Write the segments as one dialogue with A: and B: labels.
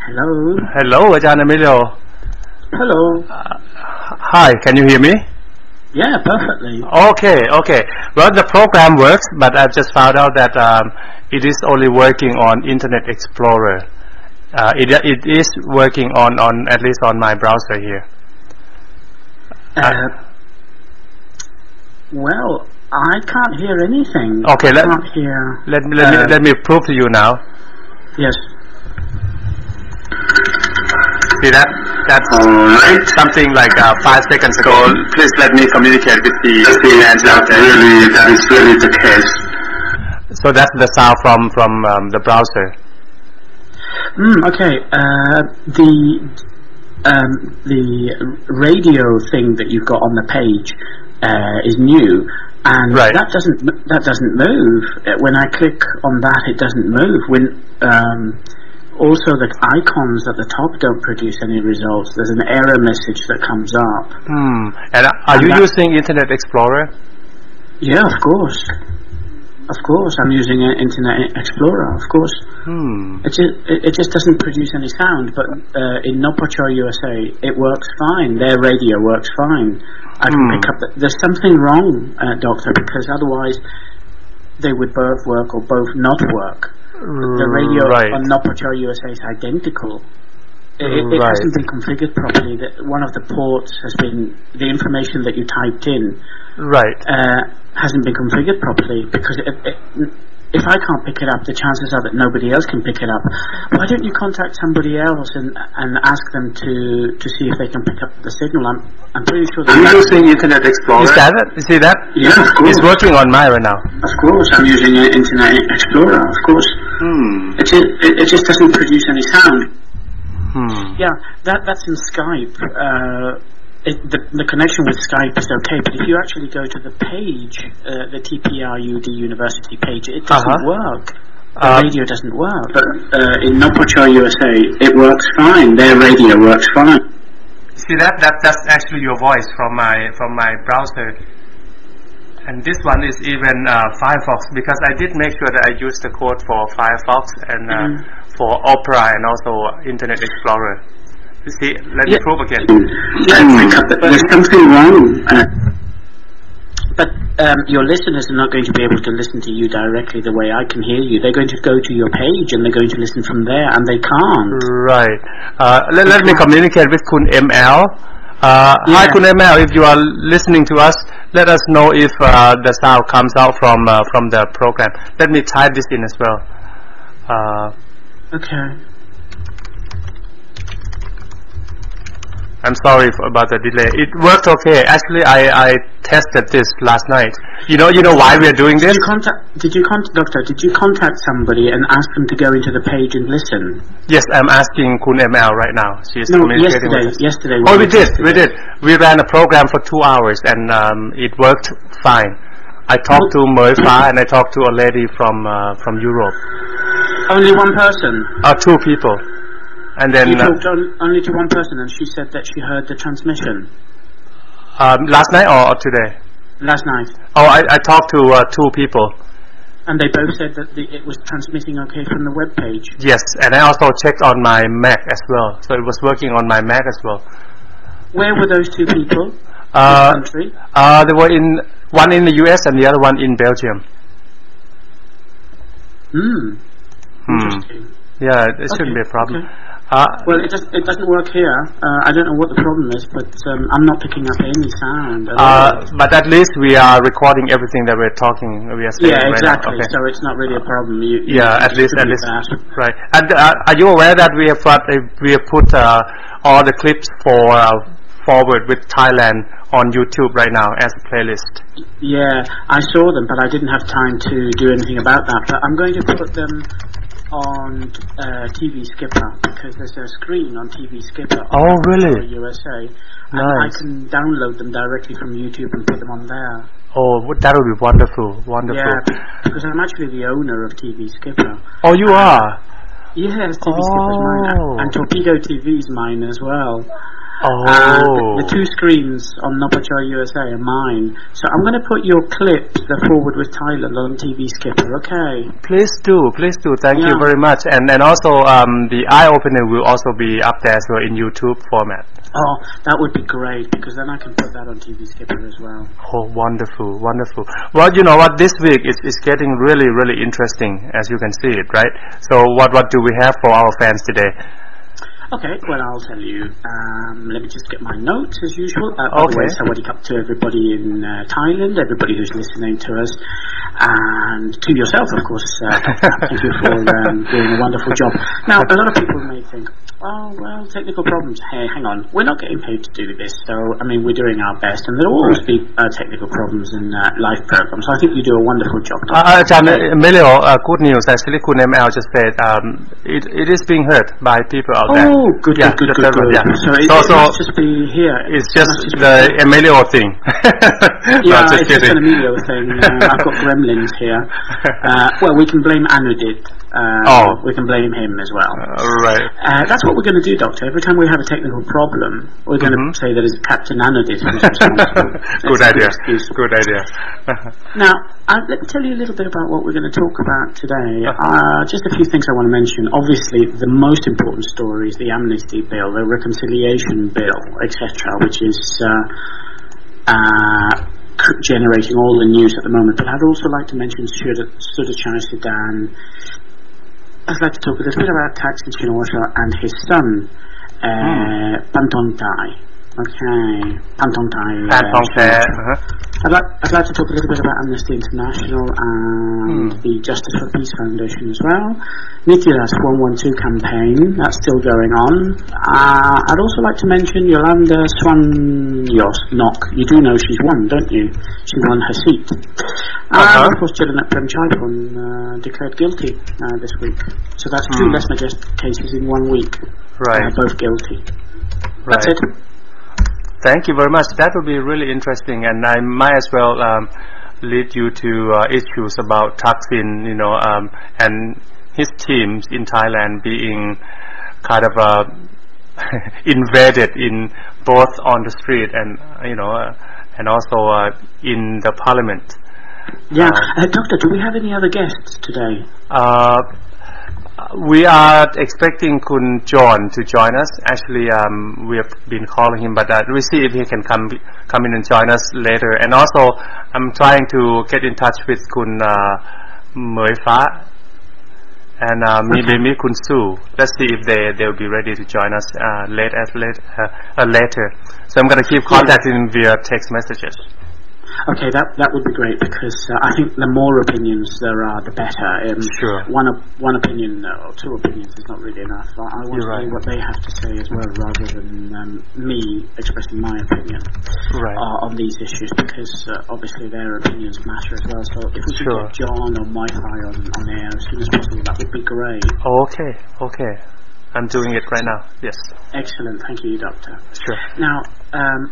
A: Hello.
B: Hello, Aj.Emilio.
A: Hello.
B: Hi, can you hear me?
A: Yeah, perfectly.
B: Okay. Well, the program works, but I've just found out that it is only working on Internet Explorer. It is working on at least on my browser here.
A: Well, I can't hear anything.
B: Okay, let me prove to you now.
A: Yes.
B: See that's something like 5 seconds ago. Please let me communicate with the
C: that is really the case.
B: So that's the sound from the browser.
A: Okay. The radio thing that you've got on the page is new, and that doesn't move. When I click on that, it doesn't move. When also, the icons at the top don't produce any results. There's an error message that comes up.
B: And are you using Internet Explorer?
A: Yeah, of course. Of course, I'm using Internet Explorer. Of course. It just doesn't produce any sound. But in Nopocho USA, it works fine. Their radio works fine. I can pick up. There's something wrong, Doctor, because otherwise they would both work or both not work. The radio on Nopocho USA is identical. It hasn't been configured properly. One of the ports has been, the information that you typed in hasn't been configured properly, because if I can't pick it up, the chances are that nobody else can pick it up. Why don't you contact somebody else and ask them to see if they can pick up the signal? I'm pretty sure that
B: you're using Internet Explorer. You see that?
A: Yeah, of course.
B: It's working on mine right now.
A: Of course, I'm using Internet Explorer. Of course. It just doesn't produce any sound. Yeah, that's in Skype. The connection with Skype is okay, but if you actually go to the page, the TPRUD University page, it doesn't work. The radio doesn't work. But in Nopocho USA, it works fine. Their radio works fine.
B: See that's actually your voice from my browser. And this one is even Firefox, because I did make sure that I used the code for Firefox and for Opera and also Internet Explorer. You see, let me prove again.
A: There's something wrong. But your listeners are not going to be able to listen to you directly the way I can hear you. They're going to go to your page and they're going to listen from there, and they can't.
B: Right. Let me communicate with Kun ML. Hi, Kun ML. If you are listening to us, let us know if the sound comes out from the program. Let me type this in as well.
A: Okay.
B: I'm sorry about the delay. It worked okay. Actually, I tested this last night. You know why we are doing this?
A: Did you contact somebody and ask them to go into the page and listen?
B: Yes, I'm asking Kun ML right now. She is communicating with us.
A: Yesterday.
B: We did. We ran a program for 2 hours and it worked fine. I talked to Merfa and I talked to a lady from Europe.
A: Only one person?
B: 2 people. And then
A: you talked only to one person, and she said that she heard the transmission.
B: Last night or today?
A: Last night.
B: Oh, I talked to 2 people.
A: And they both said that it was transmitting okay from the web page.
B: Yes, and I also checked on my Mac as well, so it was working on my Mac as well.
A: Where were those 2 people? Which country?
B: They were one in the US and the other one in Belgium.
A: Interesting.
B: Yeah, it shouldn't be a problem.
A: Okay. Well, it doesn't work here. I don't know what the problem is, but I'm not picking up any sound.
B: But at least we are recording everything that we're talking. We are saying
A: exactly.
B: Right now. Okay.
A: So it's not really a problem.
B: At least, right. And are you aware that we have put all the clips for forward with Thailand on YouTube right now as a playlist?
A: Yeah, I saw them, but I didn't have time to do anything about that. But I'm going to put them on TV Skipper, because there's a screen on TV Skipper.
B: Oh, really?
A: USA. And
B: nice.
A: I can download them directly from YouTube and put them on there.
B: Oh, that would be wonderful.
A: Yeah, because I'm actually the owner of TV Skipper.
B: Oh, you are?
A: Yes, TV Skipper's mine, and Torpedo TV's mine as well. The two screens on Nopachoy USA are mine. So I'm going to put your clip, the Forward with Thailand, on TV Skipper, okay?
B: Please do. Thank you very much. And also the eye opener will also be up there, so in YouTube format.
A: Oh, that would be great, because then I can put that on TV Skipper as well.
B: Oh, wonderful. Well, you know what, this week is getting really, really interesting, as you can see it, right? So what do we have for our fans today?
A: Okay, well, I'll tell you. Let me just get my notes, as usual. By the way, sawadee up to everybody in Thailand, everybody who's listening to us, and to yourself, of course. Thank you for doing a wonderful job. Now, a lot of people may think, oh, well, technical problems. Hey, hang on. We're not getting paid to do this, so, I mean, we're doing our best, and there will always be technical problems in live programs. So I think you do a wonderful job.
B: Aj.Emilio, good news. Actually, Kun ML just said it is being heard by people out there.
A: Oh, good. Yeah. So it must just be here.
B: It's just the Emilio thing.
A: Yeah, it's just an Emilio thing. I've got gremlins here. Well, we can blame Anudit. We can blame him as well.
B: Right.
A: That's what we're going to do, Doctor. Every time we have a technical problem, we're going to say that it's Captain Anudit who's responsible.
B: Good idea. Good idea.
A: Now, let me tell you a little bit about what we're going to talk about today. Just a few things I want to mention. Obviously, the most important story is the amnesty bill, the reconciliation bill, etc., which is generating all the news at the moment. But I'd also like to mention Sudachai Sudan. I'd like to talk a little bit about Thaksin Shinawatra and his son, Pantongthai. Okay, Pantongthai. I'd like to talk a little bit about Amnesty International and the Justice for Peace Foundation as well. Nitiras 112 campaign, that's still going on. I'd also like to mention Yolanda Swanyook. You do know she's won, don't you? She won her seat. And of course, Jillian Premchai declared guilty this week. So that's two Lesnar cases in 1 week.
B: Right.
A: Both guilty.
B: Right.
A: That's it.
B: Thank you very much. That would be really interesting, and I might as well lead you to issues about Thaksin, and his teams in Thailand being kind of invaded in both on the street and and also in the parliament.
A: Yeah, Doctor, do we have any other guests today?
B: We are expecting Kun John to join us. Actually, we have been calling him, but we'll see if he can come in and join us later. And also, I'm trying to get in touch with Kun Mui Fa and maybe Kun Su. Let's see if they'll be ready to join us later. So I'm going to keep contacting via text messages.
A: Okay, that would be great, because I think the more opinions there are, the better.
B: Sure.
A: One opinion or two opinions is not really enough. I want to hear what they have to say as well, rather than me expressing my opinion on these issues, because obviously their opinions matter as well. So if we could get John or Wi-Fi on air as soon as possible, that would be great.
B: Okay. I'm doing it right now. Yes.
A: Excellent. Thank you, Doctor.
B: Sure.
A: Now,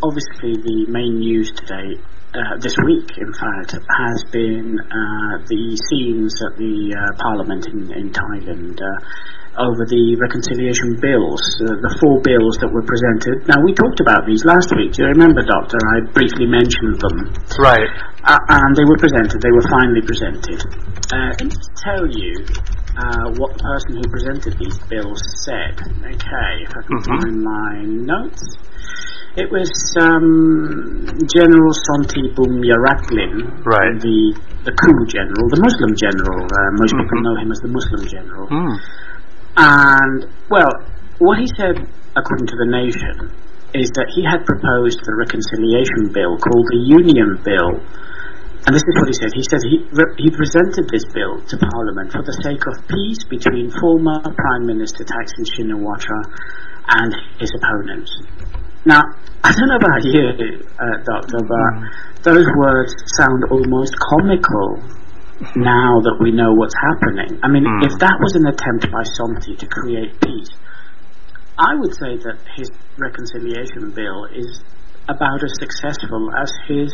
A: obviously the main news today, this week, in fact, has been the scenes at the Parliament in Thailand over the reconciliation bills, the 4 bills that were presented. Now, we talked about these last week. Do you remember, Doctor? I briefly mentioned them.
B: Right.
A: And they were presented. They were finally presented. Let me just tell you what the person who presented these bills said. Okay, if I can find my notes. It was General Sonti Bumyaratlin, the coup general, the Muslim general. Most people know him as the Muslim general. And, well, what he said, according to The Nation, is that he had proposed the reconciliation bill called the Union Bill. And this is what he said. He said he presented this bill to Parliament for the sake of peace between former Prime Minister Thaksin Shinawatra and his opponents. Now, I don't know about you, Doctor, but those words sound almost comical now that we know what's happening. I mean, if that was an attempt by Sonti to create peace, I would say that his reconciliation bill is about as successful as his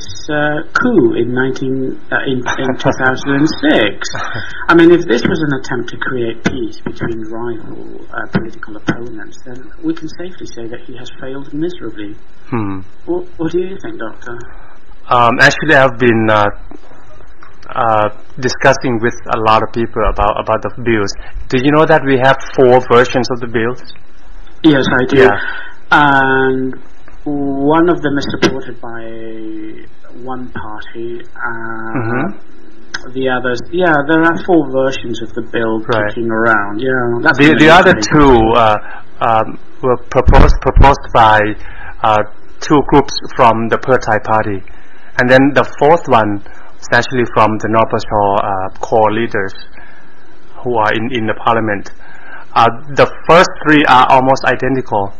A: coup in 2006. I mean, if this was an attempt to create peace between rival political opponents, then we can safely say that he has failed miserably. What do you think, Doctor?
B: Actually, I've been discussing with a lot of people about the bills. Did you know that we have 4 versions of the bills?
A: Yes, I do.
B: Yeah.
A: And one of them is supported by one party. The others, there are 4 versions of the bill kicking around. Yeah, that's
B: the other 2 were proposed by 2 groups from the Thai party, and then the 4th one is actually from the North core leaders who are in the parliament. The first 3 are almost identical,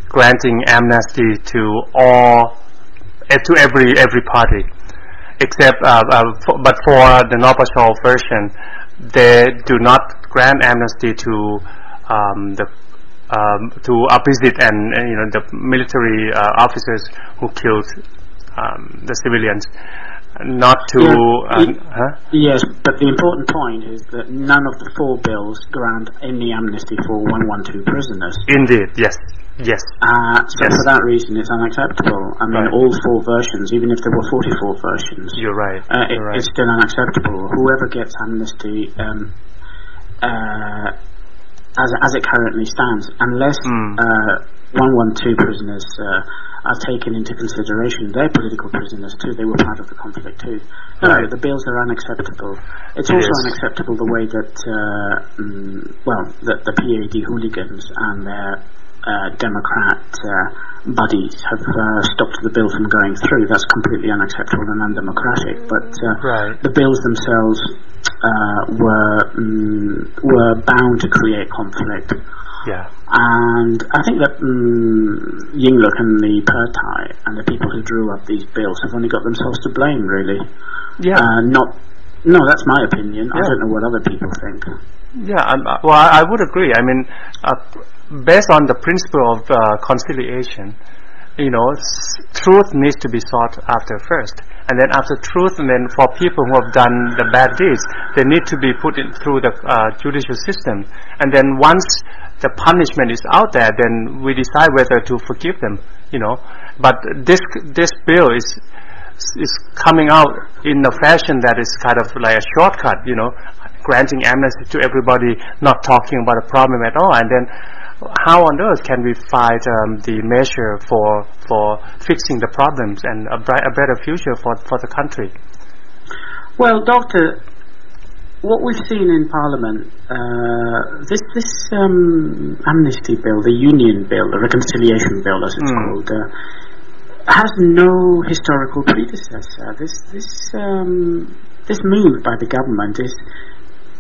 B: granting amnesty to every party, except but for the North version, they do not grant amnesty to opposite and the military officers who killed the civilians. Not to
A: yes, but the important point is that none of the 4 bills grant any amnesty for 112 prisoners.
B: Indeed, yes.
A: For that reason, it's unacceptable. I mean, all 4 versions, even if there were 44 versions,
B: you're right.
A: It's still unacceptable. Whoever gets amnesty, as it currently stands, unless 112 prisoners are taken into consideration, they're political prisoners too. They were part of the conflict too. No, the bills are unacceptable. It's also unacceptable the way that the PAD hooligans and their Democrat buddies have stopped the bill from going through. That's completely unacceptable and undemocratic. But the bills themselves were bound to create conflict.
B: Yeah.
A: And I think that Yingluck and the Thai and the people who drew up these bills have only got themselves to blame, really. Yeah. No, that's my opinion. I don't know what other people think.
B: Yeah, well, I would agree. I mean, based on the principle of conciliation, truth needs to be sought after first, and then after truth, and then for people who have done the bad deeds, they need to be put in through the judicial system, and then once the punishment is out there, then we decide whether to forgive them. But this bill is coming out in a fashion that is kind of like a shortcut, granting amnesty to everybody, not talking about a problem at all, and then how on earth can we find the measure for fixing the problems and a better future for the country?
A: Well, Doctor, what we've seen in Parliament, this amnesty bill, the Union Bill, the Reconciliation Bill as it's called, has no historical predecessor. This move by the government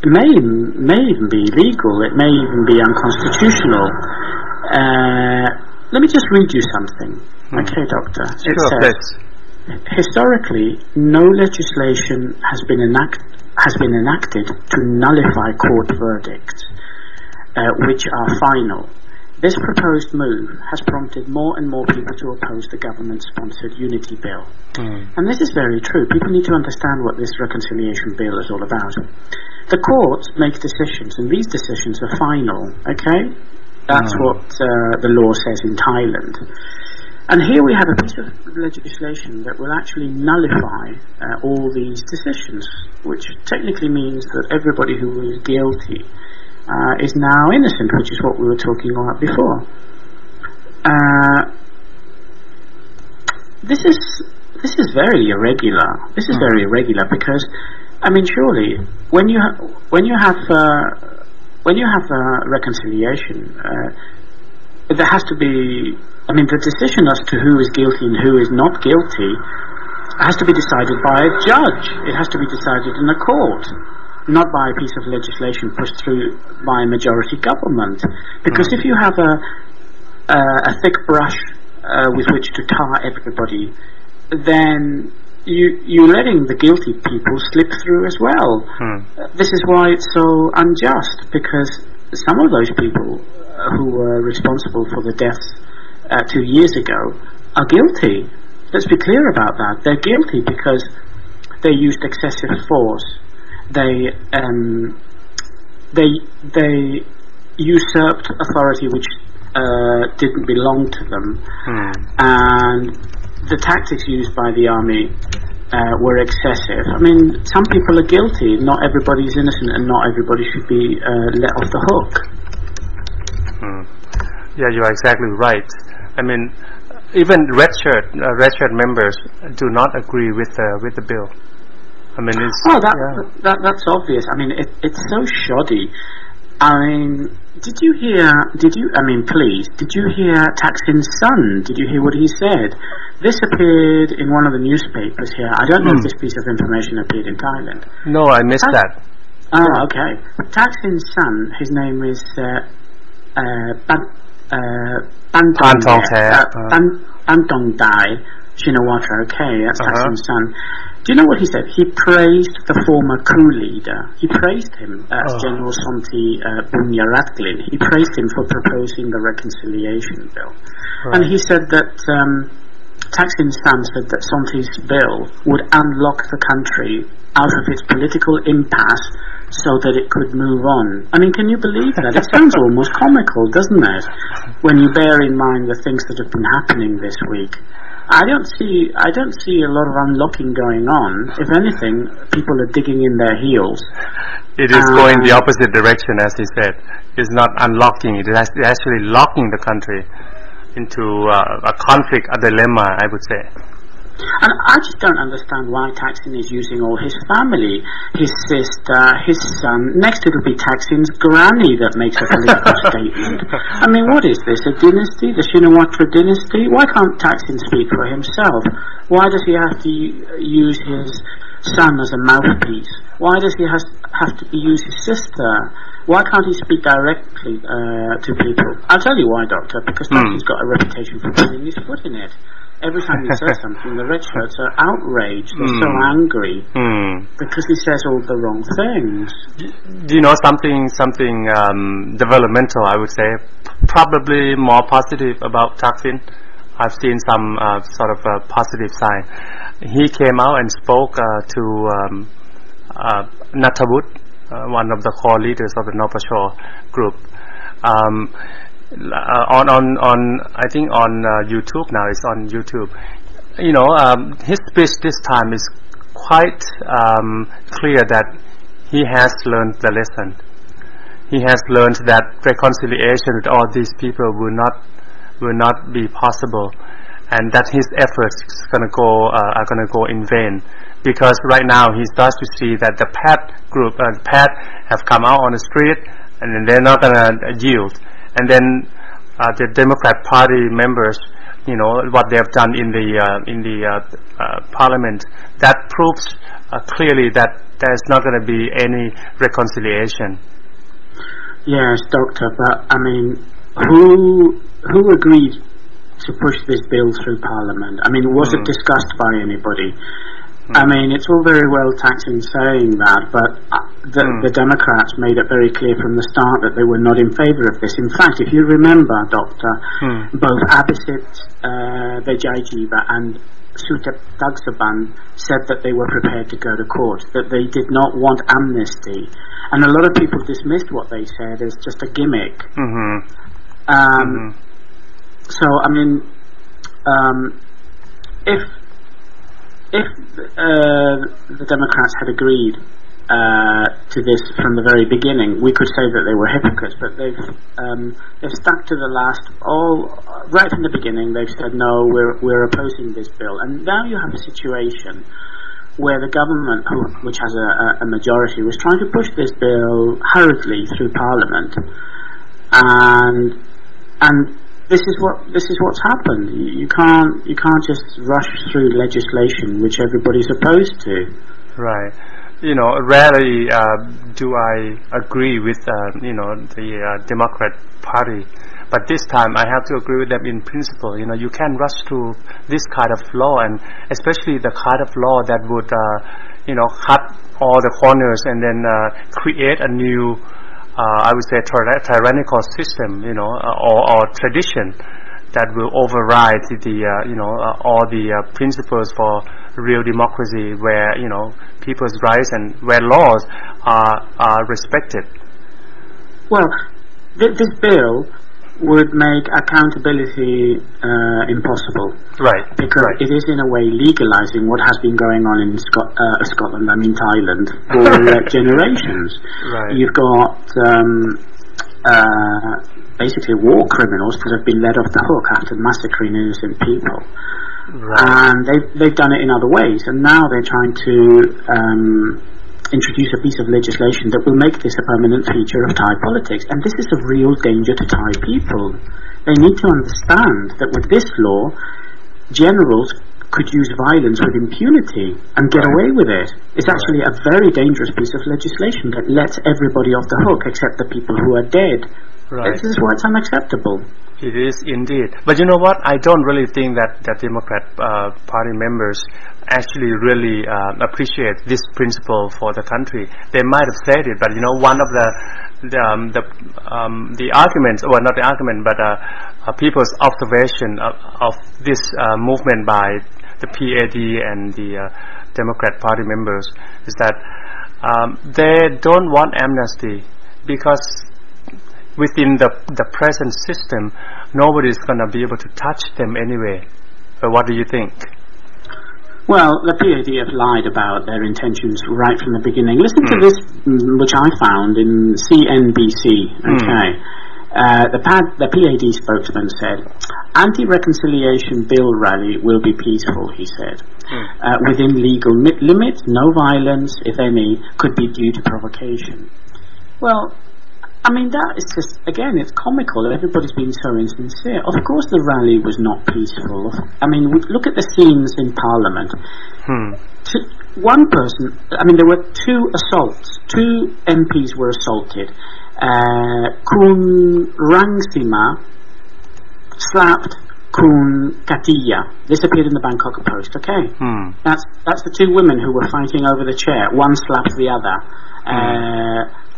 A: may even be illegal. It may even be unconstitutional. Let me just read you something. Okay, Doctor. It says, historically, no legislation has been enacted to nullify court verdicts, which are final. This proposed move has prompted more and more people to oppose the government-sponsored Unity Bill. And this is very true. People need to understand what this reconciliation bill is all about. The courts make decisions, and these decisions are final, okay? That's what the law says in Thailand. And here we have a piece of legislation that will actually nullify all these decisions, which technically means that everybody who was guilty is now innocent, which is what we were talking about before. This is very irregular. This is very irregular because, I mean, surely when you have reconciliation, there has to be. I mean, the decision as to who is guilty and who is not guilty has to be decided by a judge. It has to be decided in a court, not by a piece of legislation pushed through by a majority government. Because if you have a thick brush with which to tar everybody, then you're letting the guilty people slip through as well. This is why it's so unjust, because some of those people who were responsible for the deaths 2 years ago are guilty. Let's be clear about that. They're guilty because they used excessive force. They usurped authority which didn't belong to them, and the tactics used by the army were excessive. I mean, some people are guilty. Not everybody is innocent, and not everybody should be let off the hook.
B: Yeah, you are exactly right. I mean, even red shirt members do not agree with the bill. I mean, it's
A: that's obvious. I mean, it's so shoddy. I mean, did you hear Thaksin's son? Did you hear what he said? This appeared in one of the newspapers here. I don't know if this piece of information appeared in Thailand.
B: No, I missed that.
A: Oh, okay. Thaksin's son, his name is Pantong Dai Shinawatra. Okay, that's Thaksin's son. Do you know what he said? He praised the former coup leader. He praised him, General Sonti Bunyaratlin. He praised him for proposing the reconciliation bill. Right. And he said that Thaksin's son said that Sonti's bill would unlock the country out of its political impasse so that it could move on. I mean, can you believe that? It sounds almost comical, doesn't it? When you bear in mind the things that have been happening this week. I don't see a lot of unlocking going on. If anything, people are digging in their heels.
B: It is going the opposite direction, as he said. It's not unlocking. It is actually locking the country into a conflict, a dilemma, I would say.
A: And I just don't understand why Thaksin is using all his family, his sister, his son. Next it'll be Thaksin's granny that makes a political statement. I mean, what is this, a dynasty, the Shinawatra dynasty? Why can't Thaksin speak for himself? Why does he have to use his son as a mouthpiece? Why does he have to use his sister? Why can't he speak directly to people? I'll tell you why, Doctor, because Thaksin's got a reputation for putting his foot in it. Every time he says something, the red shirts are outraged. They're so angry because he says all the wrong things.
B: Do you know something developmental, I would say, probably more positive about Thaksin? I've seen some sort of a positive sign. He came out and spoke to Nathavut, one of the core leaders of the Nopashore group. I think on YouTube now. It's on YouTube. You know, his speech this time is quite clear that he has learned the lesson. He has learned that reconciliation with all these people will not be possible, and that his efforts are gonna go in vain. Because right now he starts to see that the PAT have come out on the street, and then they're not gonna yield. And then the Democrat Party members, you know, what they have done in the Parliament, that proves clearly that there's not going to be any reconciliation.
A: Yes, Doctor, but I mean, who agreed to push this bill through Parliament? I mean, was it discussed by anybody? I mean, it's all very well Thaksin saying that, but the Democrats made it very clear from the start that they were not in favour of this. In fact, if you remember, Doctor, both Abhisit Vijayjiva and Sutep Dagsaban said that they were prepared to go to court, that they did not want amnesty. And a lot of people dismissed what they said as just a gimmick. So, I mean, if the Democrats had agreed to this from the very beginning, we could say that they were hypocrites, but they've stuck to the last. Right from the beginning, they've said no, we're opposing this bill, and now you have a situation where the government, which has a majority, was trying to push this bill hurriedly through Parliament, and this is what's happened. You can't just rush through legislation which everybody's opposed to.
B: Right. You know, rarely do I agree with the Democrat Party, but this time I have to agree with them in principle. You know, you can't rush through this kind of law, and especially the kind of law that would cut all the corners and then create a new I would say tyrannical system, or tradition that will override the all the principles for real democracy, where people's rights and where laws are respected.
A: Well, this bill would make accountability impossible.
B: Right.
A: Because it is in a way legalizing what has been going on in Scotland, I mean Thailand, for generations.
B: Right.
A: You've got basically war criminals that have been let off the hook after massacring innocent people.
B: Right.
A: And they've done it in other ways, and now they're trying to introduce a piece of legislation that will make this a permanent feature of Thai politics, and this is a real danger to Thai people. They need to understand that with this law, generals could use violence with impunity and get away with it. It's actually a very dangerous piece of legislation that lets everybody off the hook except the people who are dead.
B: Right.
A: This is why it's unacceptable.
B: It is indeed. But you know what? I don't really think that Democrat Party members actually really appreciate this principle for the country. They might have said it, but one of the arguments, or not the argument, but people's observation of this movement by the PAD and the Democrat Party members is that they don't want amnesty because within the present system, nobody is going to be able to touch them anyway. But what do you think?
A: Well, the PAD have lied about their intentions right from the beginning. Listen to this, which I found in CNBC. Okay, the PAD spokesman said, "Anti-reconciliation bill rally will be peaceful," he said. "Within legal limits, no violence, if any, could be due to provocation." Well, I mean, that is just, again, it's comical. Everybody's been so insincere. Of course the rally was not peaceful. I mean, look at the scenes in Parliament. One person, I mean, there were two assaults. Two MPs were assaulted. Kun Rangsima slapped Kun Katiya. This appeared in the Bangkok Post, okay? That's the two women who were fighting over the chair. One slapped the other.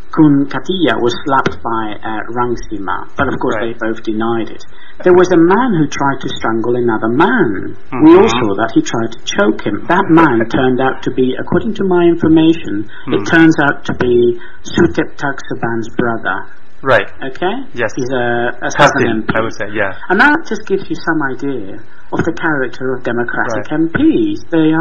A: Kun Katiya was slapped by Rangsima, but of course they both denied it. There was a man who tried to strangle another man. We all saw that. He tried to choke him. That man turned out to be, according to my information, it turns out to be Sutep Tagsaban's brother.
B: Right.
A: Okay?
B: Yes.
A: He's a
B: cousin, I would say, yeah.
A: And that just gives you some idea of the character of Democratic MPs. They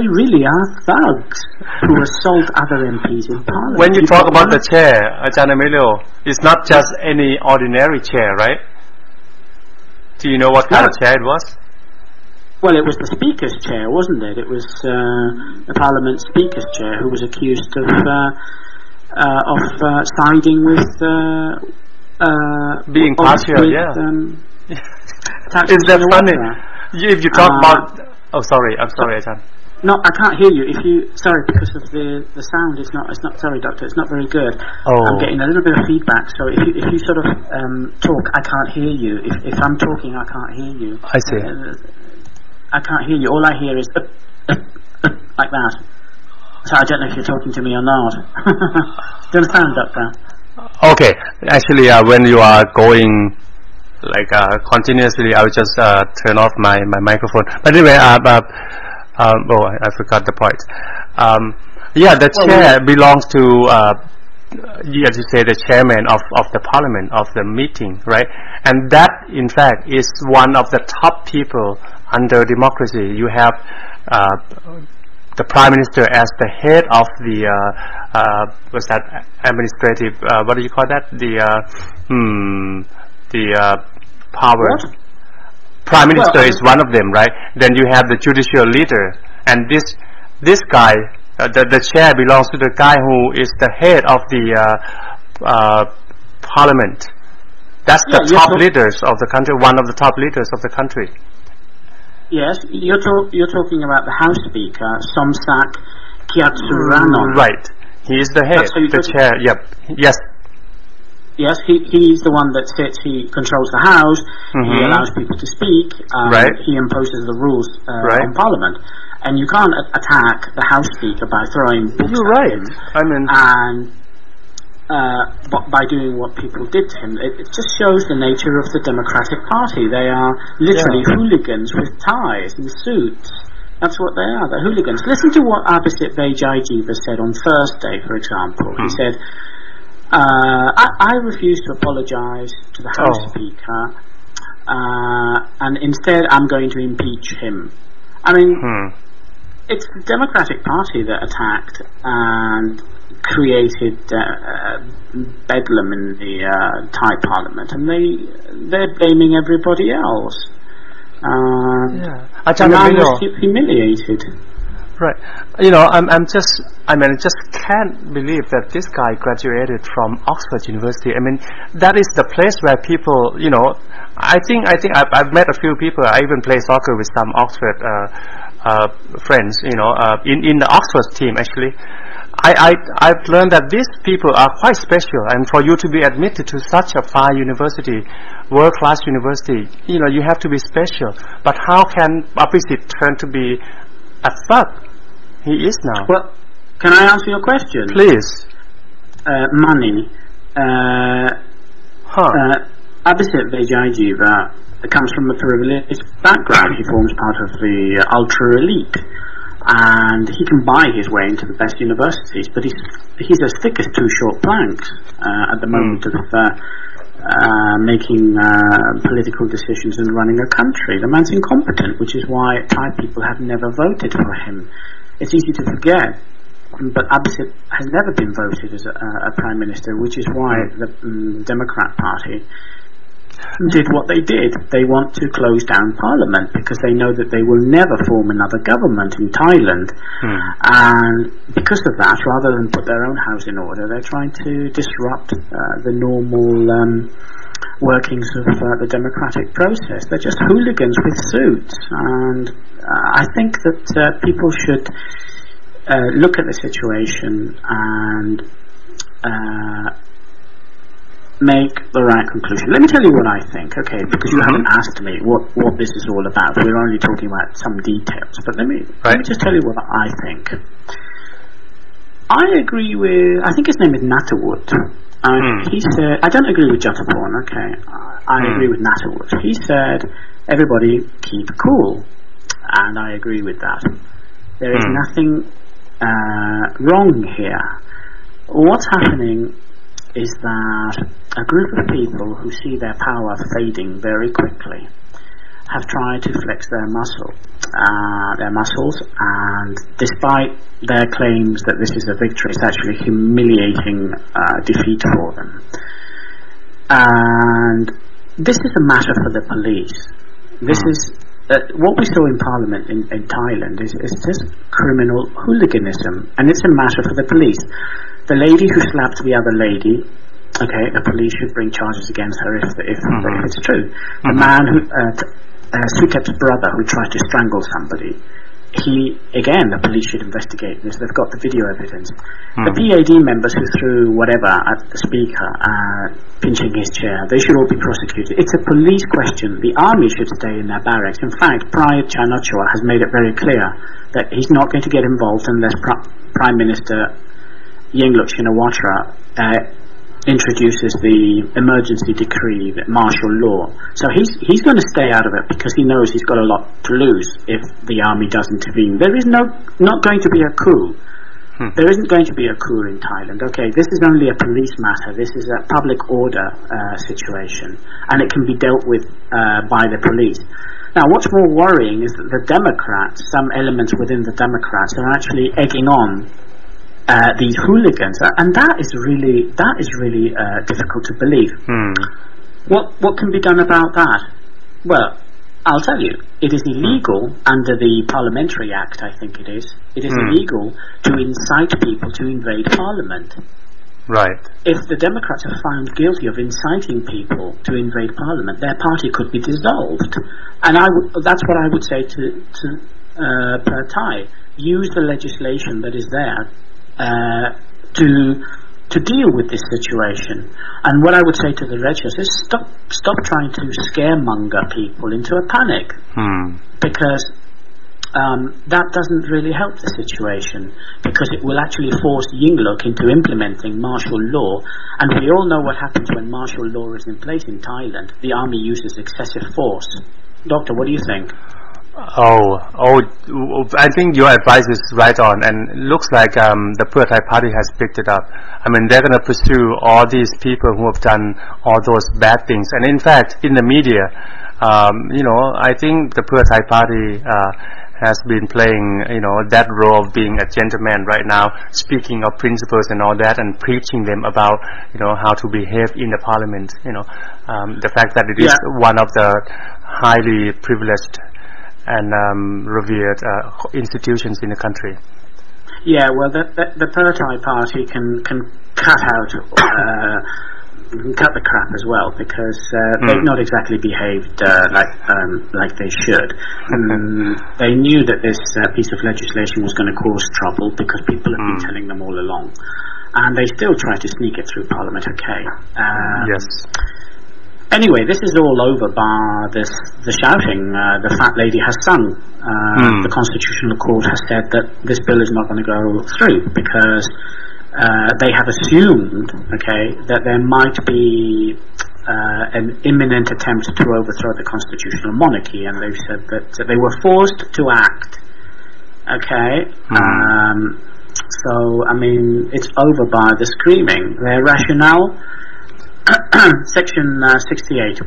A: really are thugs who assault other MPs in Parliament.
B: When you talk about the chair, Aj.Emilio, it's not just any ordinary chair, right? Do you know what kind of chair it was?
A: Well, it was the Speaker's chair, wasn't it? It was the Parliament Speaker's chair who was accused of siding with being partial,
B: Is that funny? If you talk about... Oh, sorry, I'm sorry, Ajahn.
A: No, I can't hear you. Because of the sound, it's not. Sorry, Doctor, it's not very good. I'm getting a little bit of feedback. So if you sort of talk, I can't hear you. If I'm talking, I can't hear you.
B: I see.
A: I can't hear you. All I hear is like that. So I don't know if you're talking to me or not. Do you understand, Doctor? Okay.
B: Actually, when you are going continuously, I will just turn off my microphone. But anyway, I forgot the point. The chair belongs to, as you say, the chairman of the parliament, of the meeting, right? And that, in fact, is one of the top people under democracy. You have the Prime Minister as the head of the what's that, administrative, what do you call that, the power.
A: What?
B: Prime Minister is one of them, right? Then you have the judicial leader, and this guy, the chair belongs to the guy who is the head of the parliament. That's the top leaders of the country, one of the top leaders of the country.
A: Yes, you're talking about the House Speaker, Somsak Kiatsuranon.
B: Right. He is the head, the chair. Yep. Yes.
A: Yes, he's the one that sits. He controls the House. He allows people to speak. He imposes the rules on Parliament. And you can't attack the House Speaker by throwing books at him.
B: I mean,
A: by doing what people did to him. It just shows the nature of the Democratic Party. They are literally hooligans with ties and suits. That's what they are, they're hooligans. Listen to what Aj.Emilio said on Thursday, for example. He said, I refuse to apologise to the House Speaker, and instead I'm going to impeach him. I mean, it's the Democratic Party that attacked and created bedlam in the Thai Parliament, and they're blaming everybody else.
B: Aj.Emilio,
A: humiliated.
B: Right. You know, I just can't believe that this guy graduated from Oxford University. I mean, that is the place where people, you know, I think I've met a few people. I even play soccer with some Oxford friends, you know, in the Oxford team actually. I've learned that these people are quite special, and for you to be admitted to such a fine university, world-class university, you know, you have to be special. But how can Abhisit turn to be a thug? He is now.
A: Well, can I answer your question?
B: Please.
A: Money. Abhisit Vijayjiva comes from a privileged background. He forms part of the ultra elite, and he can buy his way into the best universities, but he's as thick as two short planks at the moment of making political decisions and running a country. The man's incompetent, which is why Thai people have never voted for him. It's easy to forget, but Abhisit has never been voted as a prime minister, which is why the Democrat Party did what they did. They want to close down Parliament because they know that they will never form another government in Thailand, and because of that, rather than put their own house in order, they're trying to disrupt the normal workings of the democratic process. They're just hooligans with suits, and I think that people should look at the situation and make the right conclusion. Let me tell you what I think, okay, because you haven't asked me what this is all about. We're only talking about some details, but let me just tell you what I think. I agree with, I think his name is Natterwood. He said, I don't agree with Jataporn, okay, I agree with Natterwood. He said, everybody keep cool, and I agree with that. There is nothing wrong here. What's happening is that a group of people who see their power fading very quickly have tried to flex their muscles, and despite their claims that this is a victory, it's actually humiliating defeat for them. And this is a matter for the police. This is what we saw in Parliament in Thailand is just criminal hooliganism, and it's a matter for the police. The lady who slapped the other lady, okay, the police should bring charges against her if it's true. The man who, Sutep's brother, who tried to strangle somebody, the police should investigate this. They've got the video evidence. The PAD members who threw whatever at the speaker, pinching his chair, they should all be prosecuted. It's a police question. The army should stay in their barracks. In fact, Prayut Chan-o-cha has made it very clear that he's not going to get involved unless Prime Minister Yingluck Shinawatra introduces the emergency decree, the martial law. So he's going to stay out of it because he knows he's got a lot to lose if the army does intervene. There is not going to be a coup. There isn't going to be a coup in Thailand. Okay, this is only a police matter. This is a public order situation, and it can be dealt with by the police. Now, what's more worrying is that the Democrats, some elements within the Democrats, are actually egging on these hooligans, and that is really difficult to believe. What can be done about that? Well, I'll tell you, it is illegal under the Parliamentary Act, I think it is. It is illegal to incite people to invade Parliament.
B: Right. If
A: the Democrats are found guilty of inciting people to invade Parliament, their party could be dissolved. And that's what I would say to Thai. Use the legislation that is there to deal with this situation. And what I would say to the Regis is stop trying to scaremonger people into a panic, because that doesn't really help the situation, because it will actually force Yingluck into implementing martial law, and we all know what happens when martial law is in place in Thailand. The army uses excessive force. Doctor, what do you think?
B: I think your advice is right on, and it looks like the Pheu Thai party has picked it up. I mean, they're going to pursue all these people who have done all those bad things, and in fact, in the media, I think the Pheu Thai party has been playing, that role of being a gentleman right now, speaking of principles and all that, and preaching them about, how to behave in the parliament. The fact that it is one of the highly privileged and revered institutions in the country.
A: Yeah, well, the Pheu Thai party can cut out. Cut the crap as well, because they've not exactly behaved like they should. They knew that this piece of legislation was going to cause trouble, because people have been telling them all along, and they still try to sneak it through Parliament.
B: Yes.
A: Anyway, this is all over by the shouting. The fat lady has sung. The Constitutional Court has said that this bill is not going to go through, because they have assumed, that there might be an imminent attempt to overthrow the constitutional monarchy, and they've said that they were forced to act. So, I mean, it's over by the screaming. Their rationale, Section 68,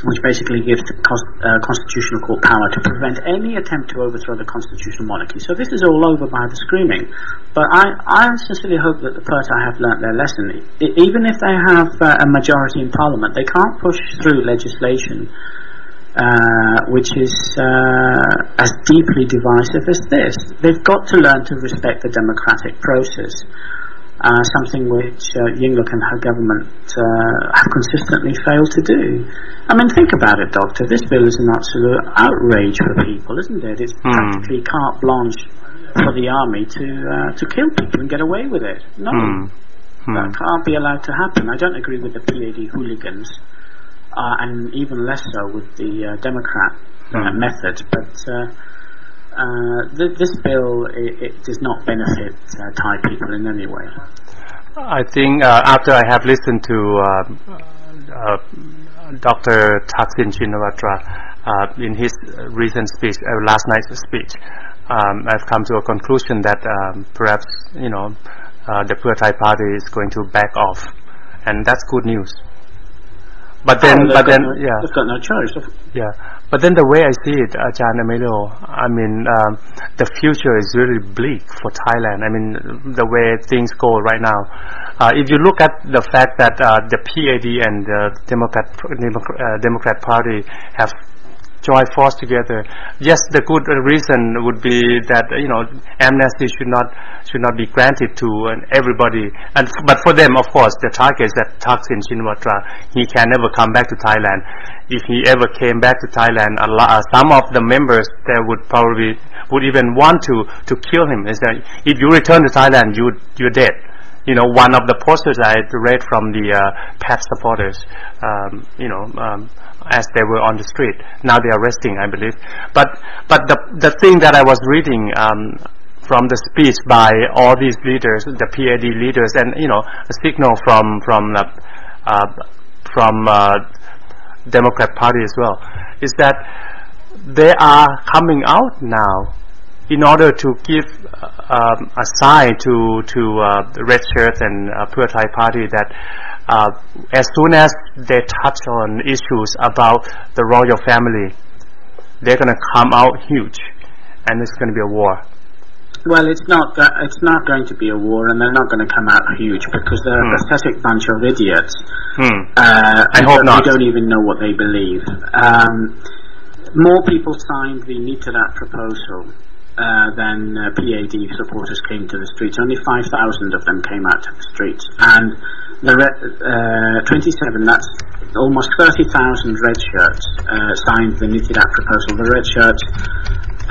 A: which basically gives the Constitutional Court power to prevent any attempt to overthrow the constitutional monarchy. So this is all over by the screaming. But I sincerely hope that the Pheu Thai have learnt their lesson. Even if they have a majority in Parliament, they can't push through legislation which is as deeply divisive as this. They've got to learn to respect the democratic process. Something which Yingluck and her government have consistently failed to do. I mean, think about it, Doctor. This bill is an absolute outrage for people, isn't it? It's practically carte blanche for the army to kill people and get away with it. No, that can't be allowed to happen. I don't agree with the PAD hooligans, and even less so with the Democrat method, but this bill, it does not benefit Thai people in any way.
B: I think after I have listened to Dr. Thaksin Shinawatra in his recent speech, last night's speech, I've come to a conclusion that perhaps the Pheu Thai party is going to back off, and that's good news. But then,
A: they've got no choice.
B: Yeah, but then the way I see it, Aj.Emilio, I mean, the future is really bleak for Thailand. I mean, the way things go right now. If you look at the fact that the PAD and the Democrat Party have joined force together, yes, the good reason would be that amnesty should not be granted to everybody, but for them, of course, the target is that Thaksin Shinawatra, he can never come back to Thailand. If he ever came back to Thailand, some of the members there would even want to kill him. Is that if you return to Thailand, you're dead. One of the posters I read from the PAT supporters, as they were on the street. Now they are resting, I believe. But the thing that I was reading from the speech by all these leaders, the PAD leaders, and a signal from Democrat Party as well, is that they are coming out now in order to give a sign to the red shirts and Pheu Thai party that as soon as they touch on issues about the royal family, they're going to come out huge, and it's going to be a war.
A: Well, it's not going to be a war, and they're not going to come out huge, because they're a pathetic bunch of idiots.
B: I hope not.
A: They don't even know what they believe. More people signed the Need to That proposal than PAD supporters came to the streets. Only 5,000 of them came out to the streets, and the 27, that's almost 30,000 red shirts signed the Need to That proposal. The red shirts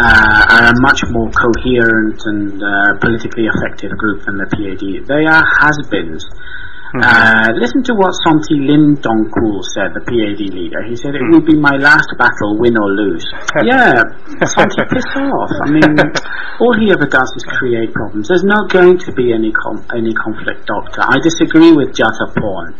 A: are a much more coherent and politically effective group than the PAD. They are has-beens. Listen to what Sonti Lindongkul said, the PAD leader. He said, it will be my last battle, win or lose. Yeah, Sonti, piss off. I mean, all he ever does is create problems. There's not going to be any conflict, Doctor. I disagree with Jata Porn.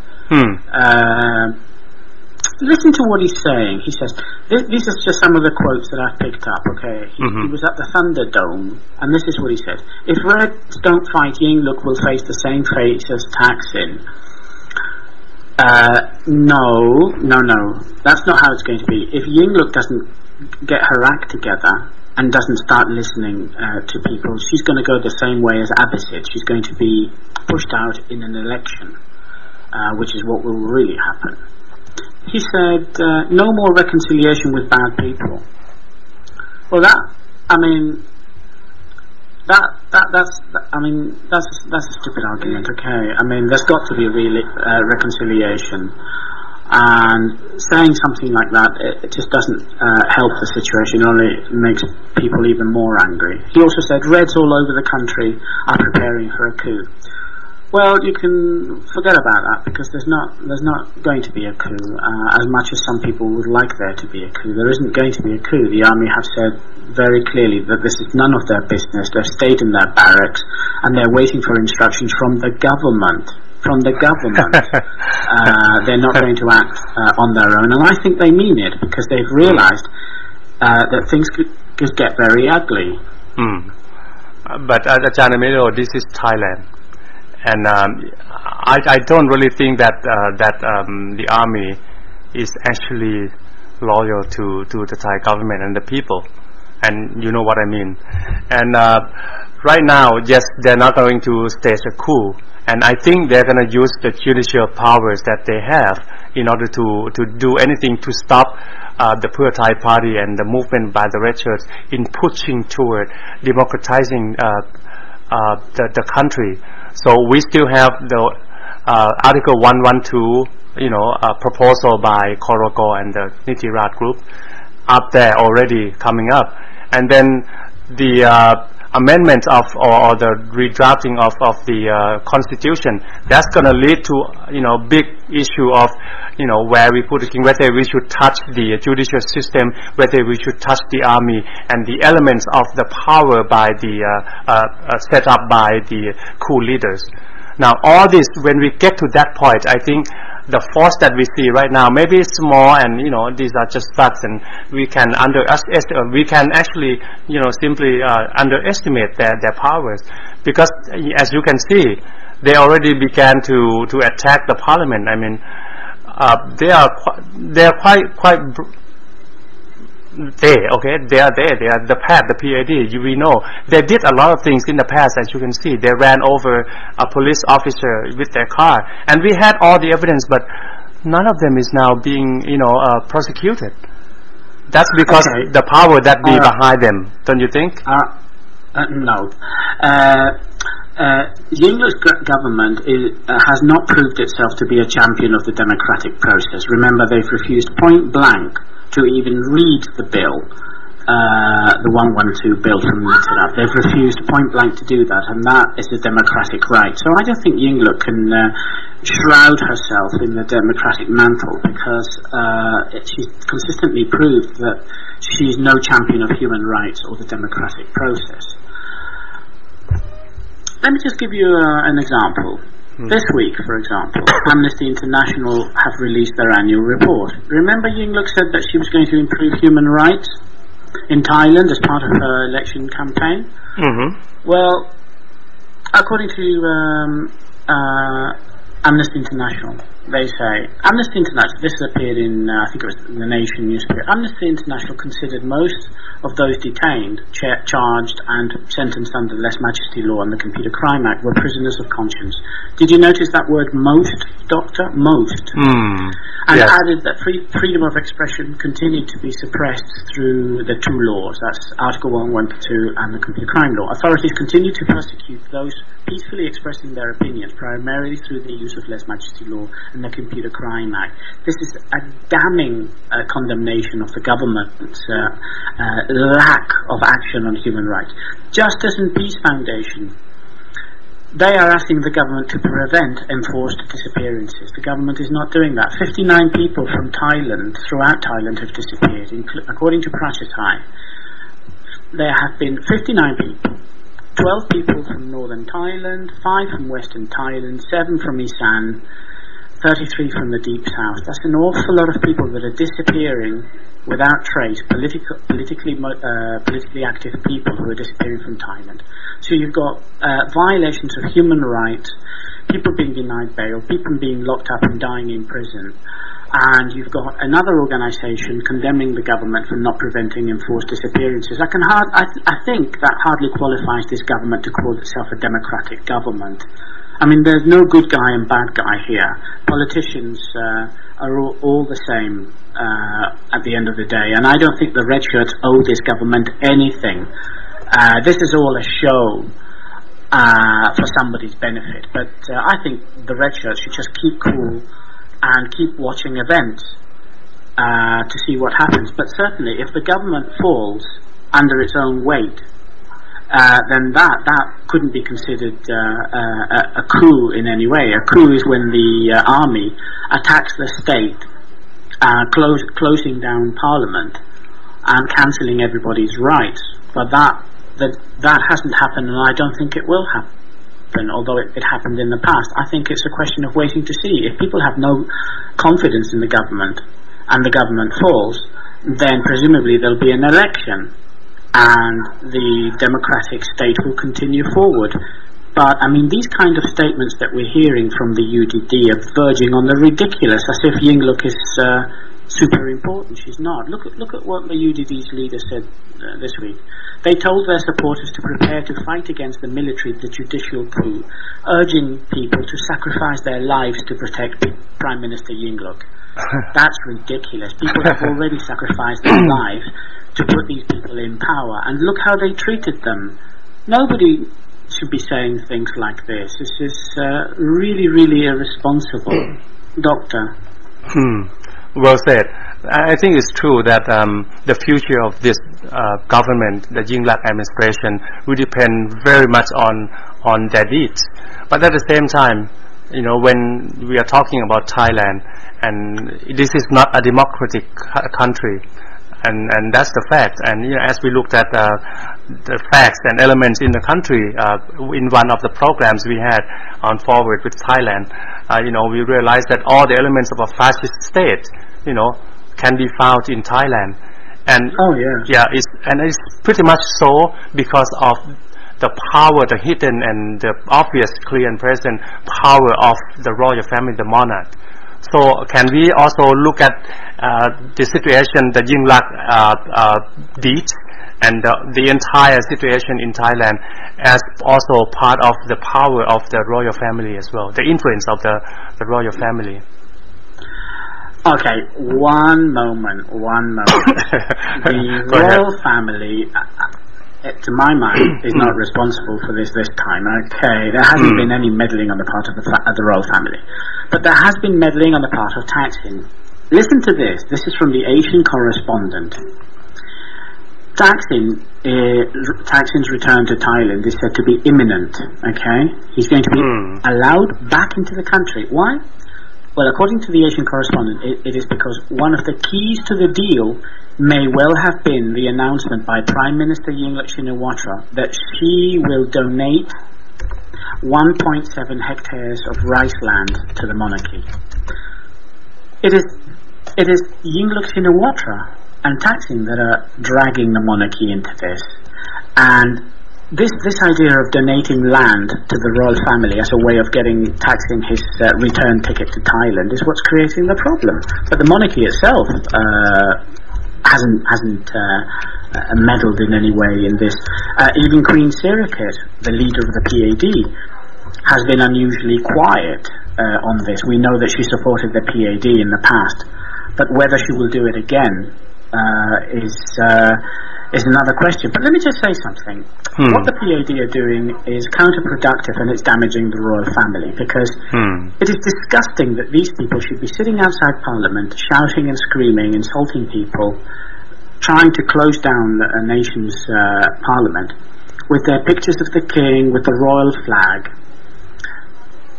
A: Listen to what he's saying. He says, these are just some of the quotes that I've picked up, okay? He was at the Thunderdome, and this is what he said. If Reds don't fight, Yingluck will face the same fate as Thaksin. No. That's not how it's going to be. If Yingluck doesn't get her act together and doesn't start listening to people, she's going to go the same way as Abbasid. She's going to be pushed out in an election, which is what will really happen. He said, no more reconciliation with bad people. Well, that's a stupid argument, okay? I mean, there's got to be real reconciliation. And saying something like that, it just doesn't help the situation, it only makes people even more angry. He also said, Reds all over the country are preparing for a coup. Well, you can forget about that, because there's not going to be a coup, as much as some people would like there to be a coup. There isn't going to be a coup. The army have said very clearly that this is none of their business. They've stayed in their barracks and they're waiting for instructions from the government. They're not going to act on their own, and I think they mean it, because they've realised that things could get very ugly.
B: But Aj.Emilio, this is Thailand. And I don't really think that the army is actually loyal to the Thai government and the people, and you know what I mean. And right now, yes, they're not going to stage a coup, and I think they're going to use the judicial powers that they have in order to do anything to stop the Pheu Thai party and the movement by the Red Shirts in pushing toward democratizing the country. So we still have the Article 112, proposal by Korogo and the Nitirat group up there already coming up, and then the amendment or the redrafting of the constitution. That's going to lead to big issue of where we put the king, whether we should touch the judicial system, whether we should touch the army, and the elements of the power by the set up by the coup leaders. Now all this, when we get to that point, I think the force that we see right now, maybe it's small, and these are just facts, and we can actually simply underestimate their powers, because as you can see, they already began to attack the parliament. I mean, they are quite they are the PAD. We know they did a lot of things in the past. As you can see, they ran over a police officer with their car, and we had all the evidence, but none of them is now being prosecuted. That's because the power that be behind them, don't you think?
A: No. Yingluck's government has not proved itself to be a champion of the democratic process. Remember, they've refused point blank to even read the bill, the 112 bill from Nitirat. They've refused point blank to do that, and that is a democratic right. So I don't think Yingluck can shroud herself in the democratic mantle, because she's consistently proved that she's no champion of human rights or the democratic process. Let me just give you an example. This week, for example, Amnesty International have released their annual report. Remember, Yingluck said that she was going to improve human rights in Thailand as part of her election campaign. Well, according to Amnesty International, they say, Amnesty International, this appeared in, I think it was the Nation newspaper, Amnesty International considered most of those detained, charged and sentenced under the Lèse Majesty Law and the Computer Crime Act were prisoners of conscience. Did you notice that word most, Doctor? Most. And yes. Added that freedom of expression continued to be suppressed through the two laws, that's Article 112 and the Computer Crime Law. Authorities continue to persecute those peacefully expressing their opinions, primarily through the use of Lèse Majesty Law and the Computer Crime Act. This is a damning condemnation of the government's lack of action on human rights. Justice and Peace Foundation They are asking the government to prevent enforced disappearances. The government is not doing that. 59 people from Thailand, throughout Thailand, have disappeared. According to Rakthai, there have been 59 people. 12 people from northern Thailand, 5 from western Thailand, 7 from Isan, 33 from the deep south. That's an awful lot of people that are disappearing without trace, politically active people who are disappearing from Thailand. So you've got violations of human rights, people being denied bail, people being locked up and dying in prison, and you've got another organisation condemning the government for not preventing enforced disappearances. I think that hardly qualifies this government to call itself a democratic government. I mean, there's no good guy and bad guy here. Politicians are all the same at the end of the day, and I don't think the red shirts owe this government anything. This is all a show for somebody's benefit, but I think the red shirts should just keep cool and keep watching events to see what happens. But certainly, if the government falls under its own weight, then that couldn't be considered a coup in any way. A coup is when the army attacks the state, closing down parliament and cancelling everybody's rights. But that hasn't happened, and I don't think it will happen, although it happened in the past. I think it's a question of waiting to see. If people have no confidence in the government and the government falls, then presumably there'll be an election and the democratic state will continue forward. But, I mean, these kind of statements that we're hearing from the UDD are verging on the ridiculous, as if Yingluck is super important. She's not. Look at what the UDD's leader said this week. They told their supporters to prepare to fight against the military, the judicial coup, urging people to sacrifice their lives to protect Prime Minister Yingluck. That's ridiculous. People have already sacrificed their lives to put these people in power, and look how they treated them. Nobody should be saying things like this. This is really, really irresponsible. Doctor?
B: Well said. I think it's true that the future of this government, the Yingluck administration, will depend very much on their deeds. But at the same time, you know, when we are talking about Thailand, and this is not a democratic country, and that's the fact. And you know, as we looked at the facts and elements in the country, in one of the programs we had on Forward with Thailand, you know, we realized that all the elements of a fascist state, you know, can be found in Thailand. And it's pretty much so because of the power, the hidden and the obvious, clear and present power of the royal family, the monarch. So can we also look at the situation, the Yingluck deeds, and the entire situation in Thailand as also part of the power of the royal family as well, the influence of the royal family?
A: Okay, one moment. The royal family, to my mind, is not responsible for this time. Okay, there hasn't been any meddling on the part of the royal family, but there has been meddling on the part of Thaksin. Listen to this. This is from the Asian correspondent. Thaksin's return to Thailand is said to be imminent. Okay, he's going to be allowed back into the country. Why? Well, according to the Asian correspondent, it is because one of the keys to the deal may well have been the announcement by Prime Minister Yingluck Shinawatra that she will donate 1.7 hectares of rice land to the monarchy. It is Yingluck Shinawatra and Thaksin that are dragging the monarchy into this, and this idea of donating land to the royal family as a way of getting Thaksin his return ticket to Thailand is what's creating the problem. But the monarchy itself hasn't meddled in any way in this. Even Queen Sirikit, the leader of the PAD, has been unusually quiet on this. We know that she supported the PAD in the past, but whether she will do it again is another question. But let me just say something. What the PAD are doing is counterproductive, and it's damaging the royal family, because it is disgusting that these people should be sitting outside Parliament shouting and screaming, insulting people, trying to close down a nation's Parliament with their pictures of the king, with the royal flag,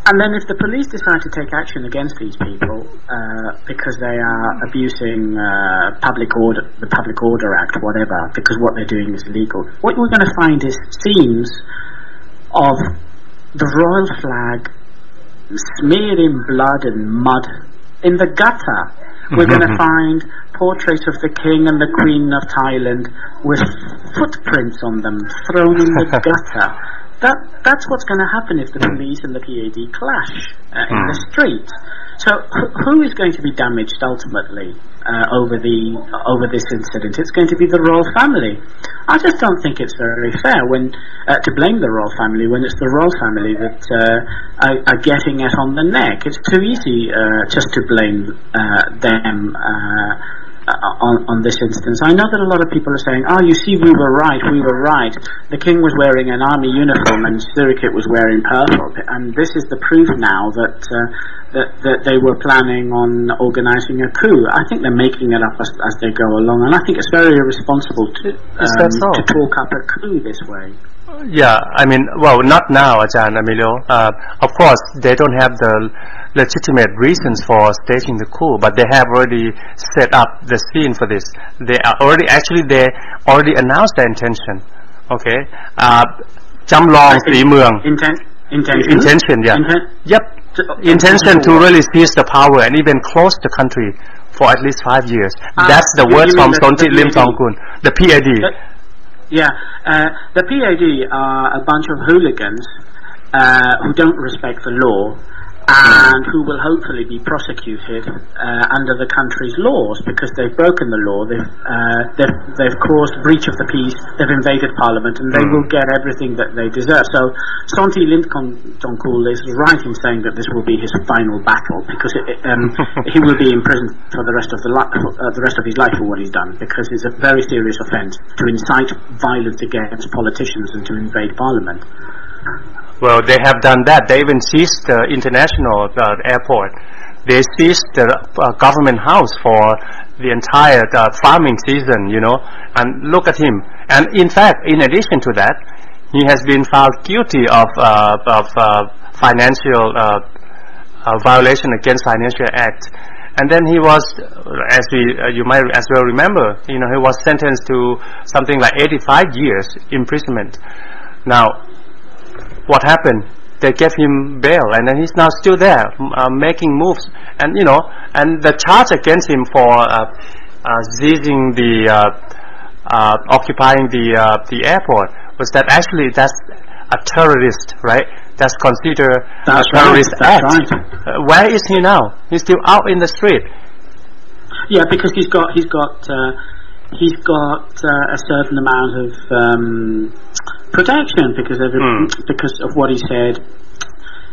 A: And then if the police decide to take action against these people because they are abusing the Public Order Act, whatever, because what they're doing is illegal, what we're going to find is scenes of the royal flag smeared in blood and mud in the gutter. We're going to find portraits of the King and the Queen of Thailand with footprints on them thrown in the gutter. That's what's going to happen if the police and the PAD clash in the street. So who is going to be damaged ultimately over this incident? It's going to be the royal family. I just don't think it's very fair to blame the royal family when it's the royal family that are getting it on the neck. It's too easy just to blame them on this instance. I know that a lot of people are saying, you see, we were right. The King was wearing an army uniform and Sirikit was wearing purple, and this is the proof now that they were planning on organising a coup. I think they're making it up as they go along, and I think it's very irresponsible to talk up a coup this way.
B: Yeah, I mean, well, not now, Aj.Emilio. Of course, they don't have the legitimate reasons for staging the coup, but they have already set up the scene for this. They already announced their intention. Okay, จำลองสีเมือง intention, yeah. Yep, intention to really seize the power and even close the country for at least 5 years. That's the words from Sonti Limthongkul, the PAD.
A: The PAD are a bunch of hooligans who don't respect the law and who will hopefully be prosecuted under the country's laws because they've broken the law. They've caused breach of the peace. They've invaded Parliament, and they will get everything that they deserve. So Sonti Limthongkul is right in saying that this will be his final battle because he will be in prison for the rest of his life for what he's done, because it's a very serious offence to incite violence against politicians and to invade Parliament.
B: Well, they have done that. They even seized the international airport. They seized the government house for the entire farming season, and look at him. And in fact, in addition to that, he has been found guilty of financial violation against Financial Act. And then he was, you might as well remember, he was sentenced to something like 85 years imprisonment. Now, what happened? They gave him bail, and then he's now still there, making moves. And and the charge against him for seizing occupying the airport was that actually that's a terrorist, right? That's considered a terrorist act. Right. Where is he now? He's still out in the street.
A: Yeah, because he's got a certain amount of protection because of what he said.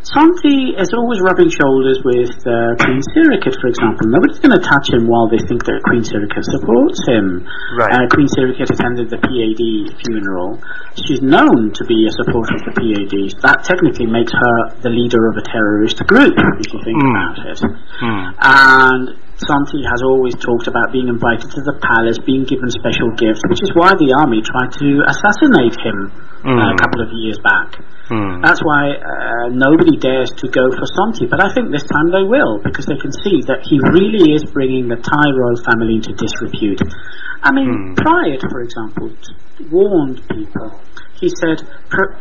A: Sonti is always rubbing shoulders with Queen Sirikit, for example. Nobody's going to touch him while they think that Queen Sirikit supports him.
B: Right.
A: Queen Sirikit attended the PAD funeral. She's known to be a supporter of the PAD. That technically makes her the leader of a terrorist group, if you think about it. And Sonti has always talked about being invited to the palace, being given special gifts, which is why the army tried to assassinate him a couple of years back. That's why nobody dares to go for Sonti, but I think this time they will, because they can see that he really is bringing the Thai royal family into disrepute. I mean, Pryor, for example, warned people. He said,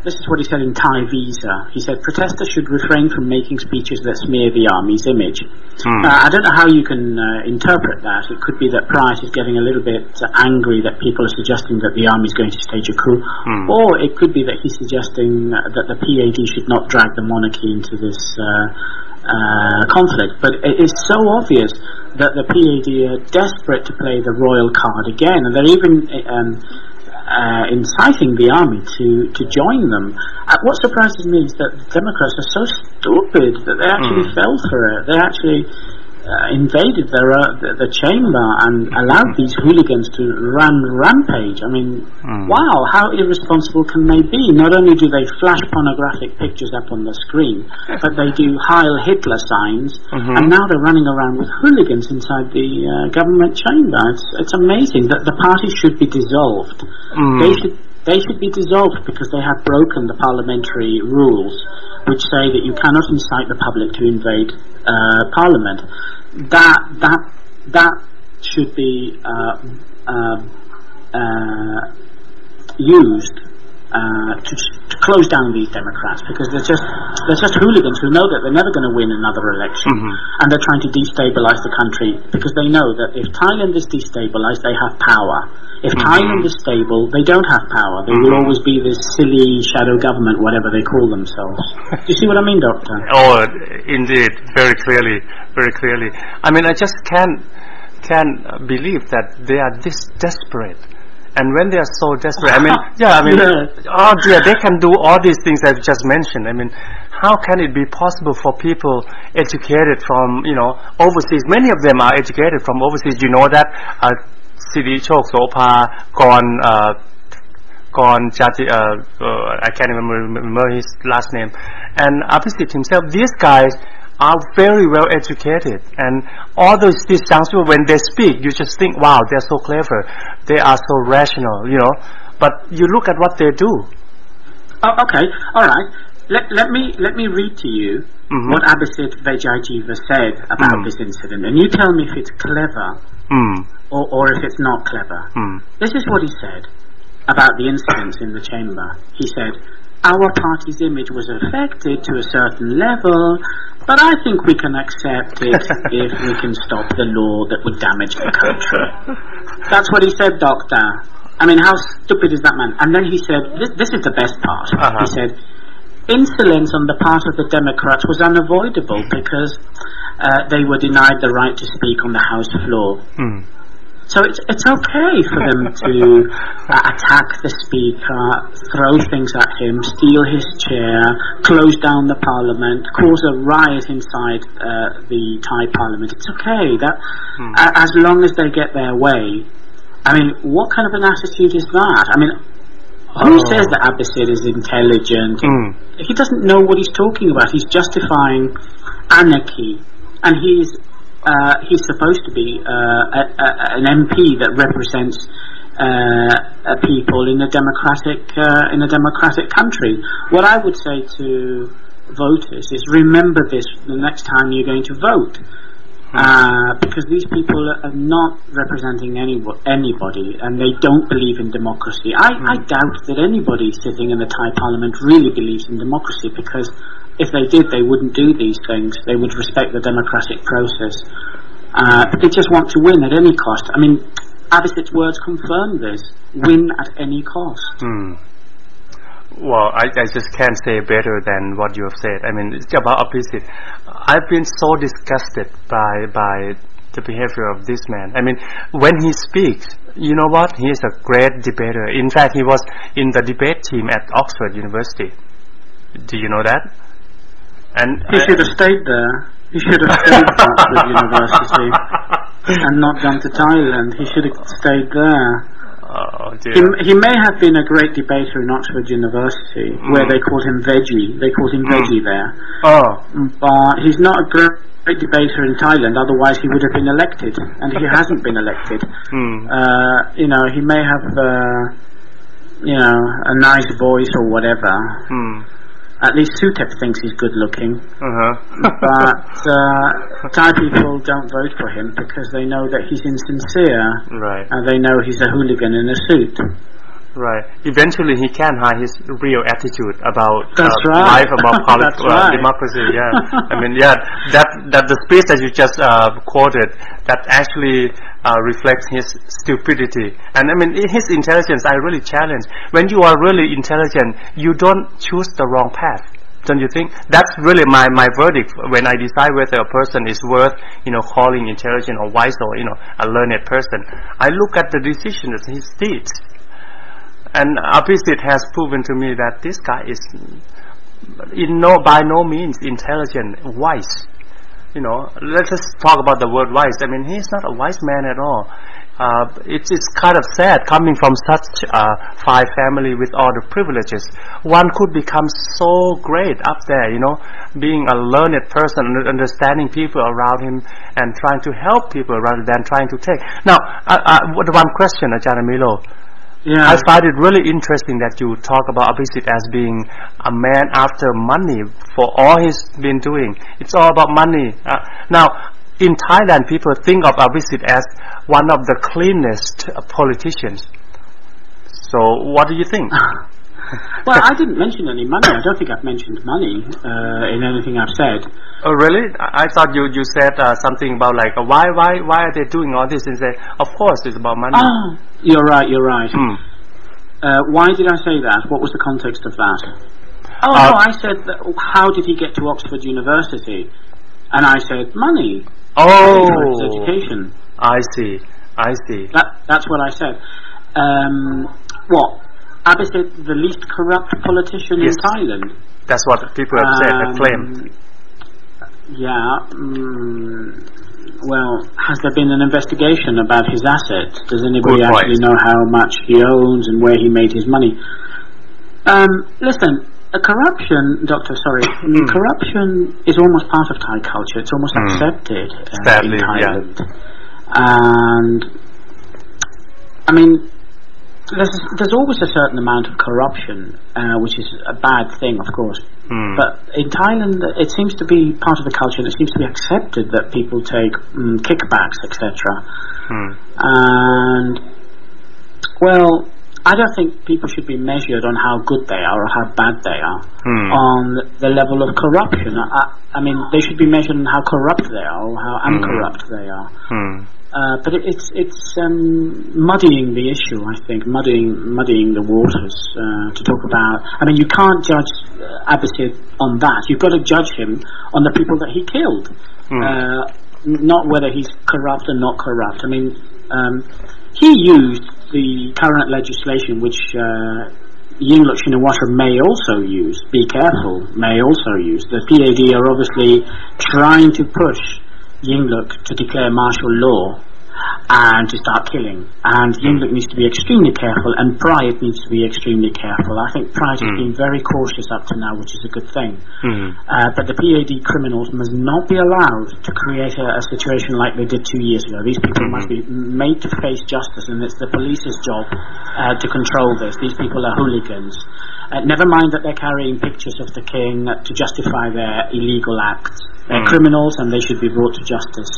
A: this is what he said in Thai Visa. He said, protesters should refrain from making speeches that smear the army's image. I don't know how you can interpret that. It could be that Price is getting a little bit angry that people are suggesting that the army is going to stage a coup, or it could be that he's suggesting that the PAD should not drag the monarchy into this conflict. But it is so obvious that the PAD are desperate to play the royal card again, and they're even inciting the army to join them. What surprises me is that the Democrats are so stupid that they actually fell for it. They actually invaded the chamber and allowed these hooligans to run rampage. I mean, wow, how irresponsible can they be? Not only do they flash pornographic pictures up on the screen, but they do Heil Hitler signs, and now they're running around with hooligans inside the government chamber. It's amazing that the party should be dissolved. They should be dissolved because they have broken the parliamentary rules. which say that you cannot incite the public to invade Parliament. That should be used to close down these Democrats, because they're just hooligans who know that they're never going to win another election, and they're trying to destabilize the country because they know that if Thailand is destabilized, they have power. If Thailand is stable, they don't have power. They will always be this silly shadow government, whatever they call themselves. Do you see what I mean, Doctor?
B: Oh, indeed, very clearly, very clearly. I mean, I just can't believe that they are this desperate. And when they are so desperate, I mean, oh dear, they can do all these things I've just mentioned. I mean, how can it be possible for people educated from, overseas? Many of them are educated from overseas. You know that Siri Chok Sopa, I can't remember his last name, and Abhisit himself. These guys are very well educated, and all these youngsters, when they speak, you just think, wow, they're so clever, they are so rational, but you look at what they do.
A: Oh, okay, all right. Let me read to you what Abhisit Vijayjiva said about this incident, and you tell me if it's clever or if it's not clever. This is what he said about the incidents in the chamber. He said, "Our party's image was affected to a certain level, but I think we can accept it if we can stop the law that would damage the country." That's what he said, Doctor. I mean, how stupid is that man? And then he said, this is the best part. He said, "Insolence on the part of the Democrats was unavoidable because they were denied the right to speak on the House floor." So it's okay for them to attack the speaker, throw things at him, steal his chair, close down the parliament, cause a riot inside the Thai parliament. It's okay, that as long as they get their way. I mean, what kind of an attitude is that? I mean, who says that Abhisit is intelligent? He doesn't know what he's talking about. He's justifying anarchy, and he's supposed to be an MP that represents people in a democratic country. What I would say to voters is, remember this the next time you're going to vote, because these people are not representing anybody, and they don't believe in democracy. I doubt that anybody sitting in the Thai Parliament really believes in democracy, because if they did, they wouldn't do these things. They would respect the democratic process. But they just want to win at any cost. I mean, Abhisit's words confirm this. Win at any cost.
B: Well, I just can't say better than what you have said. I mean, it's about Abhisit. I've been so disgusted by the behavior of this man. I mean, when he speaks, you know what? He is a great debater. In fact, he was in the debate team at Oxford University. Do you know that? And
A: he should have stayed there. He should have stayed at Oxford University and not gone to Thailand. He should have stayed there.
B: Oh dear.
A: He may have been a great debater in Oxford University, where they called him Veggie. They called him Veggie there. But he's not a great debater in Thailand. Otherwise, he would have been elected, and he hasn't been elected. He may have a nice voice or whatever. At least Suthep thinks he's good looking. But Thai people don't vote for him because they know that he's insincere.
B: Right.
A: And they know he's a hooligan in a suit.
B: Right. Eventually he can hide his real attitude about
A: right.
B: life, about politics, democracy. Yeah. I mean, that the speech that you just quoted, that actually reflects his stupidity. And I mean, his intelligence, I really challenge. When you are really intelligent, you don't choose the wrong path. Don't you think? That's really my verdict when I decide whether a person is worth, calling intelligent or wise or, a learned person. I look at the decision that he did. And Abhisit has proven to me that this guy is by no means intelligent, wise. Let's just talk about the word wise. I mean, he's not a wise man at all. It's kind of sad coming from such a Thai family with all the privileges. One could become so great up there, being a learned person, understanding people around him and trying to help people rather than trying to take. Now, one question, Aj.Emilio. I find it really interesting that you talk about Abhisit as being a man after money for all he's been doing. It's all about money. Now, in Thailand, people think of Abhisit as one of the cleanest politicians. So, what do you think?
A: Well, I didn't mention any money. I don't think I've mentioned money in anything I've said.
B: Oh, really? I thought you said something about like why are they doing all this? And say, of course, it's about money.
A: Oh, you're right. Why did I say that? What was the context of that? Oh no, I said how did he get to Oxford University? And I said money.
B: Oh,
A: education.
B: I see.
A: That's what I said. What? Abhisit, the least corrupt politician in Thailand.
B: That's what people have said, have claimed.
A: Well, has there been an investigation about his assets? Does anybody actually know how much he owns and where he made his money? Listen, corruption, Doctor, corruption is almost part of Thai culture. It's almost accepted in Thailand. And, I mean, there's always a certain amount of corruption, which is a bad thing, of course. But in Thailand, it seems to be part of the culture, and it seems to be accepted that people take kickbacks, etc. And, well, I don't think people should be measured on how good they are or how bad they are on the level of corruption. I mean, they should be measured on how corrupt they are or how uncorrupt they are. But it's muddying the issue, I think, muddying the waters to talk about. I mean, you can't judge Abhisit on that. You've got to judge him on the people that he killed, not whether he's corrupt or not corrupt. I mean, he used the current legislation, which Yingluck Shinawatra may also use. Be careful, may also use. The PAD are obviously trying to push Yingluck to declare martial law and to start killing, and Yingluck needs to be extremely careful, and Pride needs to be extremely careful. I think Pride has been very cautious up to now, which is a good thing. But the PAD criminals must not be allowed to create a situation like they did 2 years ago. These people must be made to face justice, and it's the police's job to control this. These people are hooligans. Never mind that they're carrying pictures of the king to justify their illegal acts. They're criminals, and they should be brought to justice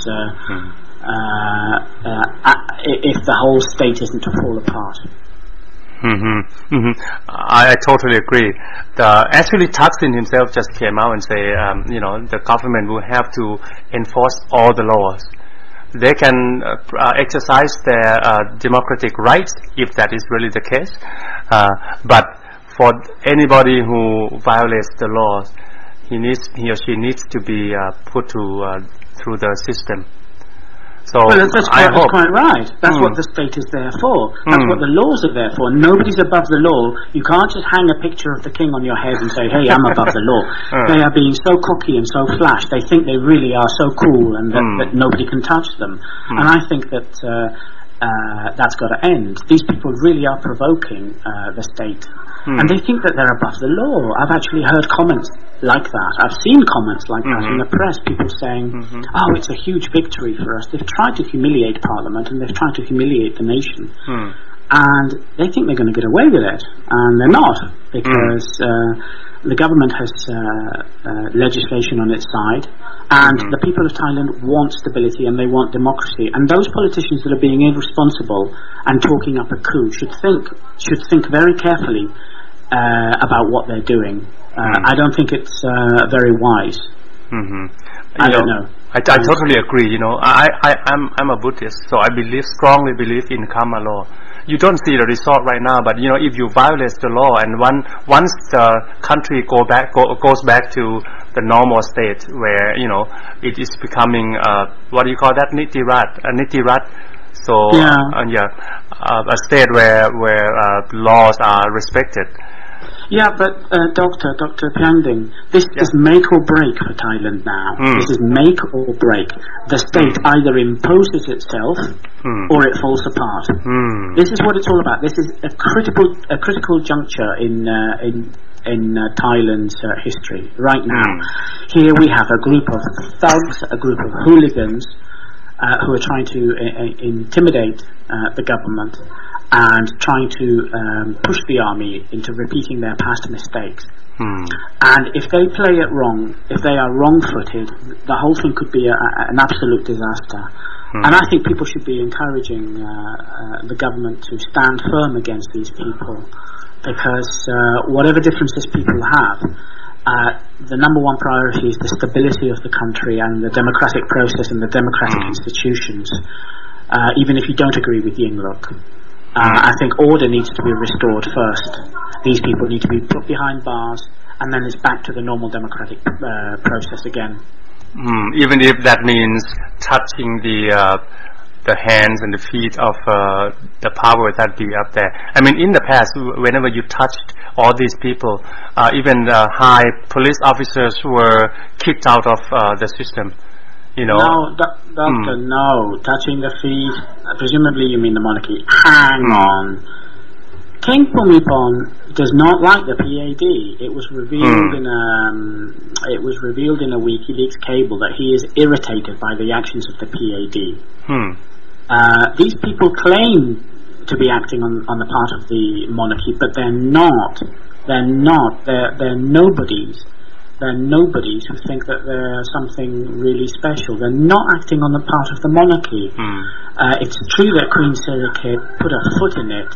A: if the whole state isn't to fall apart.
B: I totally agree. Actually, Thaksin himself just came out and say, the government will have to enforce all the laws. They can exercise their democratic rights if that is really the case. But for anybody who violates the laws, he or she needs to be put through the system. So
A: that's quite right. That's what the state is there for. That's what the laws are there for. Nobody's above the law. You can't just hang a picture of the king on your head and say, hey, I'm above the law. They are being so cocky and so flash. They think they really are so cool and that nobody can touch them. And I think that that's got to end. These people really are provoking the state. And they think that they're above the law. I've actually heard comments like that. I've seen comments like that in the press, people saying, oh, it's a huge victory for us. They've tried to humiliate Parliament and they've tried to humiliate the nation. And they think they're going to get away with it. And they're not, because the government has legislation on its side, and the people of Thailand want stability and they want democracy. And those politicians that are being irresponsible and talking up a coup should think very carefully about what they're doing. I don't think it's very wise. I don't know.
B: I totally agree. I'm a Buddhist, so I strongly believe in karma law. You don't see the result right now, but if you violate the law, and once the country goes back to the normal state where it is becoming what do you call that, nitirat. So a state where laws are respected.
A: Yeah, but Dr. Piangdin, this is make or break for Thailand now. This is make or break. The state either imposes itself or it falls apart. This is what it's all about. This is a critical juncture in Thailand's history right now. Here we have a group of thugs, a group of hooligans who are trying to intimidate the government. and trying to push the army into repeating their past mistakes. And if they play it wrong, if they are wrong-footed, the whole thing could be an absolute disaster. And I think people should be encouraging the government to stand firm against these people, because whatever differences people have, the number one priority is the stability of the country and the democratic process and the democratic institutions, even if you don't agree with Yingluck. I think order needs to be restored first. These people need to be put behind bars, and then it's back to the normal democratic process again.
B: Even if that means touching the hands and the feet of the power that be up there. I mean, in the past, whenever you touched all these people, even the high police officers were kicked out of the system. You know.
A: No, Doctor, no. Touching the feet. Presumably, you mean the monarchy. Hang on. King Bhumibol does not like the PAD. It was revealed in a WikiLeaks cable that he is irritated by the actions of the PAD. These people claim to be acting on the part of the monarchy, but they're not. They're not. They're nobodies. They're nobodies who think that they're something really special. They're not acting on the part of the monarchy. It's true that Queen Sirikit put her foot in it,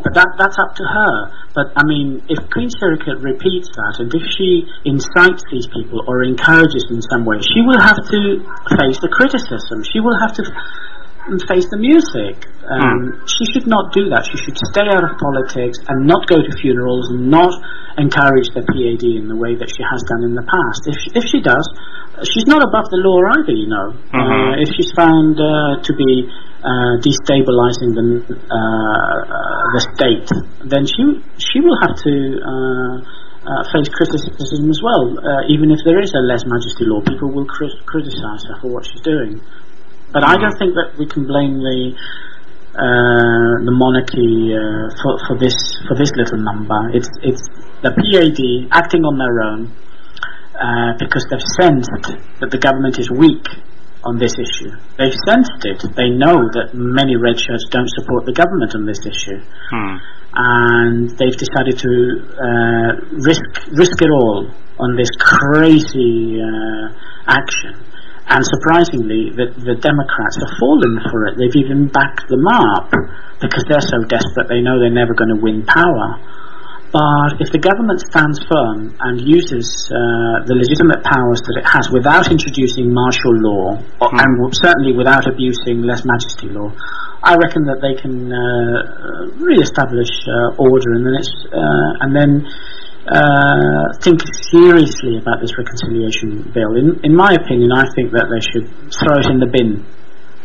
A: but that's up to her. But I mean, if Queen Sirikit repeats that, and if she incites these people or encourages in some way, she will have to face the criticism. She will have to face the music. She should not do that. She should stay out of politics and not go to funerals, and not encourage the PAD in the way that she has done in the past. If she does, she's not above the law either, you know. If she's found to be destabilizing the state, then she will have to face criticism as well. Even if there is a lèse majesté law, people will criticize her for what she's doing. But I don't think that we can blame the monarchy for this little number. It's the PAD acting on their own because they've sensed that the government is weak on this issue. They've sensed it. They know that many red shirts don't support the government on this issue, and they've decided to risk it all on this crazy action. And surprisingly, the Democrats have fallen for it. They've even backed them up because they're so desperate. They know they're never going to win power. But if the government stands firm and uses the legitimate powers that it has without introducing martial law, and certainly without abusing lèse majesté law, I reckon that they can re-establish order, and then think seriously about this reconciliation bill. In my opinion, I think that they should throw it in the bin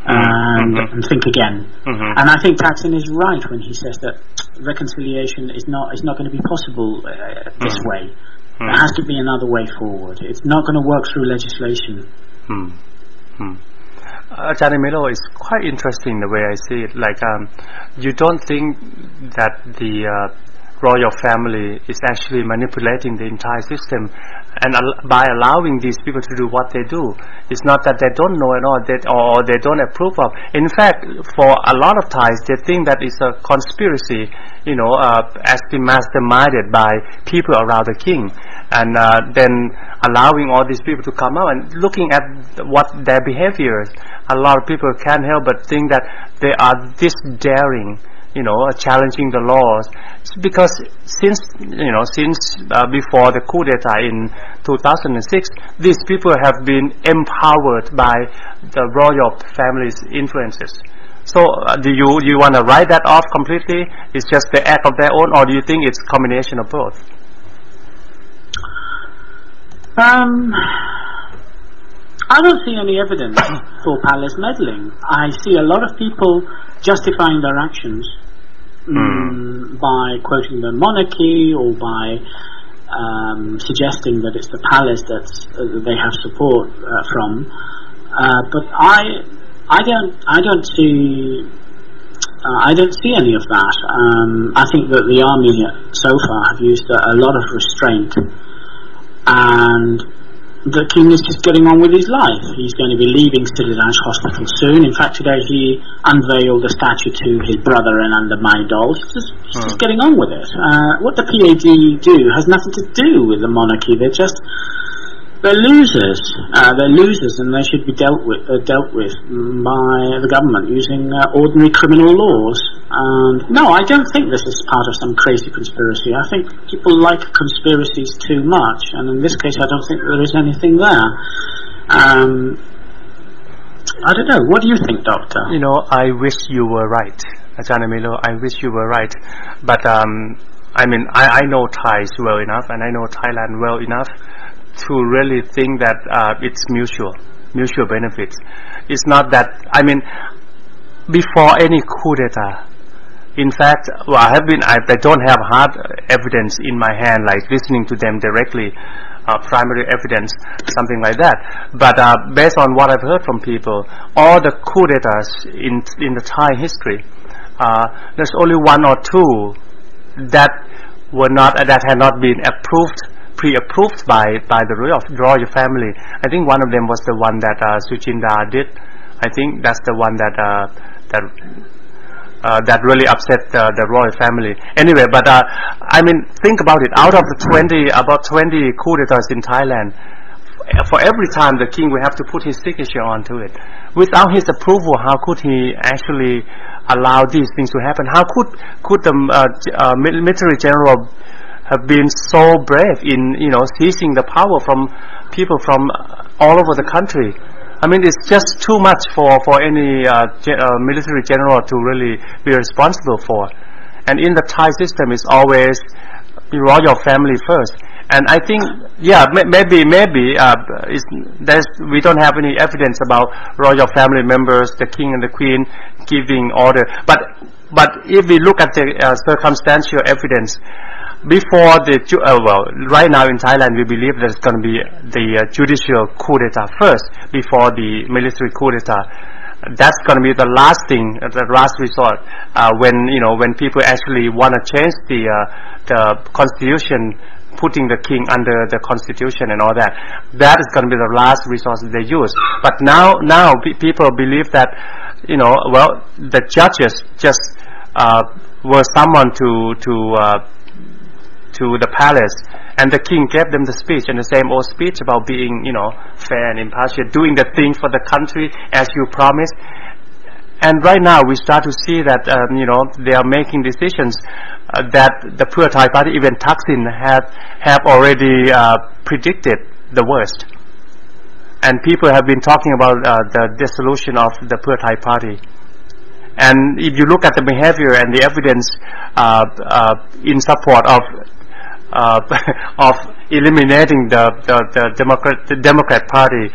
A: and think again. And I think Thaksin is right when he says that reconciliation is not going to be possible this way. There has to be another way forward. It's not going to work through legislation.
B: Aj.Emilio, is quite interesting the way I see it. Like, you don't think that the royal family is actually manipulating the entire system, and by allowing these people to do what they do, it's not that they don't know at all, or they don't approve of. In fact, for a lot of Thais, they think that it's a conspiracy, you know, actually masterminded by people around the king, and then allowing all these people to come out and looking at what their behaviors. A lot of people can't help but think that they are this daring, you know, challenging the laws, because since before the coup d'etat in 2006, these people have been empowered by the royal family's influences. So, do you want to write that off completely? It's just the act of their own, or do you think it's a combination of both?
A: I don't see any evidence for palace meddling. I see a lot of people justifying their actions by quoting the monarchy, or by suggesting that it's the palace that they have support from. But I don't see any of that. I think that the army so far have used a lot of restraint, and the king is just getting on with his life. He's going to be leaving Siriranj Hospital soon. In fact, today he unveiled a statue to his brother and under my doll. He's just getting on with it. What the PAD do has nothing to do with the monarchy. They're losers. They're losers, and they should be dealt with by the government using ordinary criminal laws. And no, I don't think this is part of some crazy conspiracy. I think people like conspiracies too much, and in this case, I don't think there is anything there. I don't know. What do you think, Doctor?
B: You know, I wish you were right, Aj.Emilio. I wish you were right, but I mean, I know Thais well enough, and I know Thailand well enough to really think that it's mutual benefits. It's not that, I mean, before any coup d'etat, in fact, well, I don't have hard evidence in my hand, like listening to them directly, primary evidence, something like that. But based on what I've heard from people, all the coup d'etats in the Thai history, there's only one or two that had not been pre-approved by the royal family. I think one of them was the one that Suchinda did. I think that's the one that really upset the royal family. Anyway, but I mean, think about it. Out of the 20 coup d'etats in Thailand, for every time the king will have to put his signature onto it. Without his approval, how could he actually allow these things to happen? How could the military general have been so brave in seizing the power from people from all over the country? I mean, it's just too much for any military general to really be responsible for. And in the Thai system, it's always the royal family first. And I think, yeah, maybe we don't have any evidence about royal family members, the king and the queen giving order. But if we look at the circumstantial evidence, before right now in Thailand, we believe there's going to be the judicial coup d'etat first before the military coup d'etat. That's going to be the last thing, the last resort, when people actually want to change the constitution, putting the king under the constitution and all that. That is going to be the last resource they use. But now people believe that the judges just were summoned to the palace, and the king gave them the speech, and the same old speech about being, fair and impartial, doing the thing for the country as you promised. And right now we start to see that, they are making decisions that the Pheu Thai party, even Thaksin, have already predicted the worst. And people have been talking about the dissolution of the Pheu Thai party. And if you look at the behavior and the evidence in support of eliminating the Democrat Party,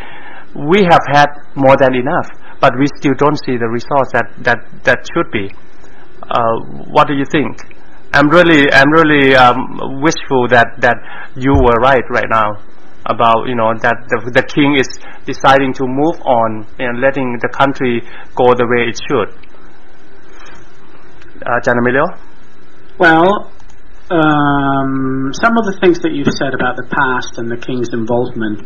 B: we have had more than enough, but we still don't see the results that should be. What do you think? I'm really wishful that you were right now about that the king is deciding to move on and letting the country go the way it should. Aj.Emilio?
A: Well, some of the things that you've said about the past and the king's involvement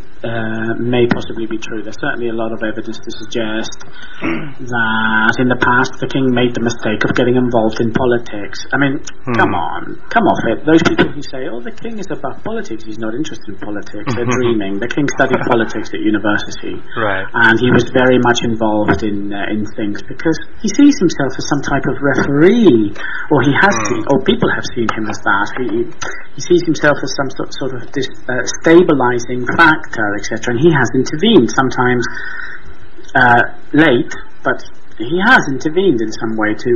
A: may possibly be true. There's certainly a lot of evidence to suggest that in the past the king made the mistake of getting involved in politics. I mean, come off it. Those people who say, the king is above politics, he's not interested in politics, they're dreaming. The king studied politics at university,
B: right,
A: and he was very much involved in things because he sees himself as some type of referee, or he has seen, or people have seen him as that. He sees himself as some sort of stabilizing factor, etc. And he has intervened, sometimes late, but he has intervened in some way to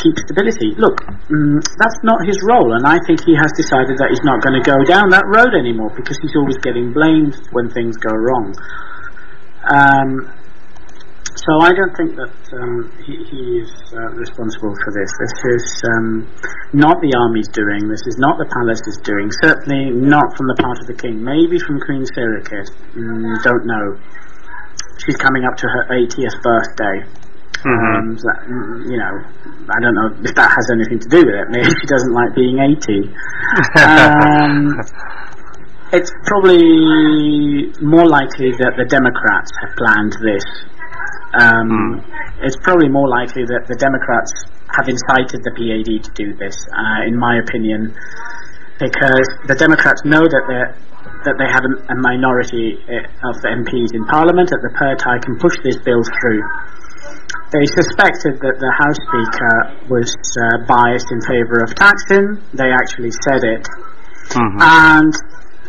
A: keep stability. Look, that's not his role, and I think he has decided that he's not going to go down that road anymore because he's always getting blamed when things go wrong. So I don't think that he is responsible for this. This is not the army's doing. This is not the palace's doing. Certainly not from the part of the king. Maybe from Queen Sirikit. Don't know. She's coming up to her 80th birthday. I don't know if that has anything to do with it. Maybe she doesn't like being 80. It's probably more likely that the Democrats have planned this. It's probably more likely that the Democrats have incited the PAD to do this, in my opinion, because the Democrats know that they have a minority of the MPs in Parliament, that the Thai can push this bill through. They suspected that the House Speaker was biased in favour of taxing. They actually said it. And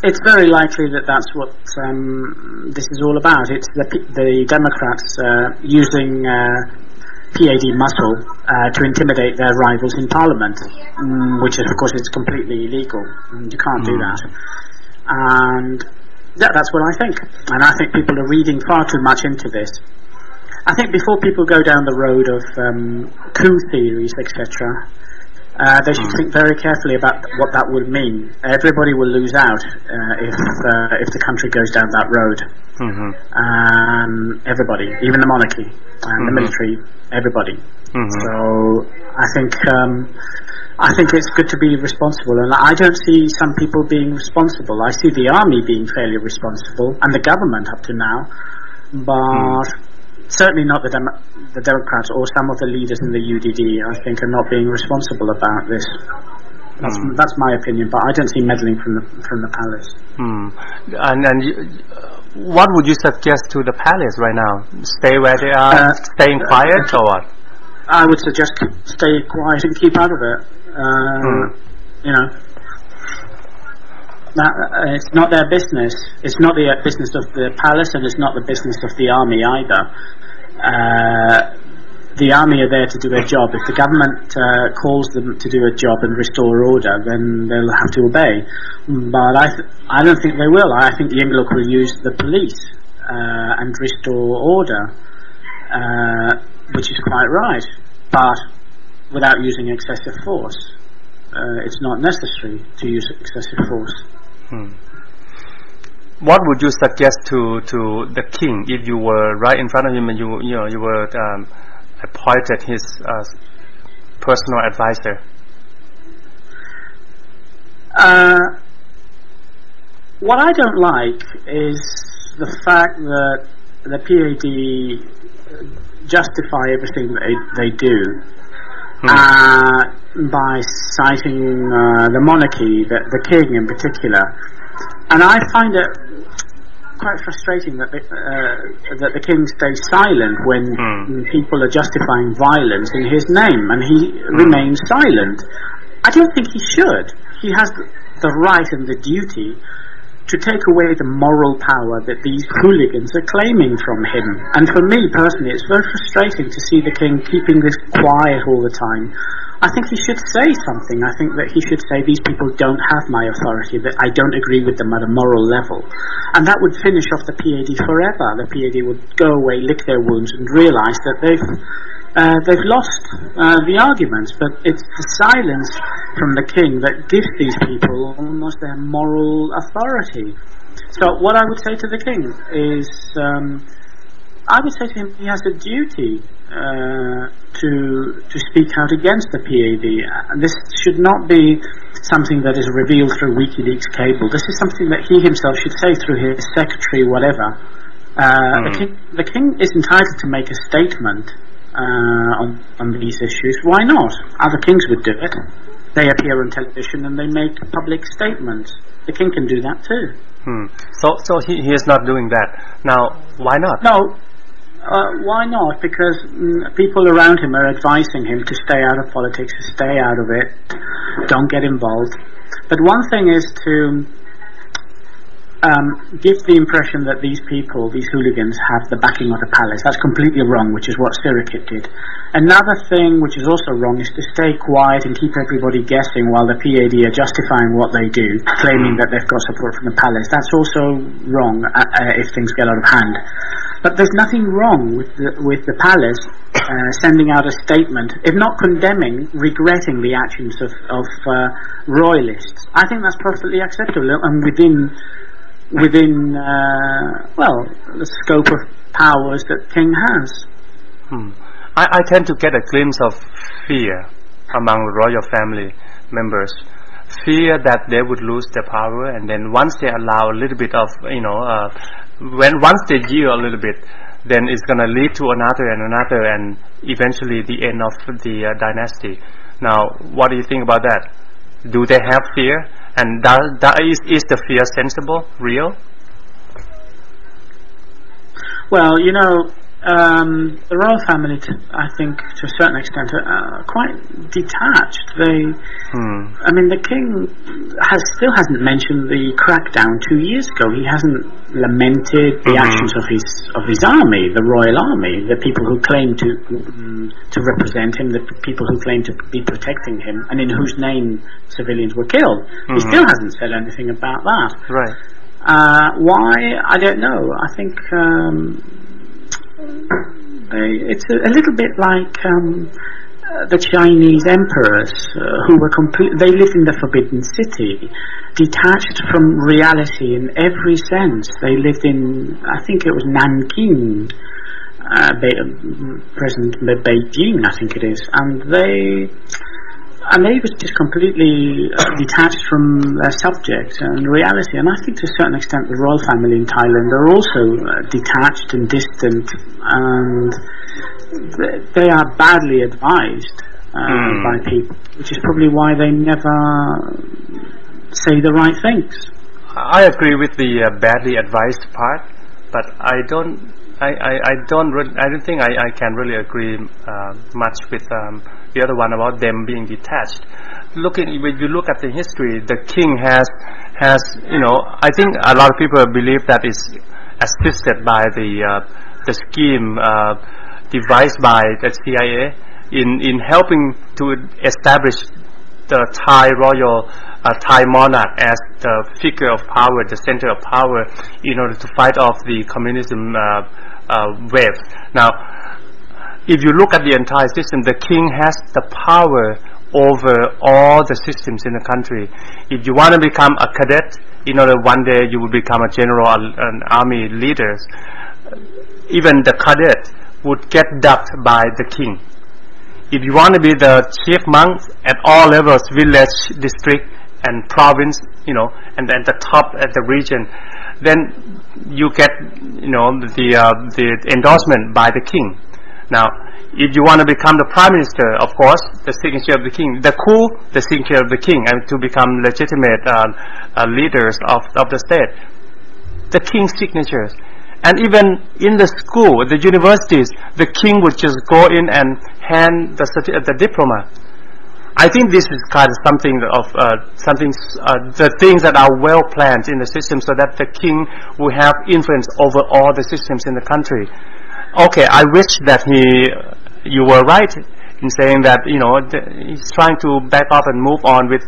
A: it's very likely that that's what this is all about. It's the Democrats using PAD muscle to intimidate their rivals in Parliament, which is, of course, it's completely illegal. You can't do that. And that's what I think. And I think people are reading far too much into this. I think before people go down the road of coup theories, etc., they should think very carefully about what that would mean. Everybody will lose out if the country goes down that road. Everybody, even the monarchy and the military, everybody. So I think it's good to be responsible, and I don't see some people being responsible. I see the army being fairly responsible, and the government up to now, but certainly not the Democrats or some of the leaders in the UDD. I think are not being responsible about this. That's my opinion, but I don't see meddling from the palace.
B: And what would you suggest to the palace right now? Stay where they are, staying quiet, or what?
A: I would suggest stay quiet and keep out of it. You know, it's not their business. It's not the business of the palace, and it's not the business of the army either. The army are there to do their job. If the government calls them to do a job and restore order, then they'll have to obey. But I don't think they will. I think the Yingluck will use the police and restore order, which is quite right, but without using excessive force. It's not necessary to use excessive force.
B: What would you suggest to the king if you were right in front of him and you were appointed his personal advisor?
A: What I don't like is the fact that the PAD justify everything they do by citing the monarchy, the king in particular, and I find it quite frustrating that the king stays silent when people are justifying violence in his name, and he remains silent. I don't think he should. He has the right and the duty to take away the moral power that these hooligans are claiming from him. And for me personally, it's very frustrating to see the king keeping this quiet all the time. I think he should say something. I think that he should say, these people don't have my authority, that I don't agree with them at a moral level. And that would finish off the PAD forever. The PAD would go away, lick their wounds, and realise that they've lost the arguments. But it's the silence from the king that gives these people almost their moral authority. So what I would say to the king is, I would say to him, he has a duty to speak out against the PAD. This should not be something that is revealed through WikiLeaks cable. This is something that he himself should say through his secretary, whatever. The king is entitled to make a statement on these issues. Why not? Other kings would do it. They appear on television and they make public statements. The king can do that too.
B: So he is not doing that. Now, why not?
A: No. Why not? Because people around him are advising him to stay out of politics, to stay out of it, don't get involved. But one thing is to give the impression that these people, these hooligans, have the backing of the palace. That's completely wrong, which is what Sirikit did. Another thing which is also wrong is to stay quiet and keep everybody guessing while the PAD are justifying what they do, claiming that they've got support from the palace. That's also wrong if things get out of hand. But there's nothing wrong with the palace sending out a statement, if not condemning, regretting the actions of royalists. I think that's perfectly acceptable and within the scope of powers that King has.
B: I tend to get a glimpse of fear among the royal family members. fear that they would lose their power, and then once they allow a little bit of, once they yield a little bit, then it's going to lead to another and another, and eventually the end of the dynasty. Now, what do you think about that? Do they have fear? And is the fear sensible, real?
A: Well, the royal family, I think, to a certain extent, are quite detached. I mean, the king still hasn't mentioned the crackdown 2 years ago. He hasn't lamented the actions of his army, the royal army, the people who claim to represent him, the people who claim to be protecting him, and in whose name civilians were killed. He still hasn't said anything about that.
B: Right.
A: Why? I don't know. I think it's a little bit like the Chinese emperors who were they lived in the Forbidden City, detached from reality in every sense. They lived in, I think it was Nanking, present Beijing, I think it is, and they was just completely detached from their subject and reality. And I think to a certain extent the royal family in Thailand are also detached and distant, and they are badly advised by people, which is probably why they never say the right things.
B: I agree with the badly advised part, but I don't think I can really agree much with the other one about them being detached. When you look at the history, the king has I think a lot of people believe that is assisted by the scheme devised by the CIA in helping to establish the Thai royal Thai monarch as the figure of power, the center of power, in order to fight off the communism wave. Now, if you look at the entire system, the king has the power over all the systems in the country. If you want to become a cadet, in order one day you will become a general and army leader, even the cadet would get dubbed by the king. If you want to be the chief monk at all levels, village, district, and province, and then the top at the region, then you get, the endorsement by the king. Now, if you want to become the prime minister, of course, the signature of the king. The coup, the signature of the king, and to become legitimate leaders of the state, the king's signatures. And even in the school, the universities, the king would just go in and hand the diploma. I think this is kind of something the things that are well planned in the system, so that the king will have influence over all the systems in the country. Okay, I wish that you were right in saying that he's trying to back off and move on with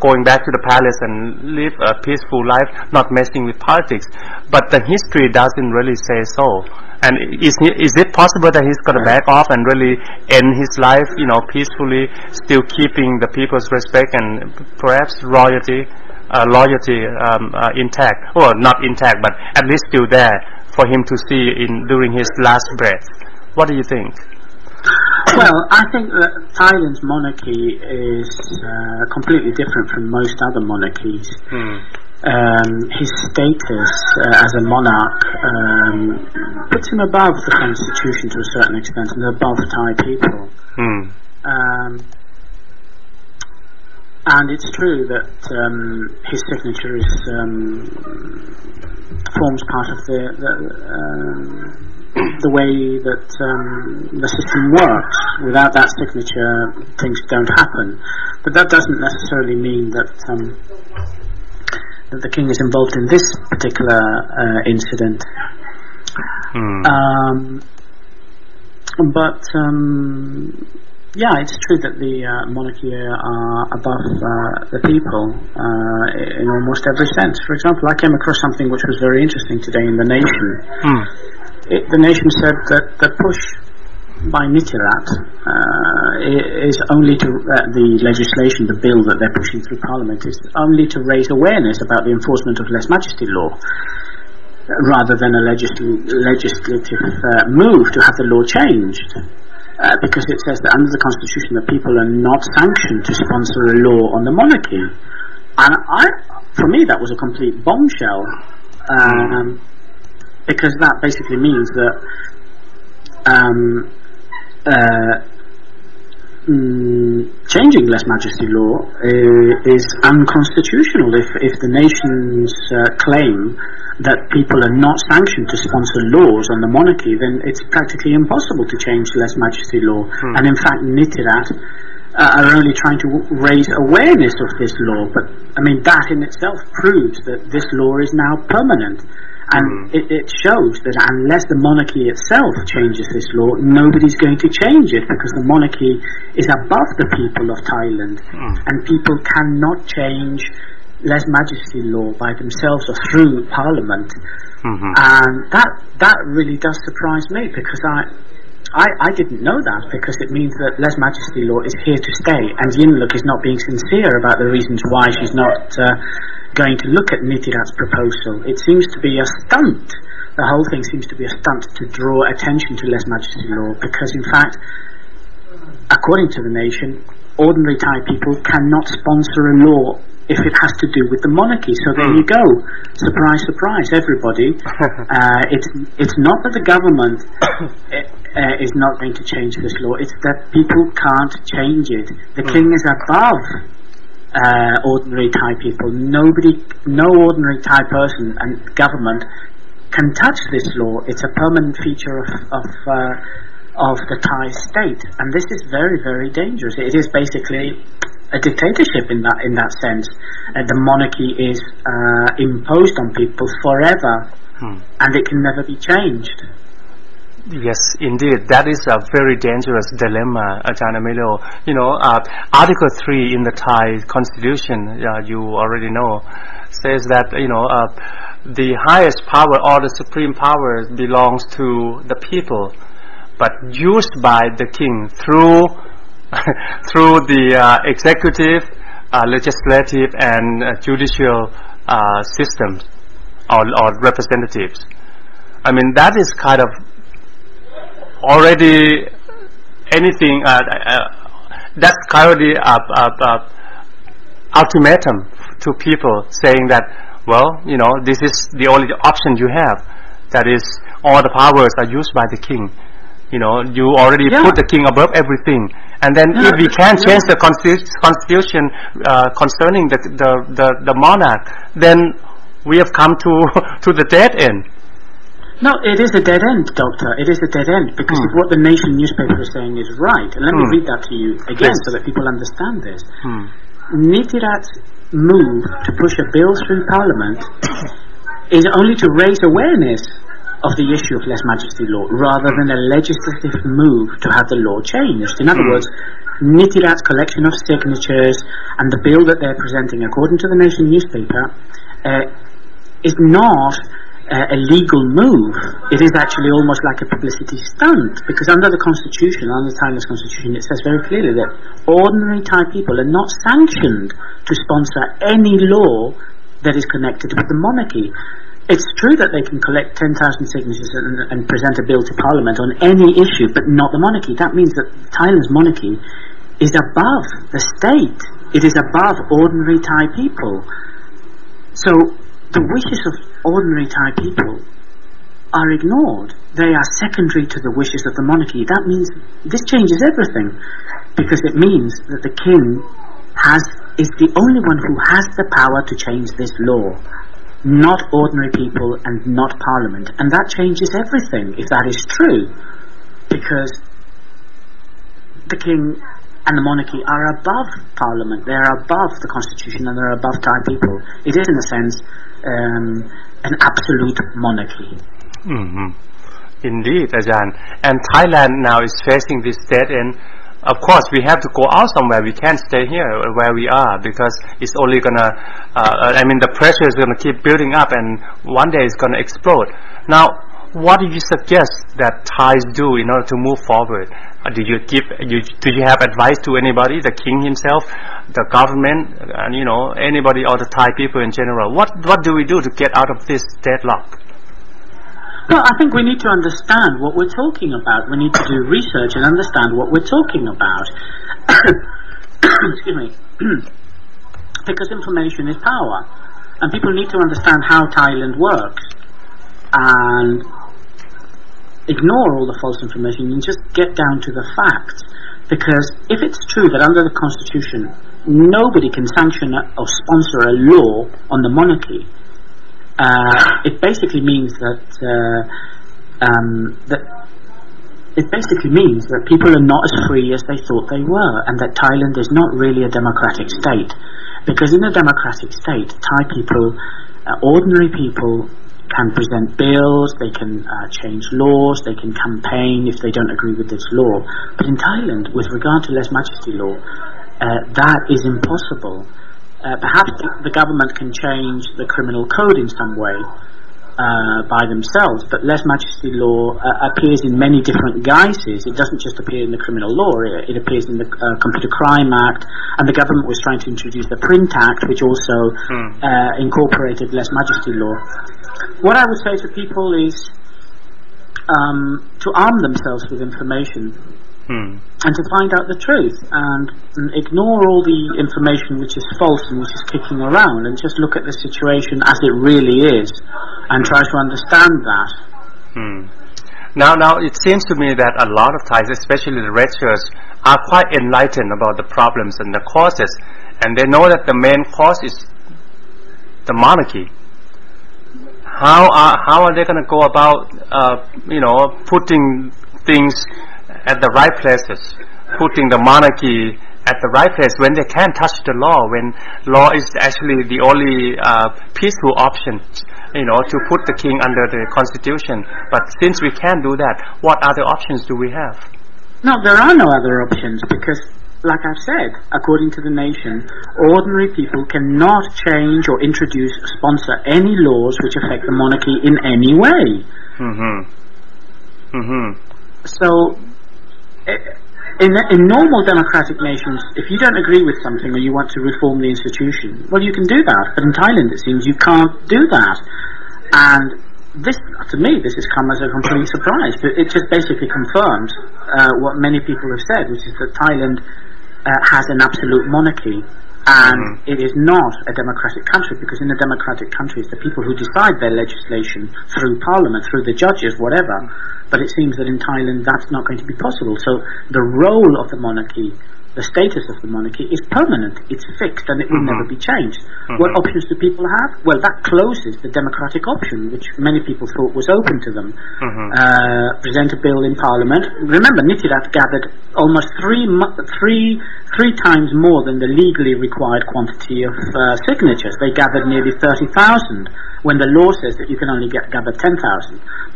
B: going back to the palace and live a peaceful life, not messing with politics. But the history doesn't really say so. And is it possible that he's going to back off and really end his life, peacefully, still keeping the people's respect and perhaps loyalty intact? Well, not intact, but at least still there for him to see during his last breath. What do you think?
A: Well, I think that Thailand's monarchy is completely different from most other monarchies. His status as a monarch puts him above the constitution to a certain extent and above Thai people. And it's true that his signature forms part of the way that the system works. Without that signature, things don't happen. But that doesn't necessarily mean that the king is involved in this particular incident. Yeah, it's true that the monarchy are above the people in almost every sense. For example, I came across something which was very interesting today in The Nation. The Nation said that the push by Nitirat is only to the legislation, the bill that they're pushing through Parliament, is only to raise awareness about the enforcement of lèse majesté law, rather than a legislative move to have the law changed. because it says that under the constitution the people are not sanctioned to sponsor a law on the monarchy. And for me that was a complete bombshell, because that basically means that changing lèse-majesty law is unconstitutional. If the nations claim that people are not sanctioned to sponsor laws on the monarchy, then it's practically impossible to change lèse-majesty law. And in fact, Nitirat are only trying to raise awareness of this law. But I mean, that in itself proves that this law is now permanent. And it shows that unless the monarchy itself changes this law, nobody's going to change it, because the monarchy is above the people of Thailand, and people cannot change lèse-majesty law by themselves or through parliament. And that really does surprise me, because I didn't know that, because it means that lèse-majesty law is here to stay, and Yingluck is not being sincere about the reasons why she's not going to look at Nitirat's proposal. It seems to be a stunt. The whole thing seems to be a stunt to draw attention to lèse-majesty law, because in fact, according to the nation, ordinary Thai people cannot sponsor a law if it has to do with the monarchy. So there you go. Surprise, surprise, everybody. It's not that the government is not going to change this law, it's that people can't change it. The king is above ordinary Thai people. No ordinary Thai person and government can touch this law. It's a permanent feature of the Thai state, and this is very, very dangerous. It is basically a dictatorship in that sense. The monarchy is imposed on people forever, and it can never be changed.
B: Yes, indeed. That is a very dangerous dilemma, Aj.Emilio. You know, Article 3 in the Thai constitution, you already know, says that, you know, the highest power or the supreme power belongs to the people, but used by the king through the executive, legislative and judicial systems or representatives. I mean, that is kind of already anything that's already ultimatum to people, saying that, well, you know, this is the only option you have, that is all the powers are used by the king. You know, you already put the king above everything, and then if we can't change the constitution concerning the monarch, then we have come to the dead end.
A: No, it is a dead end, Doctor. It is a dead end, because if what the Nation newspaper is saying is right, and let me read that to you again so that people understand this. Nitirat's move to push a bill through Parliament is only to raise awareness of the issue of lèse-majesty law, rather than a legislative move to have the law changed. In other words, Nitirat's collection of signatures and the bill that they're presenting, according to the Nation newspaper, is not a legal move. It is actually almost like a publicity stunt, because under the constitution, under Thailand's constitution, it says very clearly that ordinary Thai people are not sanctioned to sponsor any law that is connected with the monarchy. It's true that they can collect 10,000 signatures and present a bill to Parliament on any issue, but not the monarchy. That means that Thailand's monarchy is above the state. It is above ordinary Thai people. So the wishes of ordinary Thai people are ignored. They are secondary to the wishes of the monarchy. That means this changes everything, because it means that the king is the only one who has the power to change this law, not ordinary people and not Parliament. And that changes everything if that is true, because the king and the monarchy are above Parliament. They are above the constitution, and they're above Thai people. It is, in a sense, an absolute monarchy.
B: Indeed, Ajahn. And Thailand now is facing this dead end. Of course, we have to go out somewhere. We can't stay here where we are, because it's only gonna, the pressure is gonna keep building up, and one day it's gonna explode. Now, what do you suggest that Thais do in order to move forward? Do you have advice to anybody, the king himself, the government, and anybody, or the Thai people in general? What do we do to get out of this deadlock?
A: Well, I think we need to understand what we're talking about. We need to do research and understand what we're talking about. Excuse me. Because information is power. And people need to understand how Thailand works. And ignore all the false information and just get down to the facts. Because if it's true that under the Constitution nobody can sanction or sponsor a law on the monarchy, it basically means that people are not as free as they thought they were, and that Thailand is not really a democratic state. Because in a democratic state, Thai people, ordinary people, can present bills, they can change laws, they can campaign if they don't agree with this law. But in Thailand, with regard to lèse majesty law, that is impossible. Perhaps the government can change the criminal code in some way by themselves, but lèse majesty law appears in many different guises. It doesn't just appear in the criminal law, it appears in the Computer Crime Act, and the government was trying to introduce the Print Act, which also incorporated lèse majesty law. What I would say to people is to arm themselves with information and to find out the truth, and ignore all the information which is false and which is kicking around, and just look at the situation as it really is and try to understand that.
B: Now it seems to me that a lot of Thais, especially the red shirts, are quite enlightened about the problems and the causes, and they know that the main cause is the monarchy. How are they going to go about putting things at the right places, putting the monarchy at the right place when they can't touch the law, when law is actually the only peaceful option, to put the king under the constitution. But since we can't do that, what other options do we have?
A: No, there are no other options, because like I've said, according to the nation, ordinary people cannot change or introduce, sponsor any laws which affect the monarchy in any way. So in normal democratic nations, if you don't agree with something or you want to reform the institution, well, you can do that. But in Thailand, it seems you can't do that. And this, to me, this has come as a complete surprise. But it just basically confirms what many people have said, which is that Thailand has an absolute monarchy. And it is not a democratic country, because in a democratic country it's the people who decide their legislation through parliament, through the judges, whatever. But it seems that in Thailand that's not going to be possible. So the role of the monarchy, the status of the monarchy, is permanent, it's fixed, and it will never be changed. What options do people have? Well, that closes the democratic option, which many people thought was open to them. Present a bill in parliament. Remember, Nitirat gathered almost three times more than the legally required quantity of signatures. They gathered nearly 30,000, when the law says that you can only gather 10,000.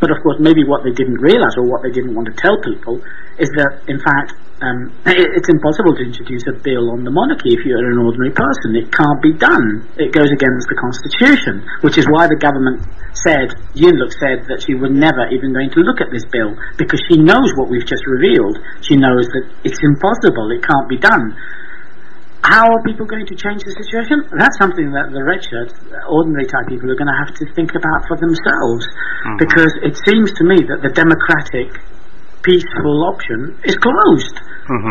A: But of course, maybe what they didn't realize, or what they didn't want to tell people, is that in fact it's impossible to introduce a bill on the monarchy if you're an ordinary person. It can't be done. It goes against the Constitution, which is why the government said, Yingluck said, that she was never even going to look at this bill, because she knows what we've just revealed. She knows that it's impossible, it can't be done. How are people going to change the situation? That's something that the red shirts, ordinary Thai people, are going to have to think about for themselves. Because it seems to me that the democratic, peaceful option is closed.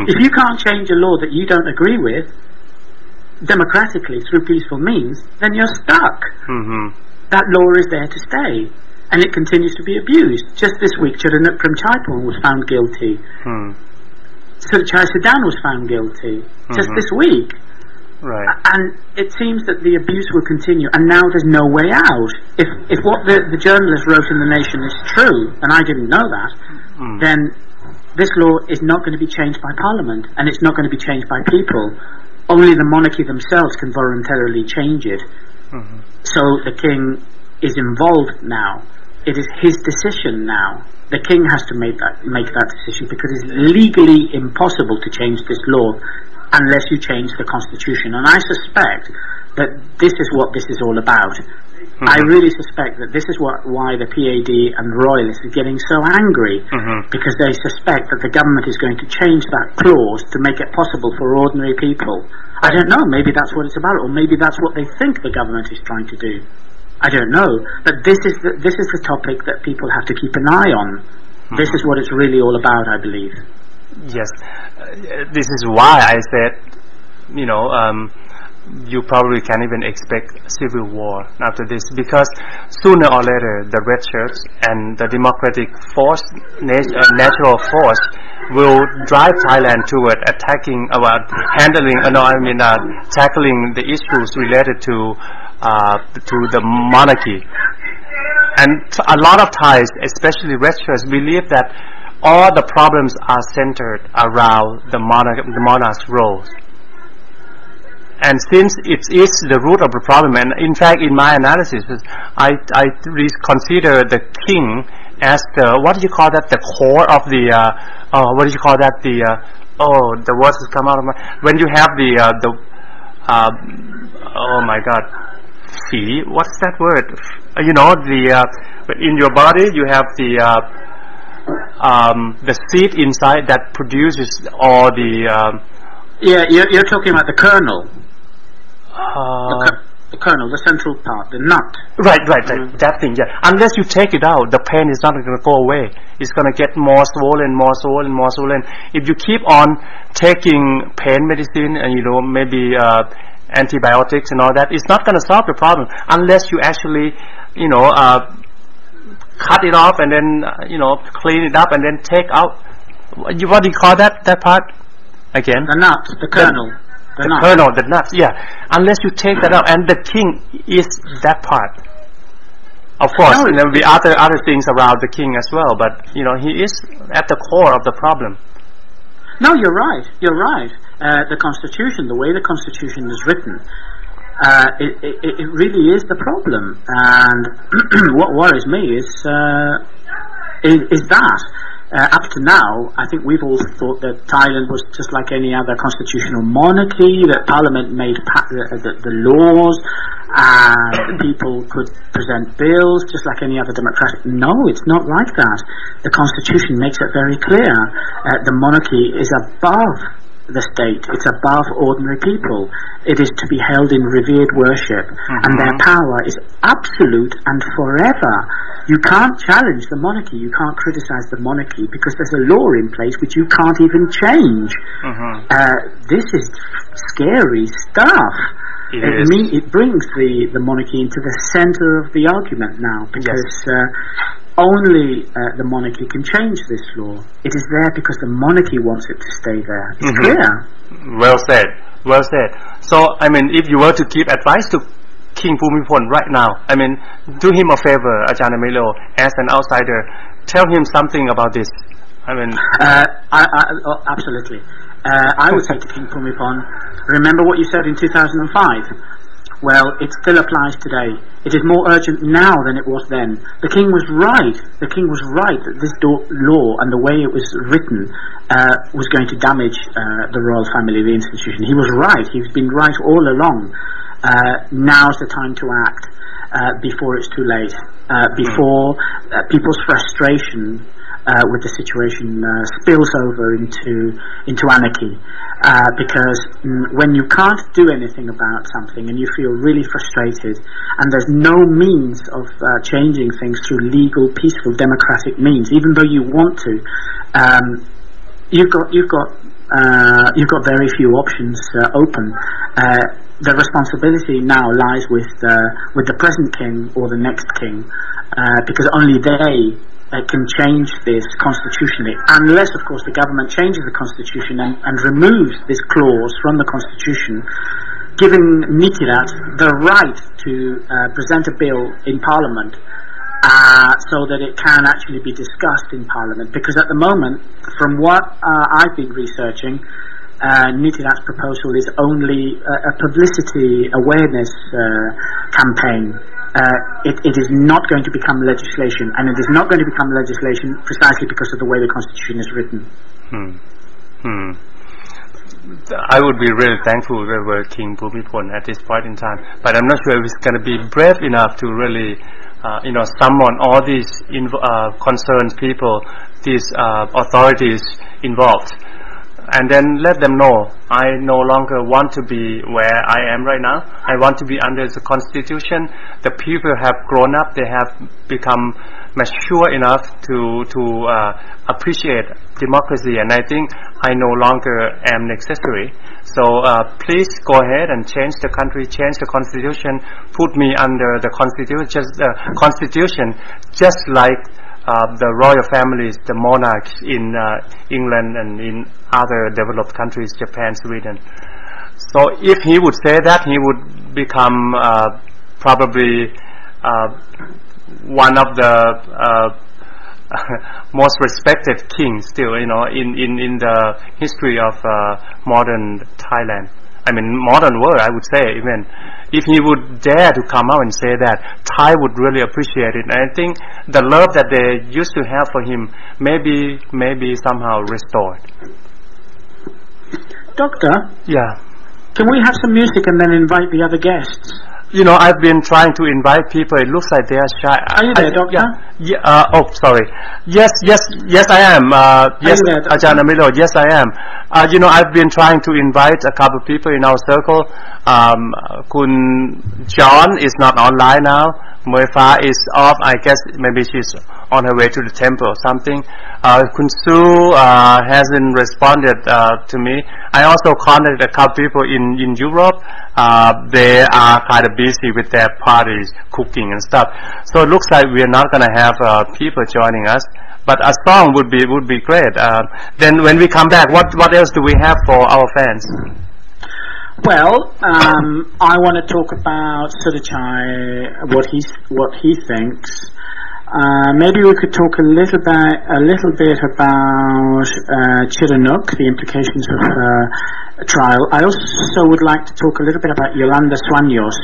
A: If you can't change a law that you don't agree with, democratically, through peaceful means, then you're stuck. That law is there to stay, and it continues to be abused. Just this week, Charanuk Premchaipong was found guilty. Chai Sudan was found guilty just this week. And it seems that the abuse will continue, and now there's no way out. If what the journalist wrote in The Nation is true, and I didn't know that, then this law is not going to be changed by Parliament, and it's not going to be changed by people. Only the monarchy themselves can voluntarily change it. So the king is involved now. It is his decision now. The king has to make that decision, because it's legally impossible to change this law unless you change the Constitution. And I suspect that this is what this is all about. I really suspect that this is why the PAD and Royalists are getting so angry, because they suspect that the government is going to change that clause to make it possible for ordinary people. I don't know, maybe that's what it's about, or maybe that's what they think the government is trying to do. I don't know. But this is the topic that people have to keep an eye on. This is what it's really all about, I believe.
B: Yes, this is why I said, you probably can't even expect civil war after this, because sooner or later the red shirts and the democratic force, natural force, will drive Thailand toward attacking, tackling the issues related to the monarchy. And a lot of Thais, especially red shirts, believe that all the problems are centered around the monarch's role. And since it is the root of the problem, and in fact, in my analysis, I consider the king as the, what do you call that? The core of the, what do you call that? The words has come out of my, when you have oh my God, what's that word? In your body you have the seed inside that produces all the.
A: Yeah, you're talking about the kernel. The kernel, the central part, the nut.
B: Right, that thing, yeah. Unless you take it out, the pain is not going to go away. It's going to get more swollen. If you keep on taking pain medicine and, maybe antibiotics and all that, it's not going to solve the problem unless you actually, cut it off and then, clean it up and then take out, what do you call that part? Again?
A: The nut, the kernel.
B: The kernel, the nuts, yeah. Unless you take that out, and the king is that part. Of course, there will be other things around the king as well, but he is at the core of the problem.
A: No, you're right. The Constitution, the way the Constitution is written, it really is the problem. And what worries me is that. Up to now, I think we've all thought that Thailand was just like any other constitutional monarchy, that Parliament made the laws, and people could present bills just like any other democratic. No, it's not like that. The Constitution makes it very clear. The monarchy is above the state. It's above ordinary people. It is to be held in revered worship, and their power is absolute and forever. You can't challenge the monarchy, you can't criticize the monarchy, because there's a law in place which you can't even change. This is scary stuff. It brings the monarchy into the center of the argument now, because only the monarchy can change this law. It is there because the monarchy wants it to stay there. It's clear.
B: Well said. So, if you were to give advice to King Bhumibol right now, do him a favor, Aj.Emilio, as an outsider, tell him something about this.
A: Absolutely. I would say to King Bhumibol, remember what you said in 2005? Well, it still applies today. It is more urgent now than it was then. The king was right. The king was right that this law and the way it was written was going to damage the royal family, the institution. He was right. He's been right all along. Now's the time to act before it's too late. Before people's frustration with the situation spills over into anarchy. Because when you can't do anything about something and you feel really frustrated, and there's no means of changing things through legal, peaceful, democratic means, even though you want to, you've got very few options open. The responsibility now lies with the present king or the next king, because only they can change this constitutionally, unless of course the government changes the constitution and removes this clause from the constitution, giving Nitirat the right to present a bill in parliament so that it can actually be discussed in parliament. Because at the moment, from what I've been researching, Nitirat's proposal is only a publicity awareness campaign. It is not going to become legislation, and it is not going to become legislation precisely because of the way the Constitution is written.
B: I would be really thankful if we were King Bhumibol at this point in time, but I'm not sure if he's going to be brave enough to really summon all these concerned people, these authorities involved. and then let them know I no longer want to be where I am right now. I want to be under the constitution. The people have grown up. They have become mature enough to appreciate democracy, and I think I no longer am necessary. So please go ahead and change the country, change the constitution, put me under the constitution, just like the royal families, the monarchs in England and in other developed countries, Japan, Sweden. So if he would say that, he would become probably one of the most respected kings still, in the history of modern Thailand. I mean, modern world, I would say. Even if he would dare to come out and say that, Thai would really appreciate it. And I think the love that they used to have for him may be somehow restored.
A: Doctor?
B: Yeah.
A: Can we have some music and then invite the other guests?
B: I've been trying to invite people. It looks like they are shy.
A: Are you there, Doctor?
B: Yeah. Oh, sorry. Yes, I am. Yes, Aj.Emilio. Yes, I am. I've been trying to invite a couple of people in our circle. Kun John is not online now. Moifa is off. I guess maybe she's on her way to the temple or something. Kun Su hasn't responded to me. I also contacted a couple people in Europe. They are kind of busy with their parties, cooking and stuff. So it looks like we are not going to have people joining us. But a song would be great. Then when we come back, what else do we have for our fans?
A: Well, I want to talk about Sudachai, what he thinks. Maybe we could talk a little bit about Chiranuk, the implications of her trial. I also would like to talk a little bit about Yolanda Suaños,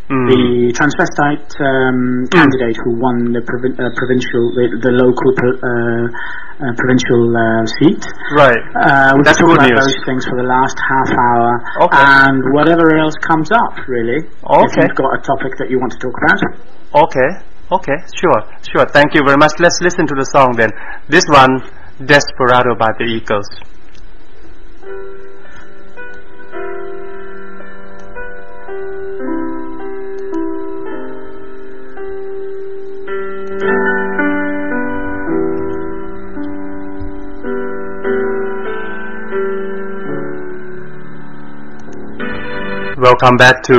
A: the transvestite candidate who won the local provincial seat.
B: Right.
A: We'll
B: That's
A: talk
B: good
A: about
B: news.
A: those things for the last half hour, and whatever else comes up, really.
B: Okay.
A: If you've got a topic that you want to talk about.
B: Okay, sure. Thank you very much. Let's listen to the song then. This one, Desperado by the Eagles. Welcome back to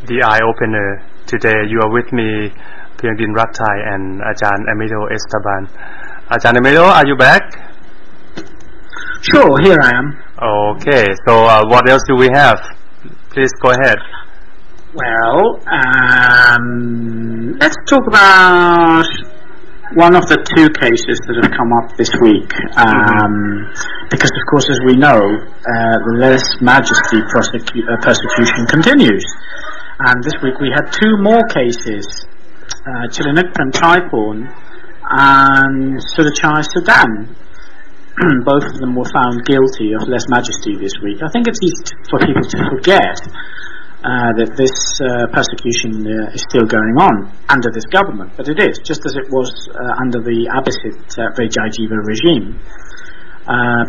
B: the Eye Opener. Today you are with me, Piangdin Rakthai, and Aj.Emilio Esteban. Aj.Emilio, are you back?
A: Sure, here I am.
B: Okay, so what else do we have? Please go ahead.
A: Well, let's talk about one of the two cases that have come up this week. Because, of course, as we know, the Lese Majesty persecution continues. And this week we had two more cases, Chiranuk Premchaiporn and Sudachai Sudan. Both of them were found guilty of Lese Majesty this week. I think it's easy for people to forget that this persecution is still going on under this government, but it is, just as it was under the Abbasid Vijayjiva regime.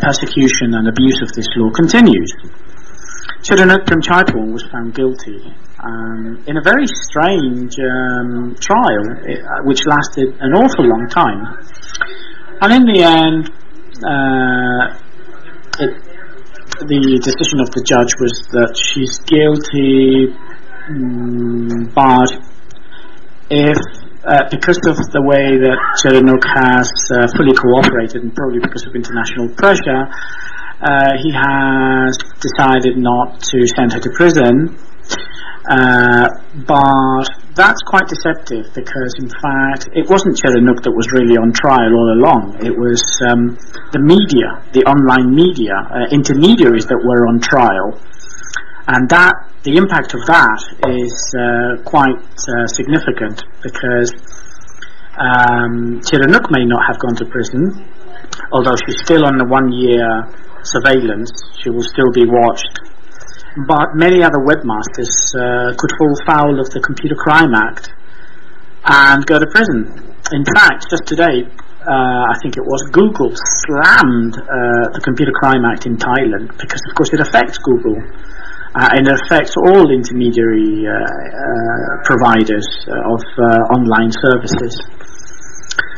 A: Persecution and abuse of this law continues. Chiranuk Premchaiporn was found guilty in a very strange trial, which lasted an awful long time. And in the end, the decision of the judge was that she's guilty, but if because of the way that Chiranuk has fully cooperated, and probably because of international pressure, he has decided not to send her to prison. But that's quite deceptive, because in fact it wasn't Chiranuk that was really on trial all along. It was the media, the online media, intermediaries that were on trial, and that the impact of that is quite significant, because Chiranuk may not have gone to prison, although she's still on the 1-year surveillance. She will still be watched. But many other webmasters could fall foul of the Computer Crime Act and go to prison. In fact, just today, I think it was, Google slammed the Computer Crime Act in Thailand because, of course, it affects Google. And it affects all intermediary providers of online services.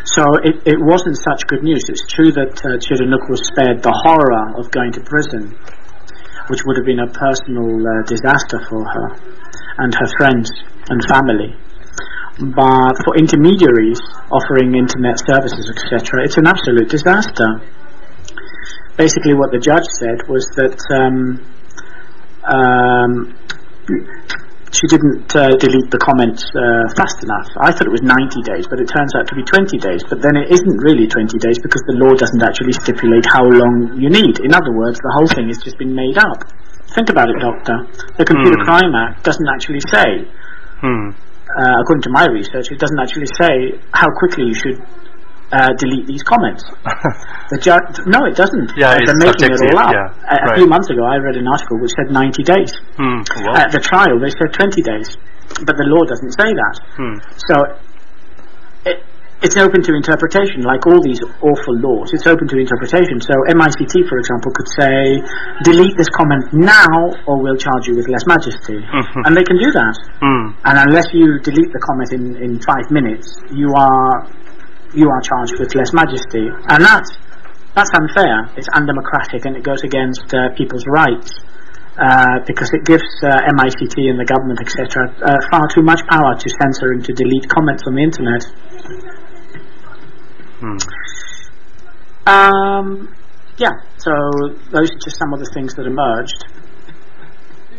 A: So it wasn't such good news. It's true that Chiranuk was spared the horror of going to prison, which would have been a personal disaster for her and her friends and family. But for intermediaries offering internet services, etc., it's an absolute disaster. Basically what the judge said was that she didn't delete the comments fast enough. I thought it was 90 days, but it turns out to be 20 days. But then it isn't really 20 days because the law doesn't actually stipulate how long you need. In other words, the whole thing has just been made up. Think about it, Doctor. The Computer Crime Act doesn't actually say, according to my research, it doesn't actually say how quickly you should delete these comments. The judge, no, it doesn't.
B: Yeah,
A: they're making it all up.
B: Yeah,
A: a few months ago, I read an article which said 90 days. At the trial, they said 20 days, but the law doesn't say that. So it's open to interpretation, like all these awful laws. It's open to interpretation. So MICT, for example, could say, delete this comment now, or we'll charge you with less majesty, and they can do that. And unless you delete the comment in 5 minutes, you are charged with less majesty, and that's unfair. It's undemocratic, and it goes against people's rights because it gives MICT and the government, etc., far too much power to censor and to delete comments on the internet. So those are just some of the things that emerged.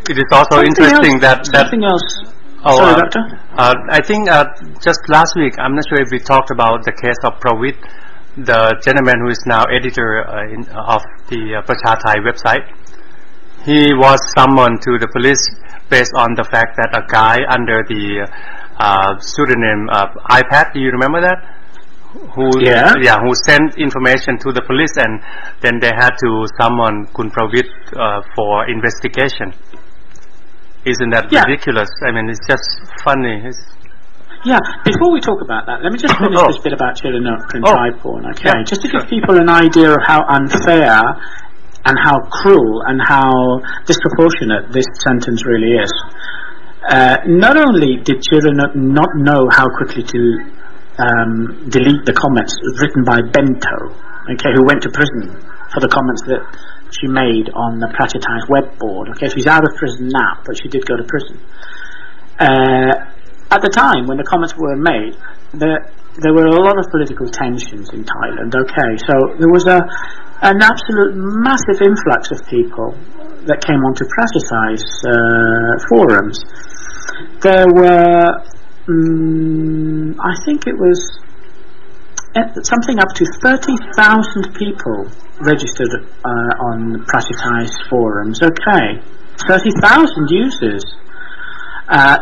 B: It is also interesting that
A: something else.
B: Sorry, Doctor? I think just last week, I'm not sure if we talked about the case of Pravit, the gentleman who is now editor of the Prachathai website. He was summoned to the police based on the fact that a guy under the pseudonym iPad, do you remember that? Who sent information to the police, and then they had to summon Kun Pravit for investigation. Isn't that ridiculous? I mean, it's just funny.
A: Before we talk about that, let me just finish this bit about Chiranuk and Thaiporn, okay? Just to give people an idea of how unfair and how cruel and how disproportionate this sentence really is. Not only did Chiranuk not know how quickly to delete the comments written by Bento, okay, who went to prison for the comments that she made on the Prachathai's web board. Okay, she's out of prison now, but she did go to prison. At the time when the comments were made, there were a lot of political tensions in Thailand. Okay, so there was an absolute massive influx of people that came onto Prachathai's forums. There were, I think it was something up to 30,000 people registered on Prachathai's forums. Okay, 30,000 users.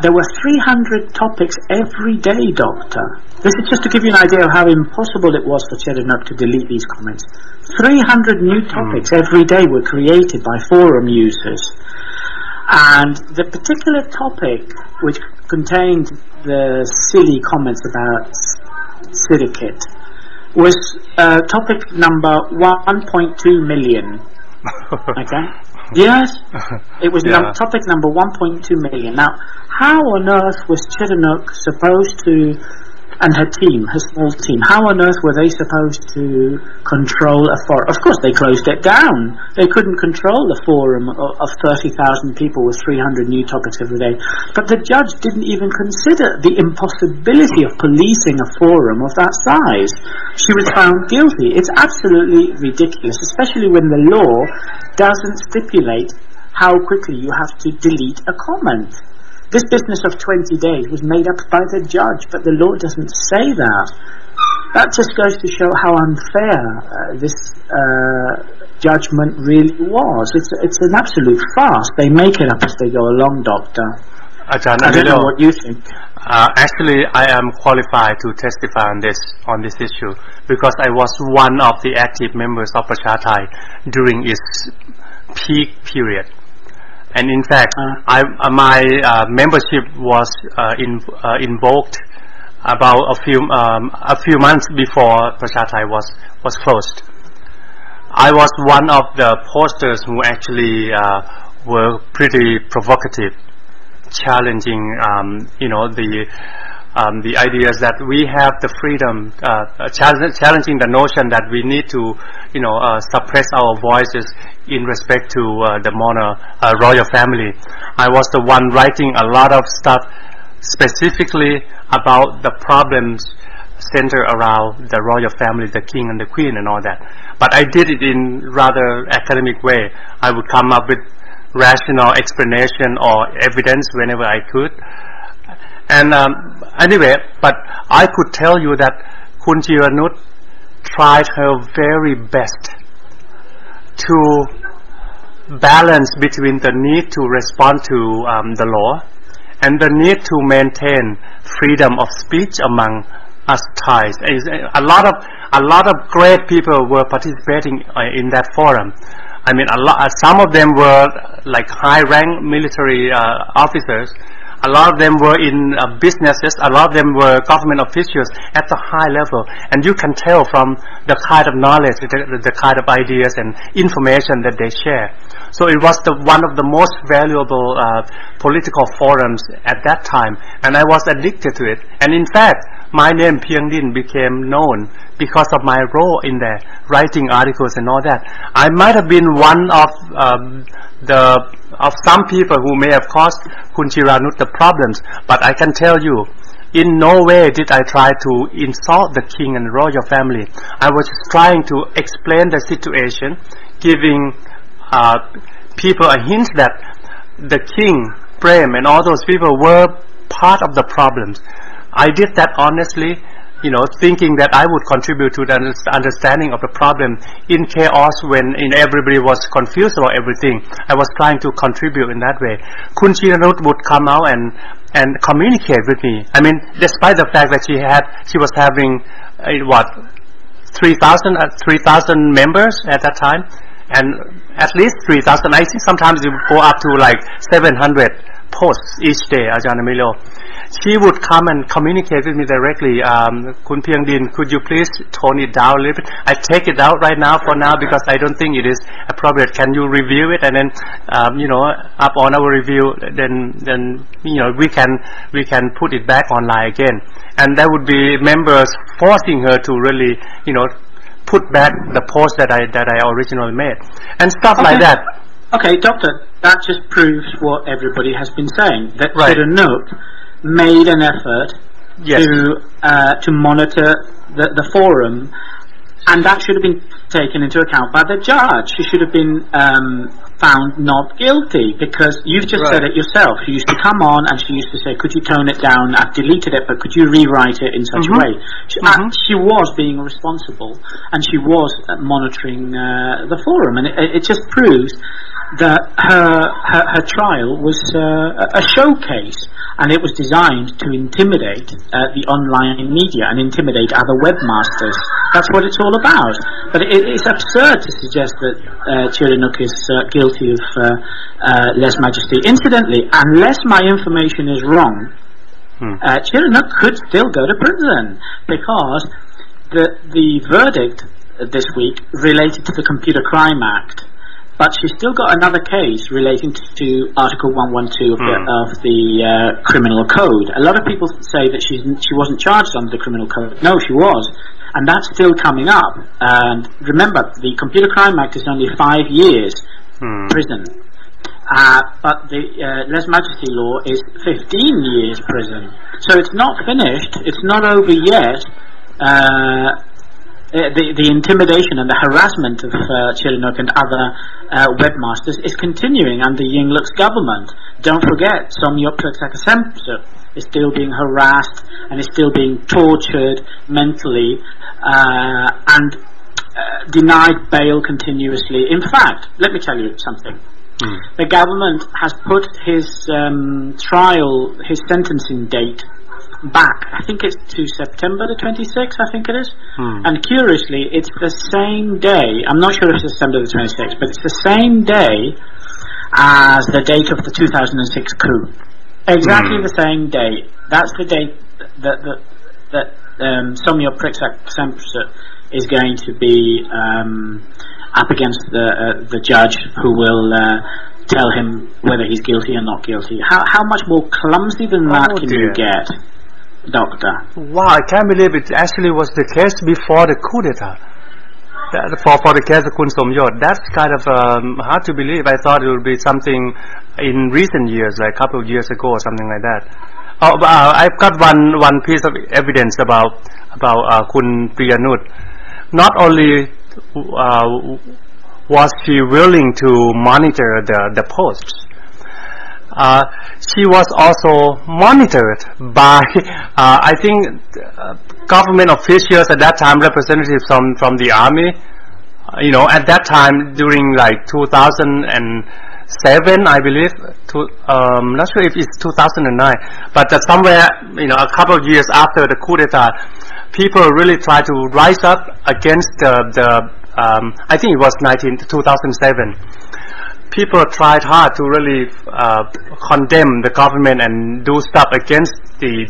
A: There were 300 topics every day, Doctor. This is just to give you an idea of how impossible it was for Chiranuk to delete these comments. 300 new topics every day were created by forum users. And the particular topic which contained the silly comments about Siddhikit was topic number 1.2 million. Okay? Yes, it was topic number 1.2 million. Now, how on earth was Chiranuk supposed to, and her team, her small team, how on earth were they supposed to control a forum? Of course, they closed it down. They couldn't control the forum of 30,000 people with 300 new topics every day. But the judge didn't even consider the impossibility of policing a forum of that size. She was found guilty. It's absolutely ridiculous, especially when the law doesn't stipulate how quickly you have to delete a comment. This business of 20 days was made up by the judge, but the law doesn't say that. That just goes to show how unfair this judgment really was. It's an absolute farce. They make it up as they go along, Doctor.
B: Aj.Emilio,
A: I don't know what you think.
B: Actually, I am qualified to testify on this issue because I was one of the active members of Prachathai during its peak period. And in fact, my membership was invoked about a few months before Prachathai was closed. I was one of the posters who actually were pretty provocative, challenging, the ideas that we have the freedom, challenging the notion that we need to, suppress our voices in respect to the royal family. I was the one writing a lot of stuff specifically about the problems centered around the royal family, the king and the queen and all that. But I did it in rather academic way. I would come up with rational explanation or evidence whenever I could. And anyway, but I could tell you that Kun Chiranut tried her very best to balance between the need to respond to the law and the need to maintain freedom of speech among us Thais. A lot of great people were participating in that forum. I mean, some of them were like high-rank military officers. A lot of them were in businesses. A lot of them were government officials at the high level. And you can tell from the kind of knowledge, the kind of ideas and information that they share. So it was one of the most valuable political forums at that time. And I was addicted to it. And in fact, my name Piangdin became known because of my role in there, writing articles and all that. I might have been one of some people who may have caused Kun Chiranut the problems, but I can tell you, in no way did I try to insult the king and the royal family. I was trying to explain the situation, giving people a hint that the king, Prem, and all those people were part of the problems. I did that honestly, thinking that I would contribute to the understanding of the problem in chaos when everybody was confused about everything. I was trying to contribute in that way. Kun Chiranut would come out and communicate with me. I mean, despite the fact that she was having 3,000 members at that time, and at least 3,000. I think sometimes it would go up to like 700 posts each day, Aj.Emilio. She would come and communicate with me directly. Kun Piangdin, could you please tone it down a little bit? I take it out right now for now because I don't think it is appropriate. Can you review it and then, up on our review, then we can put it back online again. And there would be members forcing her to really, put back the post that I originally made and stuff like that.
A: Okay, Doctor, that just proves what everybody has been saying. That Chiranut made an effort to monitor the forum, and that should have been taken into account by the judge. She should have been found not guilty, because you've just said it yourself. She used to come on and she used to say, could you tone it down? I've deleted it, but could you rewrite it in such a way? She was being responsible, and she was monitoring the forum, and it just proves that her trial was a showcase, and it was designed to intimidate the online media and intimidate other webmasters. That's what it's all about. But it's absurd to suggest that Chiranut is guilty of lèse majesté. Incidentally, unless my information is wrong, Chiranut could still go to prison, because the verdict this week related to the Computer Crime Act. But she's still got another case relating to Article 112 of the Criminal Code. A lot of people say that she wasn't charged under the Criminal Code. No, she was. And that's still coming up. And remember, the Computer Crime Act is only 5 years prison. But the lèse majesté law is 15 years prison. So it's not finished. It's not over yet. The intimidation and the harassment of Chiranut and other webmasters is continuing under Yingluck's government. Don't forget, Somyot Sakasemsa is still being harassed and is still being tortured mentally and denied bail continuously. In fact, let me tell you something. The government has put his trial, his sentencing date back. I think it's to September the 26th, I think it is. And curiously, it's the same day, I'm not sure if it's September the 26th, but it's the same day as the date of the 2006 coup. Exactly the same day. That's the date that that Somyo Priksak is going to be up against the judge who will tell him whether he's guilty or not guilty. How much more clumsy than that can you get, Doctor?
B: Wow, I can't believe it actually was the case before the coup d'etat. For the case of Kun Somyot, that's kind of hard to believe. I thought it would be something in recent years, like a couple of years ago or something like that. I've got one piece of evidence about Kun Piyanut. Not only was she willing to monitor the posts, she was also monitored by I think government officials at that time, representatives from the army. At that time during like 2007, I believe. Not sure if it's 2009, but somewhere a couple of years after the coup d'etat, people really tried to rise up against the I think it was 2007. People tried hard to really condemn the government and do stuff against the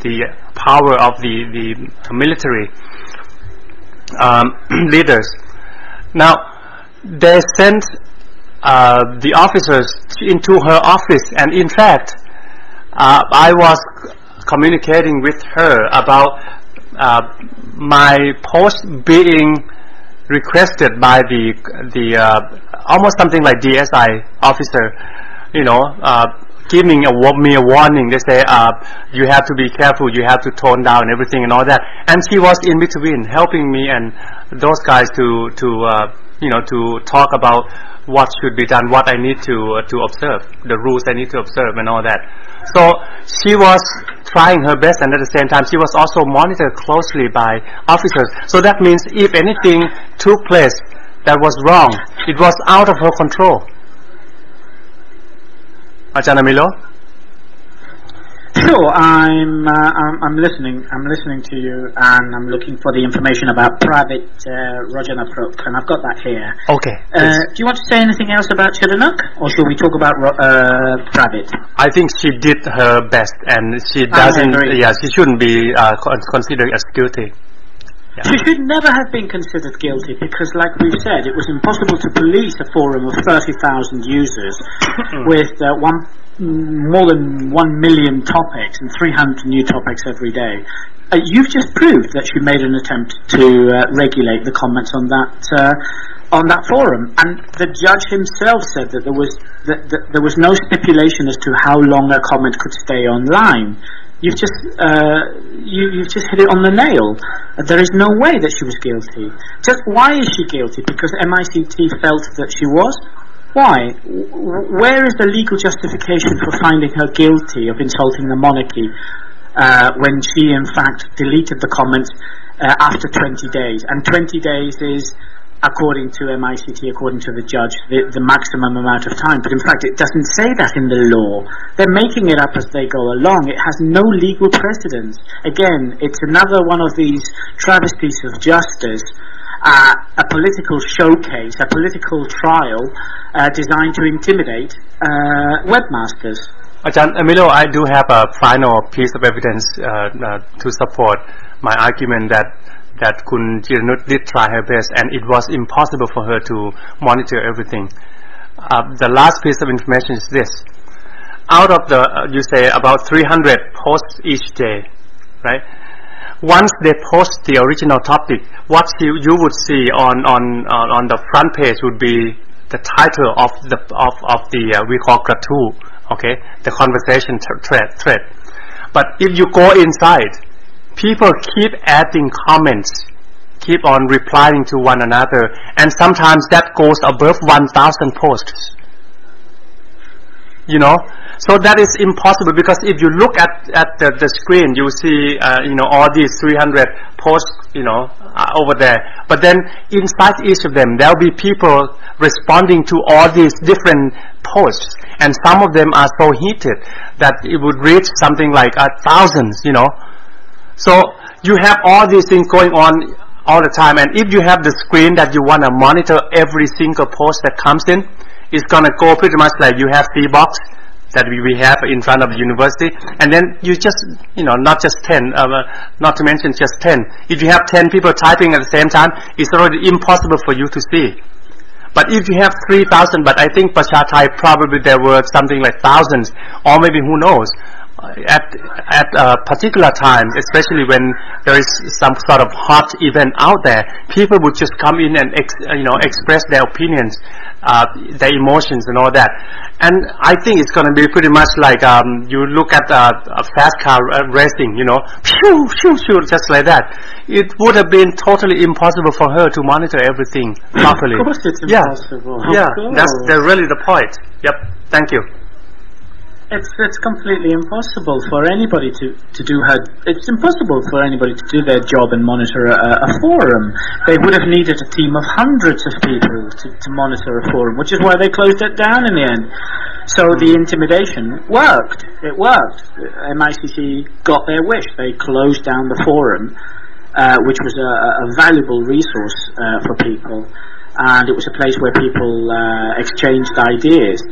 B: power of the military leaders. Now, they sent the officers into her office, and in fact, I was communicating with her about my post being requested by the almost something like DSI officer, giving me a warning. They say you have to be careful, you have to tone down everything and all that. And she was in between, helping me and those guys to talk about what should be done, what I need to observe, the rules I need to observe and all that. So she was trying her best, and at the same time she was also monitored closely by officers. So that means if anything took place that was wrong, it was out of her control. Aj.Emilio?
A: Sure, I'm listening. I'm listening to you, and I'm looking for the information about Private Rajana Prok, and I've got that here.
B: Okay.
A: Do you want to say anything else about Chiranuk, or should we talk about Private?
B: I think she did her best, and she doesn't. Yeah, she shouldn't be considered as guilty. Yeah.
A: She should never have been considered guilty because, like we've said, it was impossible to police a forum of 30,000 users with more than 1 million topics and 300 new topics every day. You've just proved that she made an attempt to regulate the comments on that forum, and the judge himself said that there was no stipulation as to how long a comment could stay online. You've just hit it on the nail. There is no way that she was guilty. Just why is she guilty? Because MICT felt that she was? Why? Where is the legal justification for finding her guilty of insulting the monarchy when she in fact deleted the comments after 20 days? And 20 days is, according to MICT, according to the judge, the maximum amount of time. But in fact it doesn't say that in the law. They're making it up as they go along. It has no legal precedence. Again, it's another one of these travesties of justice, a political showcase, a political trial designed to intimidate webmasters.
B: Aj.Emilio, I do have a final piece of evidence to support my argument that Kun Chiranut did try her best, and it was impossible for her to monitor everything. The last piece of information is this: out of the you say about 300 posts each day, right? Once they post the original topic, what you would see on the front page would be the title of the we call Gratu, okay, the conversation thread. But if you go inside, people keep adding comments, keep on replying to one another, and sometimes that goes above 1,000 posts. So that is impossible, because if you look at the screen, you see all these 300 posts over there. But then inside each of them, there will be people responding to all these different posts, and some of them are so heated that it would reach something like thousands. So you have all these things going on all the time, and if you have the screen that you want to monitor every single post that comes in, it's going to go pretty much like you have C-Box, that we have in front of the university, and then you just, not just 10, not to mention just 10. If you have 10 people typing at the same time, it's already impossible for you to see. But if you have 3,000, but I think Pasha Thai probably there were something like thousands, or maybe who knows, at a particular time, especially when there is some sort of hot event out there, people would just come in and express their opinions, their emotions and all that. And I think it's going to be pretty much like you look at a fast car racing, shoo, shoo, shoo, just like that. It would have been totally impossible for her to monitor everything properly.
A: Of course it's impossible.
B: Yeah, that's really the point. Yep, thank you.
A: It's completely impossible for anybody to do it's impossible for anybody to do their job and monitor a forum. They would have needed a team of hundreds of people to monitor a forum, which is why they closed it down in the end. So the intimidation worked. It worked. MICC got their wish. They closed down the forum, which was a valuable resource for people. And it was a place where people exchanged ideas,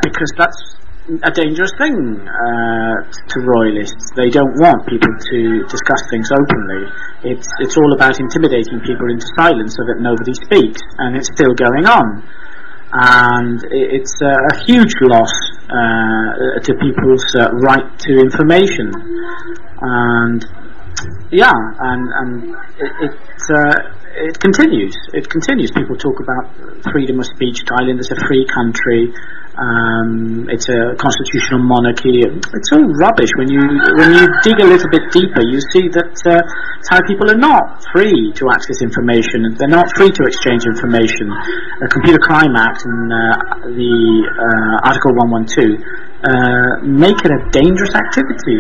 A: because that's a dangerous thing to royalists. They don't want people to discuss things openly. It's all about intimidating people into silence so that nobody speaks, and it's still going on. And it's a huge loss to people's right to information. And it continues. It continues. People talk about freedom of speech. Thailand is a free country. It's a constitutional monarchy. It's all rubbish. When you dig a little bit deeper, you see that Thai people are not free to access information. They're not free to exchange information. The Computer Crime Act and the Article 112 make it a dangerous activity.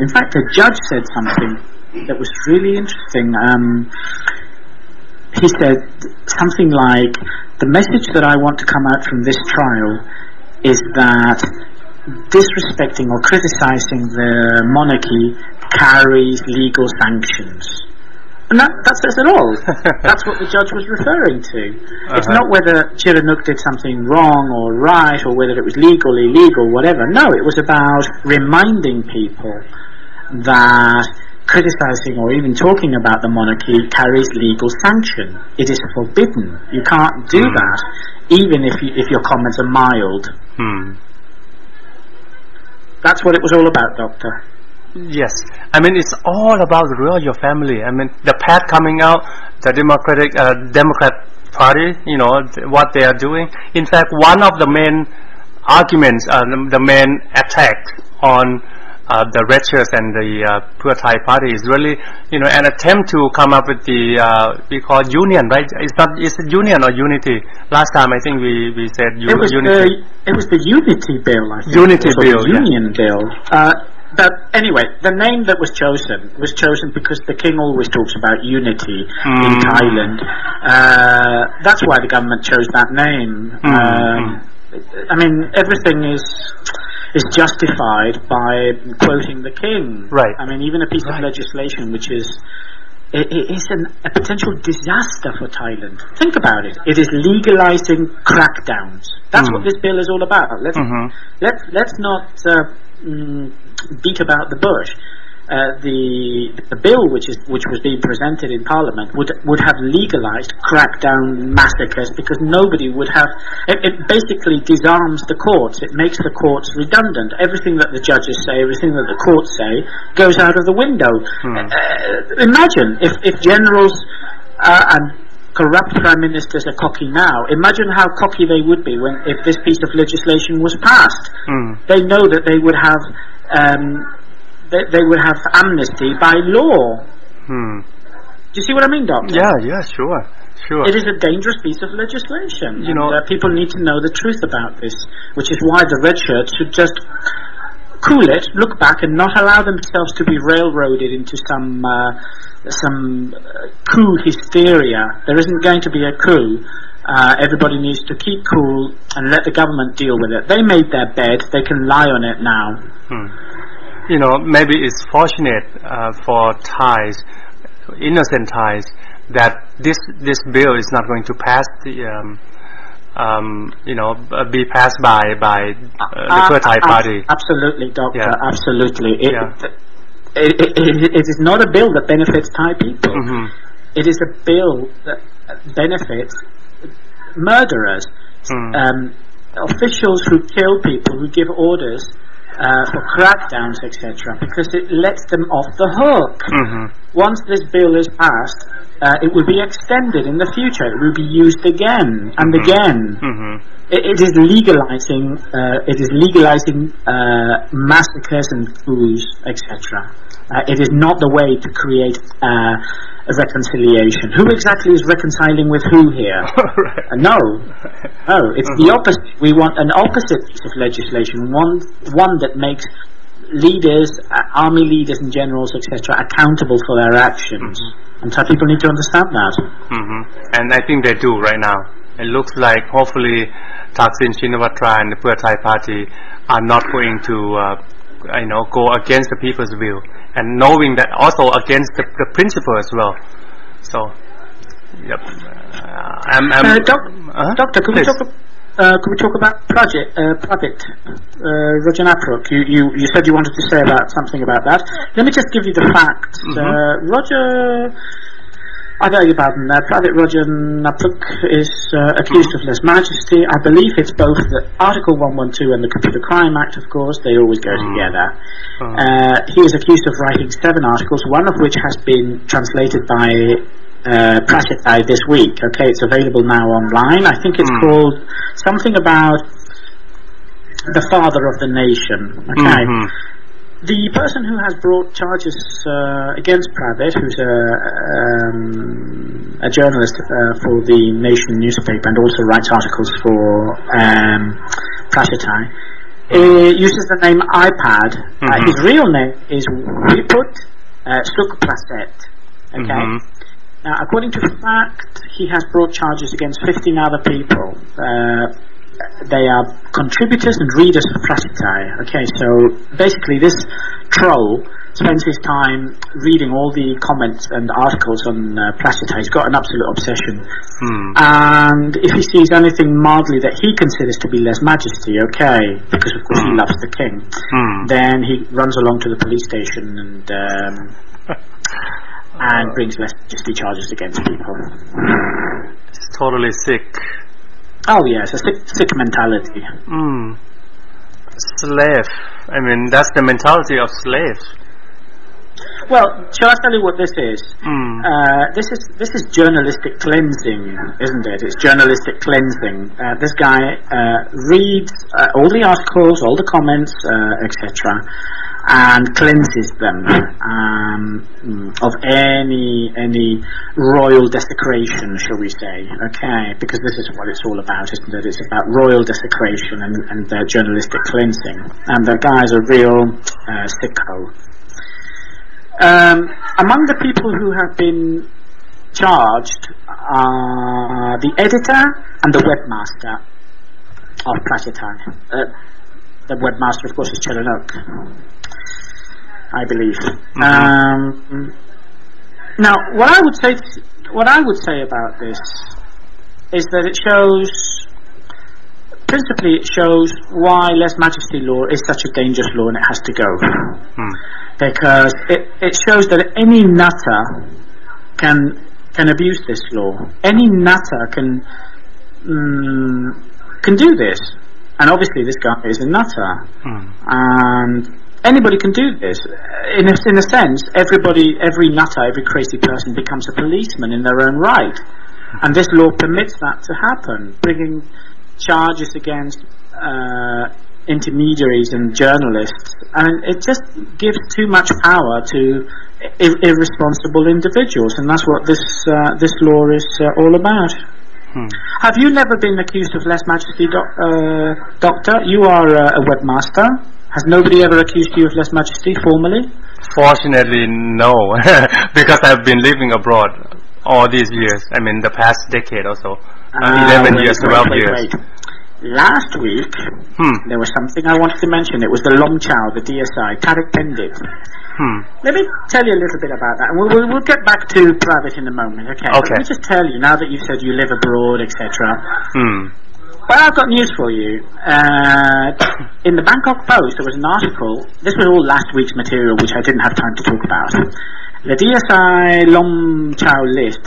A: In fact, a judge said something that was really interesting. He said something like, the message that I want to come out from this trial is that disrespecting or criticizing the monarchy carries legal sanctions. And that says it all. That's what the judge was referring to. It's not whether Sihanouk did something wrong or right, or whether it was legal, illegal, whatever. No, it was about reminding people that criticizing or even talking about the monarchy carries legal sanction. It is forbidden. You can't do that, even if your comments are mild. That's what it was all about, Doctor.
B: Yes, I mean, it's all about the royal family. I mean, the path coming out, the Democrat Party, what they are doing. In fact, one of the main arguments, the main attack on the red shirts and the Pheu Thai party is really, an attempt to come up with the we call union, right? It's a union or unity. Last time I think we said unity.
A: It was the unity bill, I think.
B: Unity bill,
A: union bill. But anyway, the name that was chosen because the king always talks about unity in Thailand. That's why the government chose that name. I mean, everything is justified by quoting the king.
B: Right.
A: I mean, even a piece of legislation which is a potential disaster for Thailand. Think about it. It is legalizing crackdowns. That's what this bill is all about. Let's not beat about the bush. The bill which was being presented in Parliament would have legalized crackdown massacres, because nobody would have. It basically disarms the courts. It makes the courts redundant. Everything that the judges say, everything that the courts say, goes out of the window. Imagine if generals and corrupt prime ministers are cocky now. Imagine how cocky they would be if this piece of legislation was passed. They know that they would have. They would have amnesty by law. Do you see what I mean, Doctor?
B: Yeah, sure.
A: It is a dangerous piece of legislation. People need to know the truth about this, which is why the red shirts should just cool it, look back, and not allow themselves to be railroaded into some coup hysteria. There isn't going to be a coup. Everybody needs to keep cool and let the government deal with it. They made their bed. They can lie on it now.
B: Maybe it's fortunate for Thais, innocent Thais, that this bill is not going to pass the be passed by the Pheu Thai party.
A: Absolutely, Doctor.
B: Yeah.
A: Absolutely. It is not a bill that benefits Thai people. It is a bill that benefits murderers, officials who kill people, who give orders for crackdowns, etc., because it lets them off the hook. Once this bill is passed, it will be extended in the future. It will be used again and again. It is legalizing. Massacres and coups, etc. It is not the way to create a reconciliation. Who exactly is reconciling with who here? No, it's the opposite. We want an opposite piece of legislation, one that makes leaders, army leaders and generals, etc., accountable for their actions. And Thai people need to understand that.
B: And I think they do right now. It looks like hopefully Thaksin Shinawatra and the Pheu Thai party are not going to go against the people's will, and knowing that also against the principle as well. So, yep.
A: Doctor, could we talk about Pravit Rajanapruk? You said you wanted to say something about that. Let me just give you the facts. Roger, I beg your pardon, Pravit Rajanapruk is accused of lèse majesty. I believe it's both the Article 112 and the Computer Crime Act, of course. They always go together. He is accused of writing 7 articles, one of which has been translated by Prachatai this week. Okay, it's available now online. I think it's called something about the father of the nation. Okay. The person who has brought charges against Pravit, who's a journalist for the Nation newspaper and also writes articles for Prachatai, uses the name iPad. His real name is Viput Sukpraset. Okay. Now, according to fact, he has brought charges against 15 other people. They are contributors and readers of Prachatai. Okay, so basically this troll spends his time reading all the comments and articles on Prachatai. He's got an absolute obsession. And if he sees anything mildly that he considers to be lèse majesty, okay, because of course he loves the king, then he runs along to the police station and brings lèse majesty charges against people.
B: It's totally sick.
A: Oh yes, a sick mentality.
B: Slave. I mean, that's the mentality of slaves.
A: Well, shall I tell you what this is? This is journalistic cleansing, isn't it? It's journalistic cleansing. This guy reads all the articles, all the comments, etc., and cleanses them of any royal desecration, shall we say? Okay, because this is what it's all about, isn't it? It's about royal desecration and journalistic cleansing. And the guy's a real sicko. Among the people who have been charged are the editor and the webmaster of Prachatai. The webmaster, of course, is Chelanuk, I believe. Now, what I would say about this is that it shows, principally, it shows why lèse majesty law is such a dangerous law and it has to go. Because it shows that any nutter can abuse this law. Any nutter can do this, and obviously this guy is a nutter, and anybody can do this. In a sense, every nutter, every crazy person becomes a policeman in their own right, and this law permits that to happen, bringing charges against intermediaries and journalists, and it just gives too much power to irresponsible individuals, and that's what this law is all about. Have you never been accused of lèse majesty, Doctor? You are a webmaster. Has nobody ever accused you of lèse majesty formally?
B: Fortunately, no, because I've been living abroad all these years. I mean, the past decade or so, 11 years, 12 years.
A: Last week, there was something I wanted to mention. It was the Long Chow, the DSI, Tarik Pendit. Let me tell you a little bit about that. We'll get back to Pravit in a moment, okay? But let me just tell you, now that you've said you live abroad, etc., Well, I've got news for you. In the Bangkok Post, there was an article. This was all last week's material, which I didn't have time to talk about. The DSI Lom Chow list.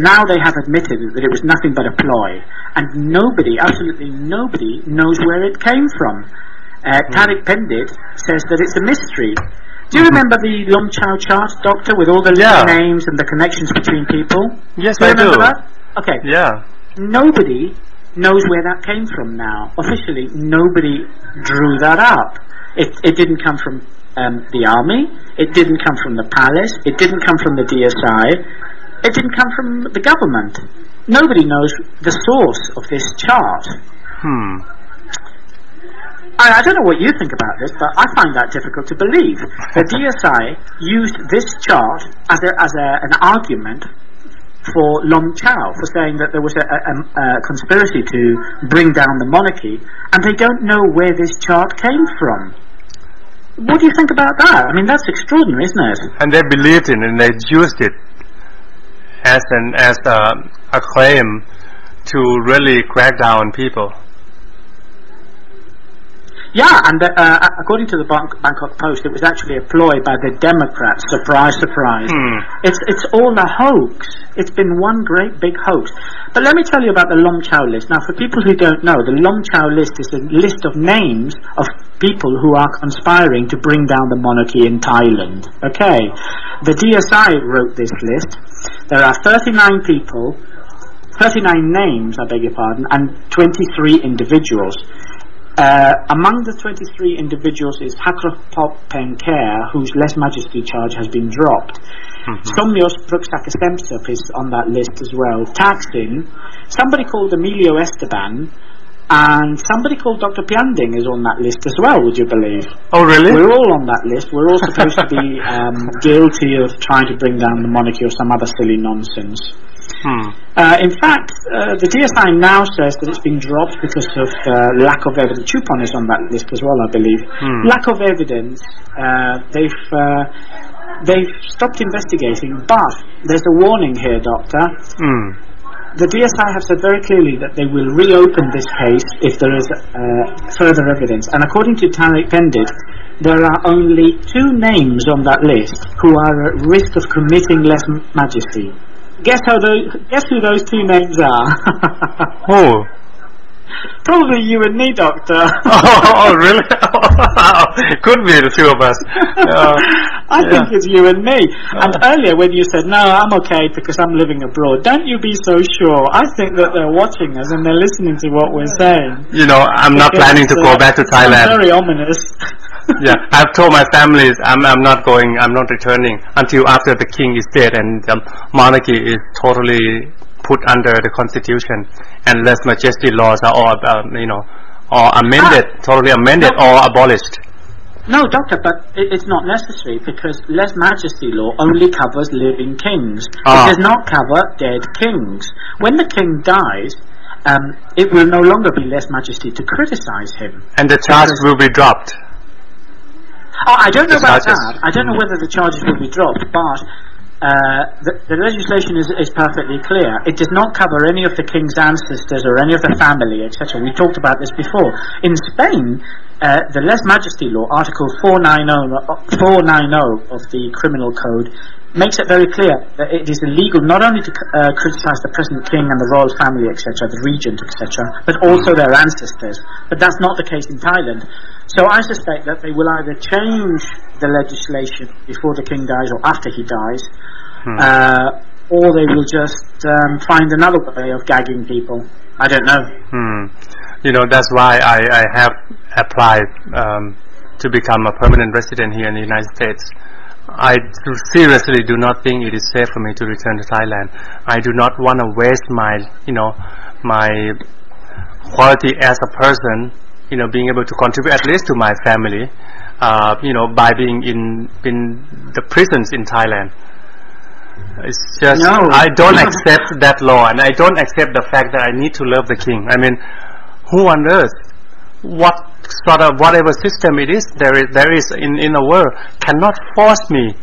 A: Now they have admitted that it was nothing but a ploy, and nobody, absolutely nobody, knows where it came from. Tariq Pendit says that it's a mystery. Do you remember the Lom Chow chart, Doctor, with all the names and the connections between people?
B: Yes,
A: do you remember
B: I do.
A: That? Okay.
B: Yeah.
A: Nobody knows where that came from now. Officially, nobody drew that up. It didn't come from the army. It didn't come from the palace. It didn't come from the DSI. It didn't come from the government. Nobody knows the source of this chart. I don't know what you think about this, but I find that difficult to believe. The DSI used this chart as an argument for Lom Chow, for saying that there was a conspiracy to bring down the monarchy, and they don't know where this chart came from. What do you think about that? I mean, that's extraordinary, isn't it?
B: And they believed in it, and they used it as a claim to really crack down on people.
A: Yeah, and according to the Bangkok Post, it was actually a ploy by the Democrats. Surprise, surprise. It's all a hoax. It's been one great big hoax. But let me tell you about the Lom Chow list. Now, for people who don't know, the Lom Chow list is a list of names of people who are conspiring to bring down the monarchy in Thailand. Okay, the DSI wrote this list. There are 39 people, 39 names, I beg your pardon, and 23 individuals. Among the 23 individuals is Hakrapop Penker, whose lese majesty charge has been dropped. Somyos Bruksakastemsup is on that list as well. Taksin, somebody called Emilio Esteban, and somebody called Dr. Piangdin is on that list as well, would you believe?
B: Oh, really?
A: We're all on that list. We're all supposed to be guilty of trying to bring down the monarchy or some other silly nonsense. In fact, the DSI now says that it's been dropped because of lack of evidence. Chupon is on that list as well, I believe. Lack of evidence. They've stopped investigating, but there's a warning here, Doctor. The DSI have said very clearly that they will reopen this case if there is further evidence. And according to Tariq Pendit, there are only 2 names on that list who are at risk of committing lese majesty. Guess who those 2 names are?
B: Who?
A: Probably you and me, Doctor.
B: Oh, really? Could be the 2 of us.
A: I think it's you and me. And earlier when you said, no, I'm okay because I'm living abroad, don't you be so sure. I think that they're watching us and they're listening to what we're saying.
B: You know, I'm not planning to go back to Thailand.
A: Very ominous.
B: Yeah, I've told my family I'm not returning until after the king is dead and the monarchy is totally put under the constitution and lese majesty laws are all or amended, totally amended or abolished.
A: No, Doctor, but it's not necessary because lese majesty law only covers living kings. It does not cover dead kings. When the king dies, it will no longer be lese majesty to criticize him.
B: And the charge will be dropped.
A: I don't know about that. I don't know whether the charges will be dropped, but the legislation is perfectly clear. It does not cover any of the king's ancestors or any of the family, etc. We talked about this before. In Spain, the lese majesty law, Article 490 of the Criminal Code, makes it very clear that it is illegal not only to criticize the present king and the royal family, etc., the regent, etc., but also their ancestors. But that's not the case in Thailand. So I suspect that they will either change the legislation before the king dies or after he dies, or they will just find another way of gagging people. I don't know.
B: You know, that's why I have applied to become a permanent resident here in the United States. I seriously do not think it is safe for me to return to Thailand. I do not want to waste my quality as a person, being able to contribute at least to my family, by being in the prisons in Thailand. It's just, I don't accept that law, and I don't accept the fact that I need to love the king. I mean, who on earth, whatever system it is there is in the world cannot force me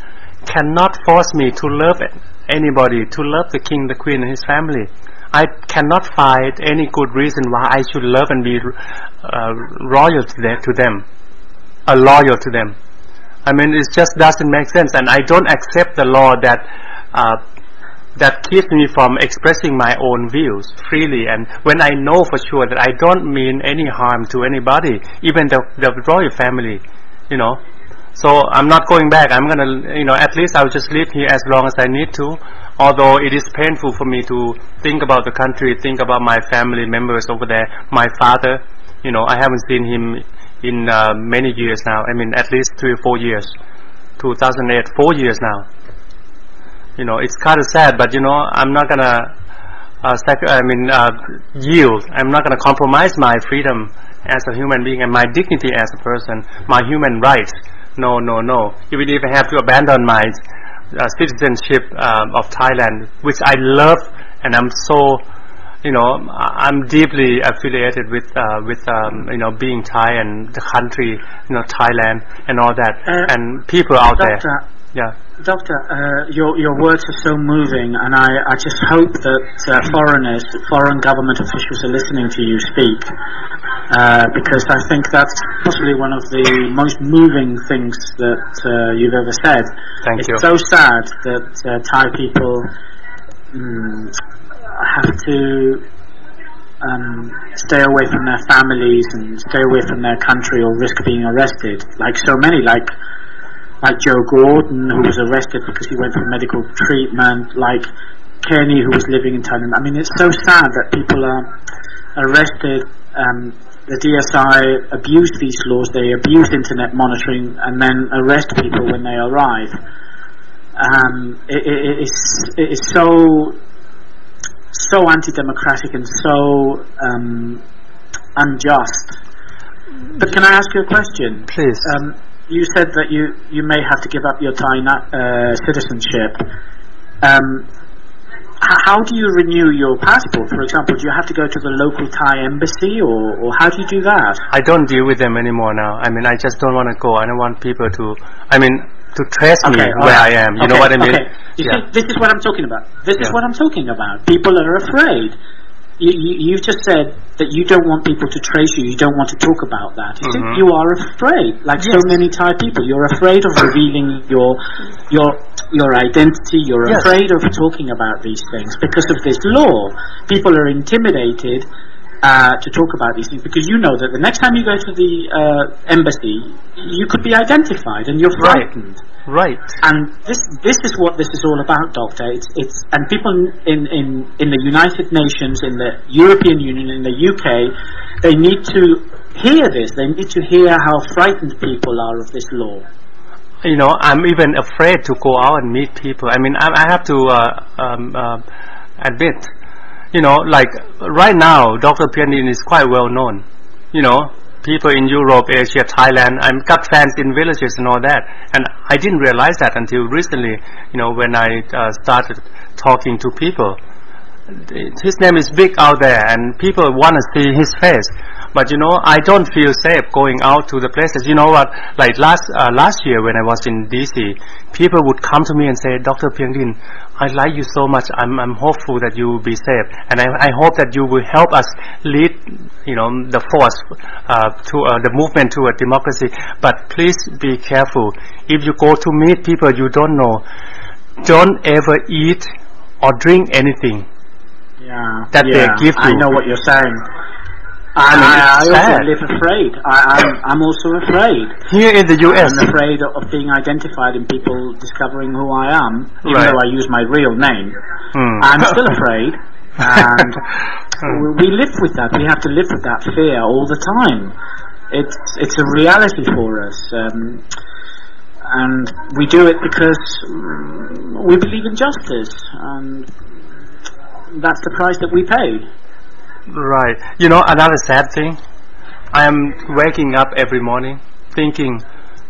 B: to love anybody, to love the king, the queen, and his family. I cannot find any good reason why I should love and be loyal to them. Loyal to them. I mean, it just doesn't make sense, and I don't accept the law that keeps me from expressing my own views freely. And when I know for sure that I don't mean any harm to anybody, even the royal family, you know. So I'm not going back. I'm gonna, at least I'll just live here as long as I need to. Although it is painful for me to think about the country, think about my family members over there. My father, I haven't seen him in many years now. I mean, at least 3 or 4 years. 2008, 4 years now. It's kind of sad, but I'm not gonna yield. I'm not gonna compromise my freedom as a human being and my dignity as a person, my human rights. No. Even if I have to abandon my citizenship of Thailand, which I love, and I'm so, I'm deeply affiliated with being Thai and the country, Thailand and all that, and people out there. Yeah.
A: Doctor, your words are so moving, and I just hope that foreign government officials are listening to you speak, because I think that's possibly one of the most moving things that you've ever said.
B: Thank you.
A: It's so sad that Thai people have to stay away from their families and stay away from their country or risk being arrested, like so many, like Joe Gordon, who was arrested because he went for medical treatment, like Kenny, who was living in Thailand. I mean, it's so sad that people are arrested. The DSI abused these laws, they abused internet monitoring, and then arrest people when they arrive. It is so anti-democratic and so unjust. But can I ask you a question?
B: Please.
A: You said that you may have to give up your Thai citizenship. How do you renew your passport? For example, do you have to go to the local Thai embassy, or how do you do that?
B: I don't deal with them anymore now. I mean, I just don't want to go. I don't want people to trace me where I am. You know what I mean?
A: Okay. You see, this is what I'm talking about. This is what I'm talking about. People are afraid. You've just said that you don't want people to trace you. You don't want to talk about that. You think you are afraid, like so many Thai people. You're afraid of revealing your identity. You're afraid of talking about these things because of this law. People are intimidated to talk about these things because you know that the next time you go to the embassy, you could be identified, and you're frightened.
B: Right.
A: And this is what this is all about, Doctor. It's and people in the United Nations, in the European Union, in the UK, they need to hear this. They need to hear how frightened people are of this law.
B: I'm even afraid to go out and meet people. I mean, I have to admit, like right now, Dr. Piangdin is quite well known. People in Europe, Asia, Thailand. I've got fans in villages and all that, and I didn't realize that until recently. When I started talking to people, his name is big out there, and people want to see his face. But I don't feel safe going out to the places. You know what? Like last year when I was in DC, people would come to me and say, "Dr. Piangdin, I like you so much. I'm hopeful that you will be safe, and I hope that you will help us lead, the force to the movement toward democracy. But please be careful. If you go to meet people you don't know, don't ever eat or drink anything that they give you."
A: I know what you're saying. I also live afraid. I'm also afraid.
B: Here in the U.S.
A: I'm afraid of being identified and people discovering who I am, even though I use my real name. I'm still afraid. And we live with that. We have to live with that fear all the time. It's a reality for us. And we do it because we believe in justice. And that's the price that we pay.
B: Right. Another sad thing, I am waking up every morning thinking,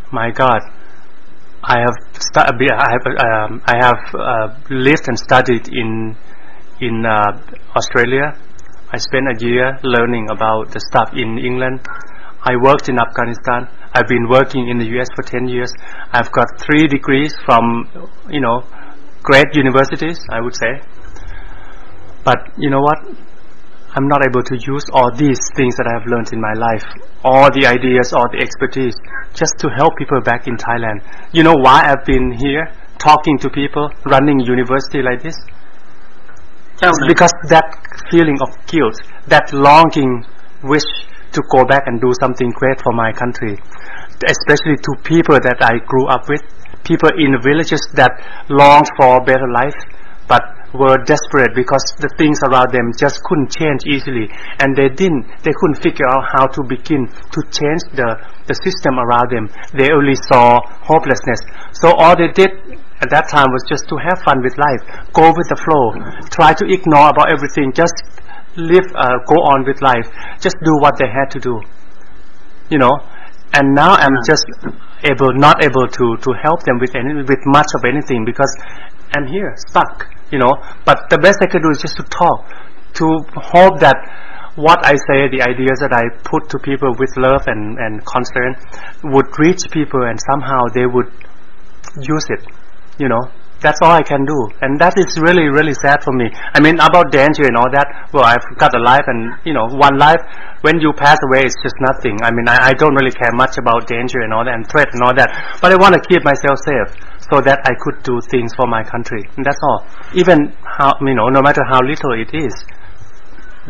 B: my God, I have lived and studied in Australia. I spent a year learning about the stuff in England. I worked in Afghanistan. I've been working in the US for 10 years. I've got 3 degrees from, great universities, I would say. But you know what? I'm not able to use all these things that I have learned in my life, all the ideas, all the expertise, just to help people back in Thailand. You know why I've been here, talking to people, running university like this?
A: Tell me.
B: Because that feeling of guilt, that longing wish to go back and do something great for my country, especially to people that I grew up with, people in villages that longed for a better life, but were desperate because the things around them just couldn't change easily, and they couldn't figure out how to begin to change the system around them. They only saw hopelessness. So all they did at that time was just to have fun with life, go with the flow, try to ignore about everything, just live, go on with life, just do what they had to do, you know. And now I'm just not able to help them with much of anything, because I'm here stuck, you know. But the best I can do is just to talk, to hope that what I say, the ideas that I put to people with love and concern, would reach people, and somehow they would use it, you know. That's all I can do, and that is really, really sad for me. I mean, about danger and all that, well, I've got a life, and you know, one life, when you pass away, it's just nothing. I mean, I don't really care much about danger and all that, and threat and all that, but I want to keep myself safe, so that I could do things for my country, and that's all. Even how, you know, no matter how little it is.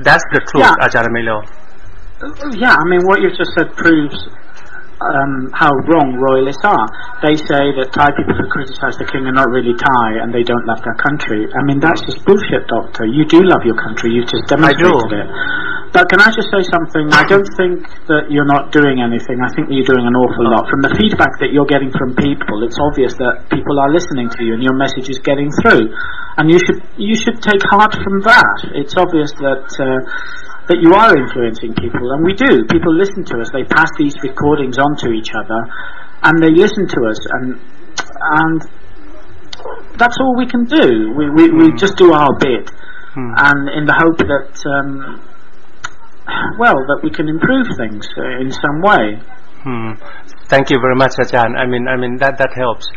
B: That's the truth, Aj.Emilio.
A: Yeah, I mean, what you've just said proves how wrong royalists are. They say that Thai people who criticise the king are not really Thai and they don't love their country. I mean, that's just bullshit, Doctor. You do love your country. You've just demonstrated it. But can I just say something? I don't think that you're not doing anything. I think that you're doing an awful lot. From the feedback that you're getting from people, it's obvious that people are listening to you and your message is getting through. And you should take heart from that. It's obvious that you are influencing people, and we do. People listen to us. They pass these recordings on to each other, and they listen to us, and that's all we can do. We just do our bit, and in the hope that that we can improve things in some way.
B: Thank you very much, Ajahn. I mean that helps.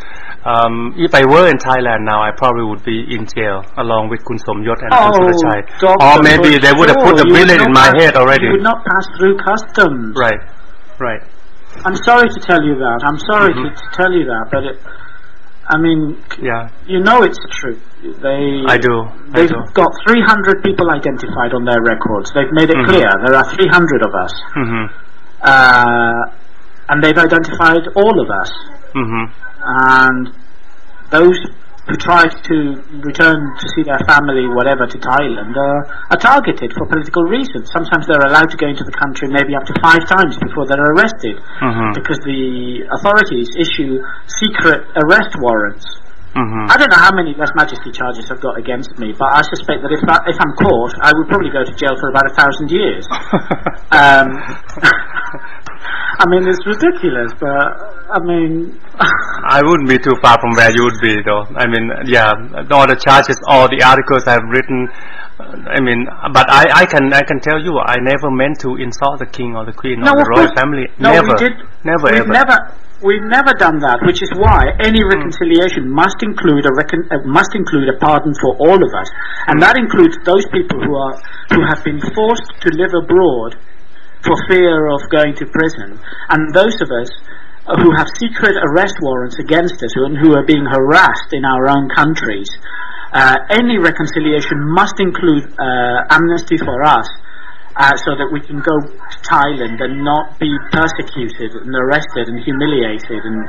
B: If I were in Thailand now, I probably would be in jail along with Kun Somyot and Kun Surachai. Or maybe they would have put a bullet in my head already.
A: You would not pass through customs.
B: Right.
A: I'm sorry to tell you that. I'm sorry to tell you that, but you know it's true. They've got 300 people identified on their records. They've made it clear there are 300 of us. And they've identified all of us. And those who try to return to see their family, whatever, to Thailand, are targeted for political reasons. Sometimes they're allowed to go into the country maybe up to 5 times before they're arrested, because the authorities issue secret arrest warrants. I don't know how many lèse majesty charges I've got against me, but I suspect that if I'm caught, I would probably go to jail for about 1,000 years. I mean, it's ridiculous, but I mean...
B: I wouldn't be too far from where you would be, though. I mean, all the charges, all the articles I've written, I mean, but I can tell you, I never meant to insult the king or the queen or the royal family.
A: We've never done that, which is why any reconciliation must include a pardon for all of us, and that includes those people who have been forced to live abroad for fear of going to prison, and those of us who have secret arrest warrants against us and who are being harassed in our own countries. Any reconciliation must include amnesty for us, so that we can go to Thailand and not be persecuted and arrested and humiliated and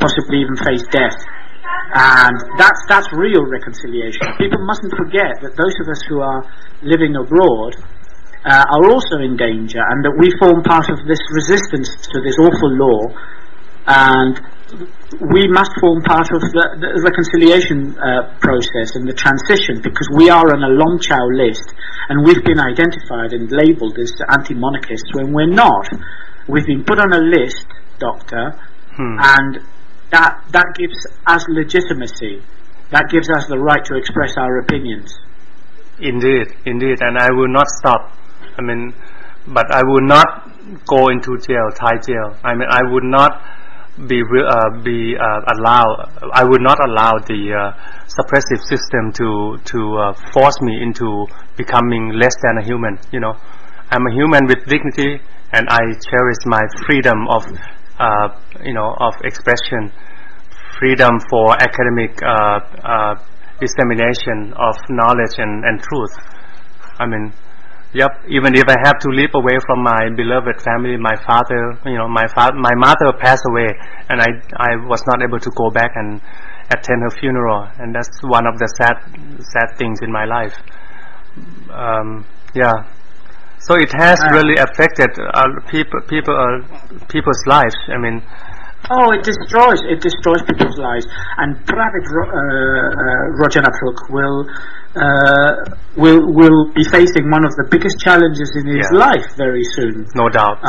A: possibly even face death. And that's real reconciliation. People mustn't forget that those of us who are living abroad are also in danger, and that we form part of this resistance to this awful law, and we must form part of the reconciliation process and the transition, because we are on a long chow list, and we've been identified and labelled as anti-monarchists when we're not. We've been put on a list, Doctor, and that gives us legitimacy. That gives us the right to express our opinions.
B: Indeed, and I will not stop. I mean, but I will not go into jail, Thai jail. I mean, I would not I would not allow the suppressive system to force me into becoming less than a human. You know, I'm a human with dignity, and I cherish my freedom of of expression, freedom for academic dissemination of knowledge and truth. I mean, yep. Even if I have to live away from my beloved family, my father, my mother passed away, and I was not able to go back and attend her funeral, and that's one of the sad things in my life. Yeah. So it has really affected people's lives. I mean.
A: Oh, it destroys people's lives, and Pravit Rajanapruk will be facing one of the biggest challenges in his life very soon.
B: No doubt.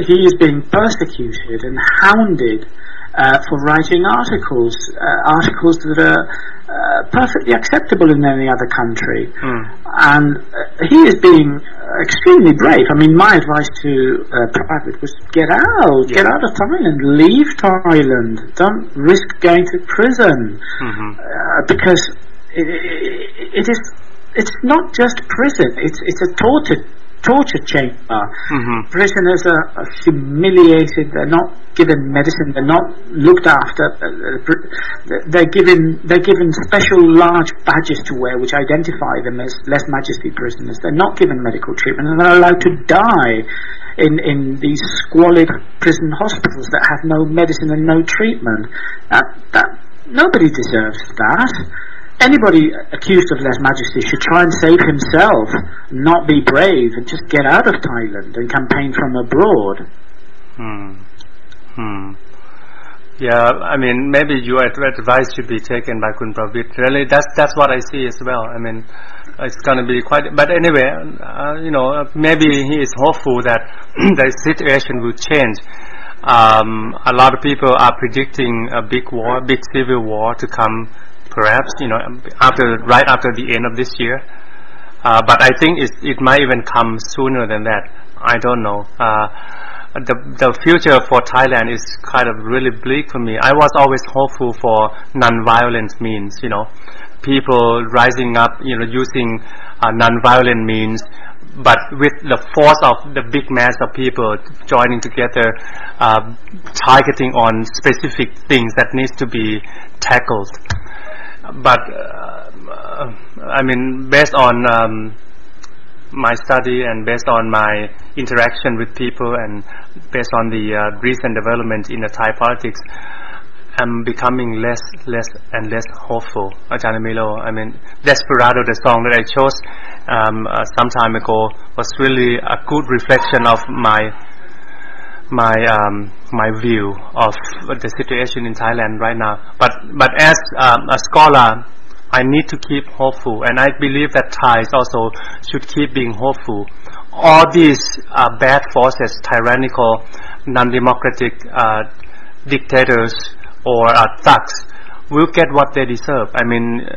A: He is being persecuted and hounded for writing articles that are perfectly acceptable in any other country, and he is being extremely brave. I mean, my advice to Pravit was get out of Thailand, leave Thailand, don't risk going to prison, because it's not just prison, it's a torture chamber. Prisoners are humiliated, they're not given medicine, they're not looked after, they're given special large badges to wear which identify them as less majesty prisoners. They're not given medical treatment, and they're allowed to die in these squalid prison hospitals that have no medicine and no treatment. That nobody deserves that. Anybody accused of lese majesty should try and save himself, not be brave, and just get out of Thailand and campaign from abroad.
B: Yeah, I mean, maybe your advice should be taken by Kun Pravit. Really, that's what I see as well. I mean, it's going to be quite. But anyway, maybe he is hopeful that the situation will change. A lot of people are predicting a big civil war to come. Perhaps right after the end of this year, but I think it might even come sooner than that. I don't know. The future for Thailand is kind of really bleak for me. I was always hopeful for non-violent means. People rising up, using non-violent means, but with the force of the big mass of people joining together, targeting on specific things that needs to be tackled. But I mean, based on my study and based on my interaction with people and based on the recent developments in the Thai politics, I'm becoming less and less hopeful. Aj.Emilio, I mean, Desperado, the song that I chose some time ago, was really a good reflection of my view of the situation in Thailand right now. But as a scholar, I need to keep hopeful, and I believe that Thais also should keep being hopeful. All these bad forces, tyrannical, non-democratic dictators or thugs, will get what they deserve. I mean,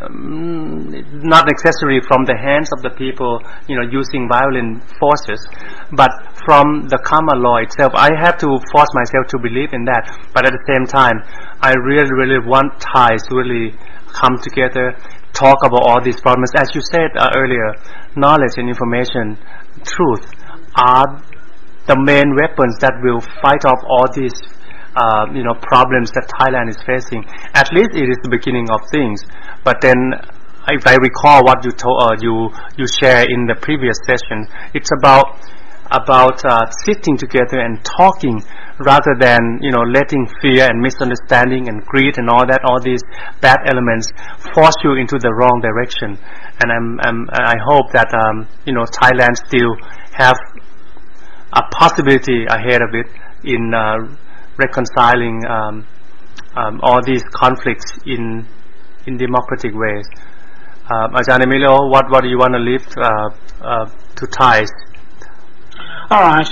B: not necessarily from the hands of the people, using violent forces, but from the common law itself. I have to force myself to believe in that. But at the same time, I really, really want Thais to really come together, talk about all these problems. As you said earlier, knowledge and information, truth, are the main weapons that will fight off all these problems that Thailand is facing. At least it is the beginning of things. But then, if I recall what you told, you share in the previous session, it's about sitting together and talking, rather than letting fear and misunderstanding and greed and all these bad elements force you into the wrong direction. And I hope that Thailand still have a possibility ahead of it in reconciling all these conflicts in democratic ways. Aj.Emilio, what do you want to leave to Thais?
A: All right.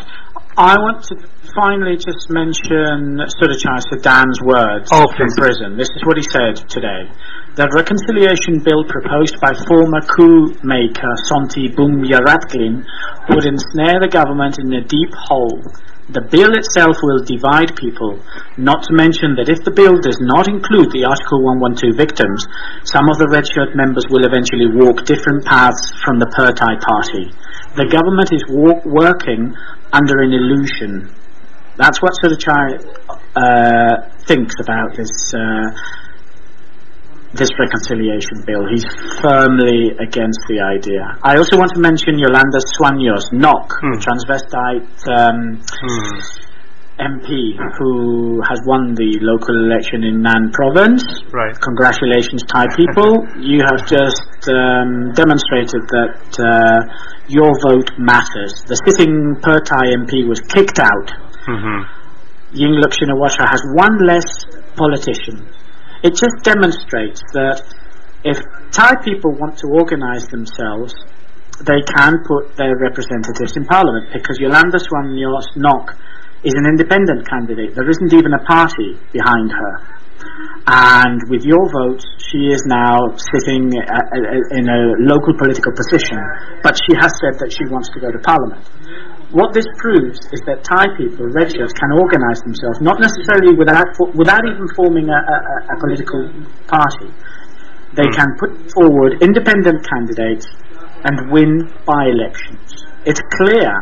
A: I want to finally just mention Surachai Sadan's words from prison. This is what he said today. The reconciliation bill proposed by former coup maker Sonti Boumdiaratlin would ensnare the government in a deep hole. The bill itself will divide people, not to mention that if the bill does not include the Article 112 victims, some of the red shirt members will eventually walk different paths from the Pertai party. The government is working under an illusion. That's what Suruchai thinks about this reconciliation bill. He's firmly against the idea. I also want to mention Yolanda Suanyos, NOC, the transvestite MP who has won the local election in Nan province.
B: Right.
A: Congratulations, Thai people. You have just demonstrated that your vote matters. The sitting Pertai MP was kicked out. Yingluck Shinawatra has one less politician. It just demonstrates that if Thai people want to organise themselves, they can put their representatives in Parliament, because Yolanda Suanyos NOC is an independent candidate. There isn't even a party behind her. And with your votes, she is now sitting in a local political position, but she has said that she wants to go to Parliament. What this proves is that Thai people, red shirts, can organise themselves, not necessarily without even forming a political party. They can put forward independent candidates and win by-elections. It's clear,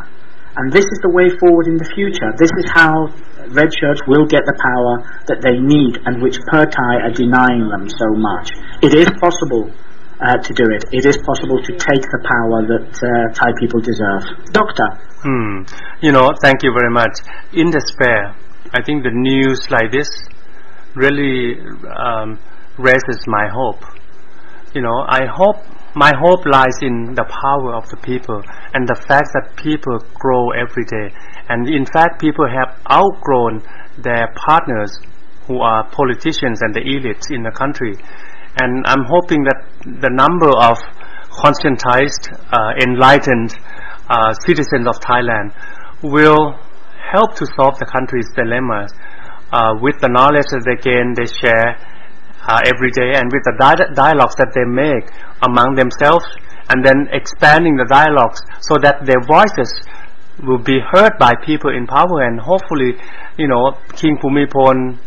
A: and this is the way forward in the future. This is how red shirts will get the power that they need, and which Pertai are denying them so much. It is possible to do it. It is possible to take the power that Thai people deserve. Doctor?
B: Thank you very much. In despair, I think the news like this really raises my hope. My hope lies in the power of the people and the fact that people grow every day. And in fact, people have outgrown their partners who are politicians and the elites in the country. And I'm hoping that the number of conscientized, enlightened citizens of Thailand will help to solve the country's dilemmas with the knowledge that they gain, they share every day, and with the dialogues that they make among themselves, and then expanding the dialogues so that their voices will be heard by people in power, and hopefully, King Bhumibol,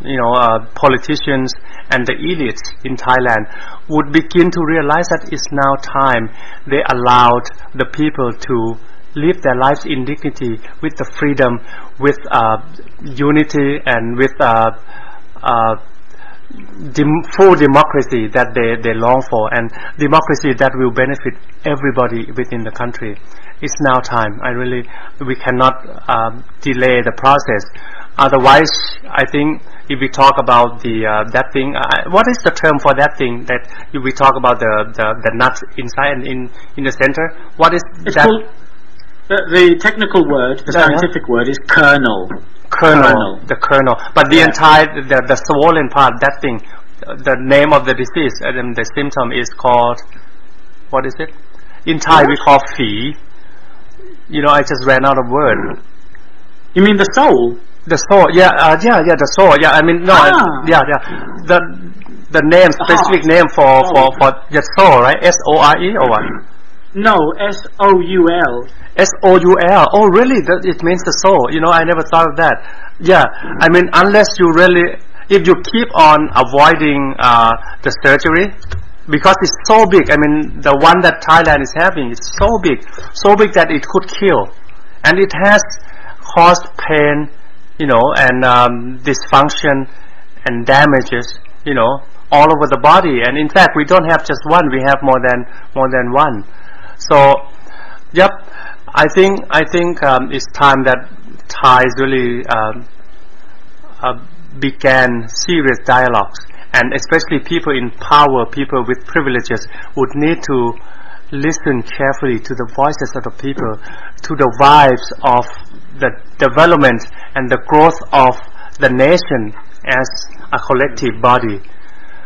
B: politicians and the elites in Thailand would begin to realize that it's now time they allowed the people to live their lives in dignity, with the freedom, with unity, and with full democracy that they long for, and democracy that will benefit everybody within the country. It's now time. We cannot delay the process. Otherwise, I think if we talk about that thing, what is the term for that thing that if we talk about the nuts inside and in the center? What is that?
A: The technical word, the scientific word is kernel.
B: The kernel. But the entire, the swollen part, that thing, the name of the disease, and the symptom is called, what is it? In Thai we call Phi. I just ran out of word.
A: You mean the soul?
B: The soul, the soul. Yeah, I mean, no, the name, specific name for the soul, right? SORE or what?
A: No, SOUL.
B: SOUL. Oh, really? It means the soul. I never thought of that. Yeah, I mean, unless you really, if you keep on avoiding the surgery, because it's so big. I mean, the one that Thailand is having is so big that it could kill, and it has caused pain, and dysfunction and damages, all over the body. And in fact, we don't have just one; we have more than one. So, yep, I think it's time that Thais really began serious dialogues, and especially people in power, people with privileges, would need to listen carefully to the voices of the people, to the vibes of the development and the growth of the nation as a collective body.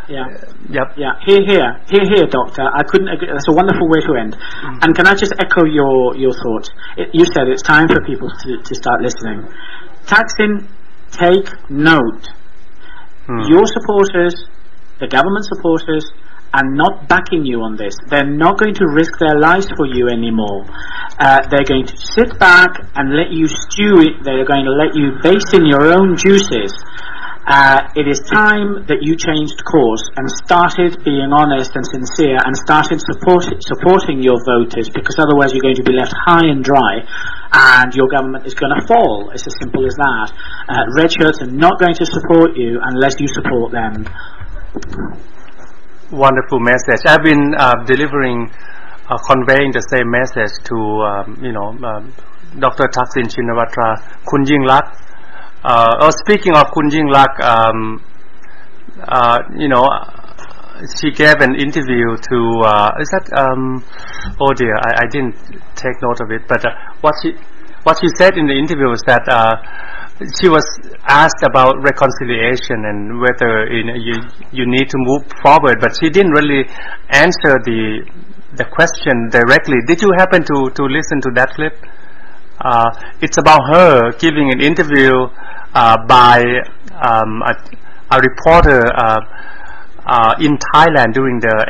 A: Yeah. Yep. Yeah. Here, Doctor. I couldn't agree. That's a wonderful way to end. And can I just echo your thoughts? You said it's time for people to start listening. Thaksin, take note. Your supporters, the government supporters, and not backing you on this. They're not going to risk their lives for you anymore. They're going to sit back and let you stew it. They're going to let you baste in your own juices. It is time that you changed course and started being honest and sincere and started supporting your voters, because otherwise you're going to be left high and dry and your government is going to fall. It's as simple as that. Red shirts are not going to support you unless you support them.
B: Wonderful message. I've been delivering, conveying the same message to Dr. Thaksin Shinawatra, Kun Jinglak. Speaking of Kun Jinglak, she gave an interview to is that oh dear, I didn't take note of it, but what she said in the interview was that she was asked about reconciliation and whether you need to move forward, but she didn't really answer the question directly. Did you happen to listen to that clip? It's about her giving an interview by a reporter in Thailand during the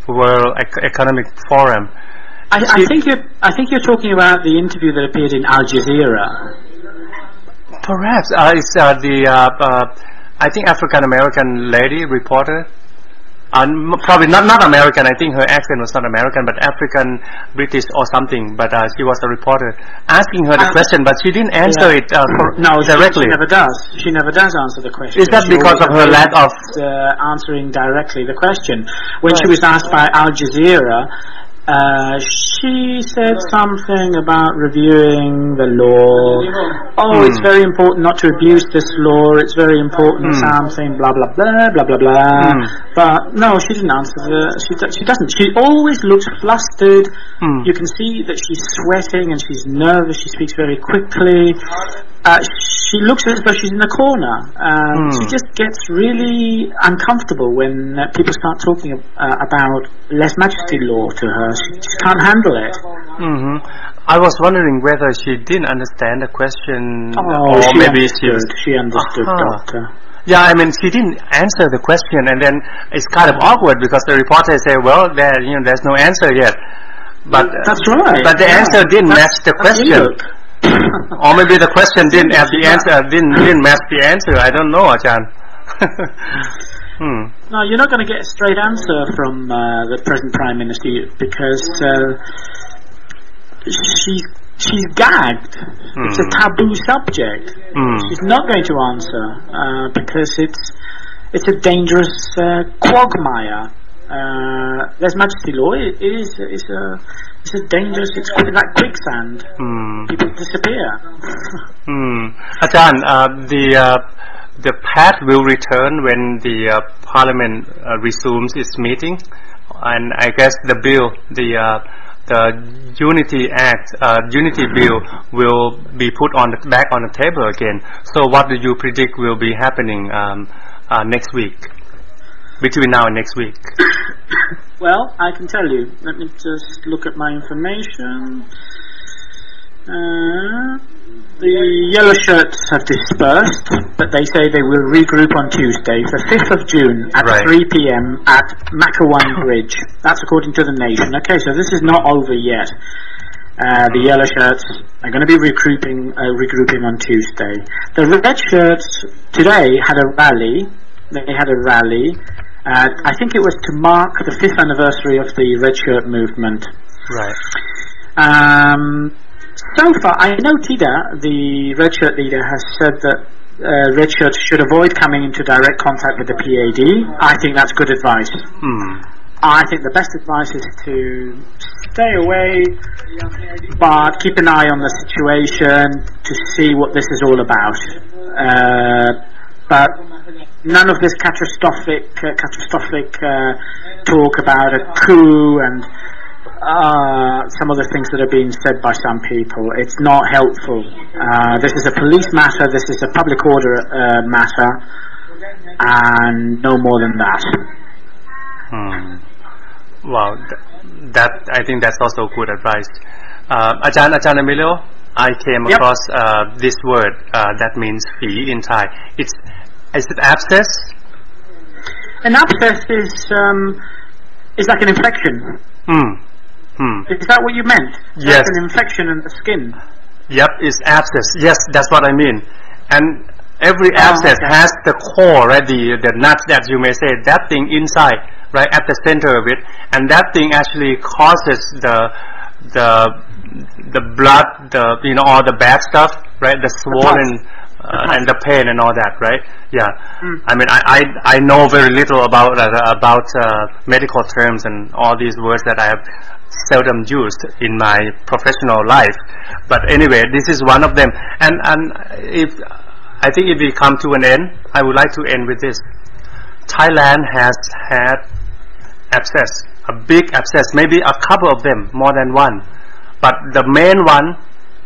B: World Economic Forum.
A: I think you're talking about the interview that appeared in Al Jazeera.
B: Perhaps it's I think African American lady reporter. Probably not American. I think her accent was not American, but African, British or something. But she was a reporter asking her the question, but she didn't answer it directly.
A: She never does. She never does answer the question.
B: Is that because of her lack of
A: answering directly the question? When she was asked by Al Jazeera, she said something about reviewing the law. It's very important not to abuse this law. It's very important something, blah blah blah blah blah blah. But no, she didn't answer she doesn't. She always looks flustered. You can see that she's sweating and she's nervous. She speaks very quickly. She looks as though she's in a corner. She just gets really uncomfortable when people start talking about lèse majesty law to her. She just can't handle it.
B: I was wondering whether she didn't understand the question, or maybe
A: she understood, Doctor.
B: Yeah, I mean, she didn't answer the question, and then it's kind of awkward because the reporter say, "Well, there's no answer yet." But
A: that's right.
B: But the answer didn't match the question. Or maybe the question didn't have the answer, didn't match the answer. I don't know, Ajahn.
A: No, you're not going to get a straight answer from the present Prime Minister because she's gagged. It's a taboo subject. She's not going to answer because it's a dangerous quagmire. Lèse majesty law is a dangerous. It's like quicksand. People disappear.
B: Ajahn, the path will return when the Parliament resumes its meeting, and I guess the bill, the Unity Act, Unity Bill, will be put back on the table again. So, what do you predict will be happening next week? Between now and next week?
A: Well, I can tell you. Let me just look at my information. The yellow shirts have dispersed, but they say they will regroup on Tuesday, the 5th of June at 3 p.m. at Makawan Bridge. That's according to the Nation. Okay, so this is not over yet. The yellow shirts are going to be regrouping on Tuesday. The red shirts today had a rally. They had a rally. I think it was to mark the 5th anniversary of the red shirt movement.
B: Right.
A: So far, I know Tida, the red shirt leader, has said that red shirts should avoid coming into direct contact with the PAD. I think that's good advice. I think the best advice is to stay away, but keep an eye on the situation to see what this is all about. But none of this catastrophic talk about a coup and some of the things that are being said by some people. It's not helpful. This is a police matter, this is a public order matter, and no more than that.
B: Well, that I think that's also good advice. Aj.Emilio, I came across this word that means fee in Thai. Is it abscess?
A: An abscess It's like an infection. Is that what you meant?
B: Yes.
A: Like an infection in the skin.
B: Yep, it's abscess. Yes, that's what I mean. And every abscess has the core, right? The nuts that you may say, that thing inside, right at the center of it, and that thing actually causes the blood, all the bad stuff, right? The swollen and the pain and all that, right? Yeah. I mean, I know very little about medical terms and all these words that I have seldom used in my professional life. But anyway, this is one of them. And I think if we come to an end, I would like to end with this. Thailand has had abscess, a big abscess, maybe a couple of them, more than one. But the main one,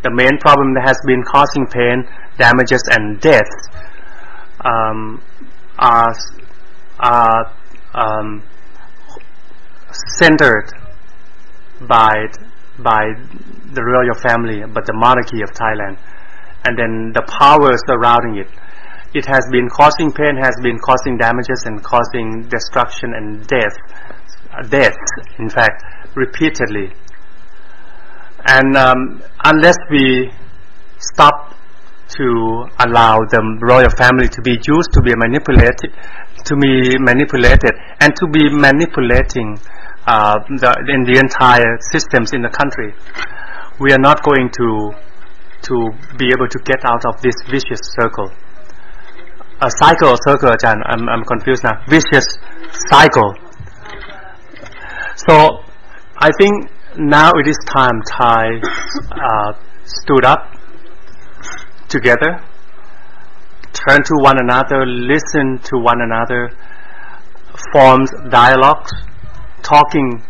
B: the main problem that has been causing pain, damages and death are centered by the royal family, but the monarchy of Thailand, and then the powers surrounding it. It has been causing pain, has been causing damages and causing destruction and death, in fact, repeatedly. And unless we stop to allow the royal family to be used, to be manipulated, and to be manipulating in the entire systems in the country, we are not going to be able to get out of this vicious circle. A cycle or circle, Ajahn? I'm confused now. Vicious cycle. So I think now it is time Thai stood up together, turn to one another, listen to one another, formed dialogues, talking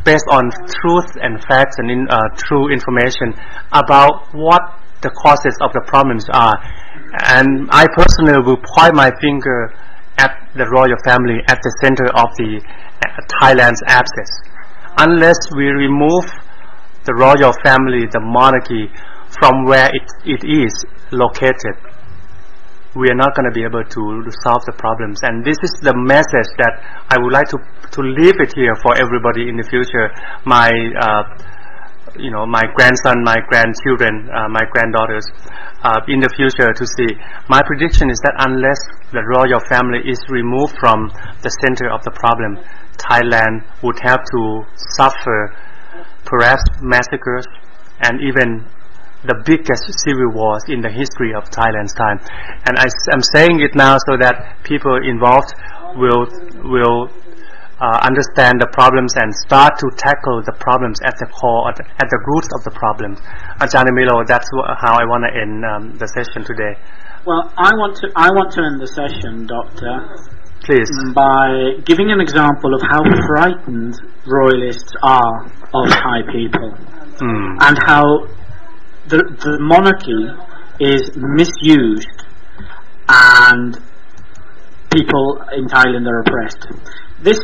B: based on truth and facts and true information about what the causes of the problems are. And I personally will point my finger at the royal family at the center of the Thailand's abscess. Unless we remove the royal family, the monarchy, from where it is located, we are not going to be able to solve the problems. And this is the message that I would like to leave it here for everybody in the future. My my grandson, my grandchildren, my granddaughters, in the future to see. My prediction is that unless the royal family is removed from the center of the problem, Thailand would have to suffer perhaps massacres and even the biggest civil wars in the history of Thailand's time. And I'm saying it now so that people involved will understand the problems and start to tackle the problems at the core, at the roots of the problems. Aj.Emilio, that's how I want to end the session today.
A: Well, I want to end the session, Doctor.
B: Please.
A: By giving an example of how frightened royalists are of Thai people, and how the monarchy is misused and people in Thailand are oppressed. This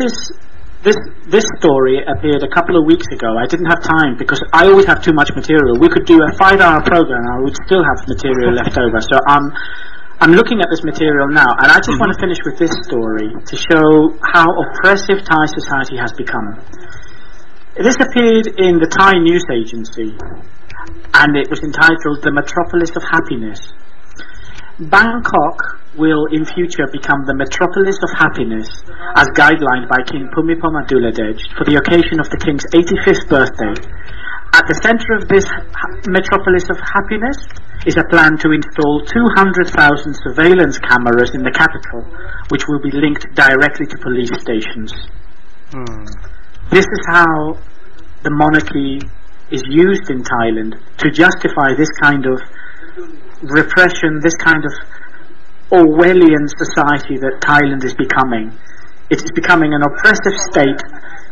A: story appeared a couple of weeks ago. I didn't have time because I always have too much material. We could do a 5-hour program and I would still have material left over. So I'm looking at this material now, and I just want to finish with this story to show how oppressive Thai society has become. This appeared in the Thai news agency, and it was entitled "The Metropolis of Happiness." Bangkok will in future become the metropolis of happiness as guidelined by King Bhumibol Adulyadej for the occasion of the King's 85th birthday. At the center of this metropolis of happiness is a plan to install 200,000 surveillance cameras in the capital, which will be linked directly to police stations. This is how the monarchy is used in Thailand to justify this kind of repression, this kind of Orwellian society that Thailand is becoming. It is becoming an oppressive state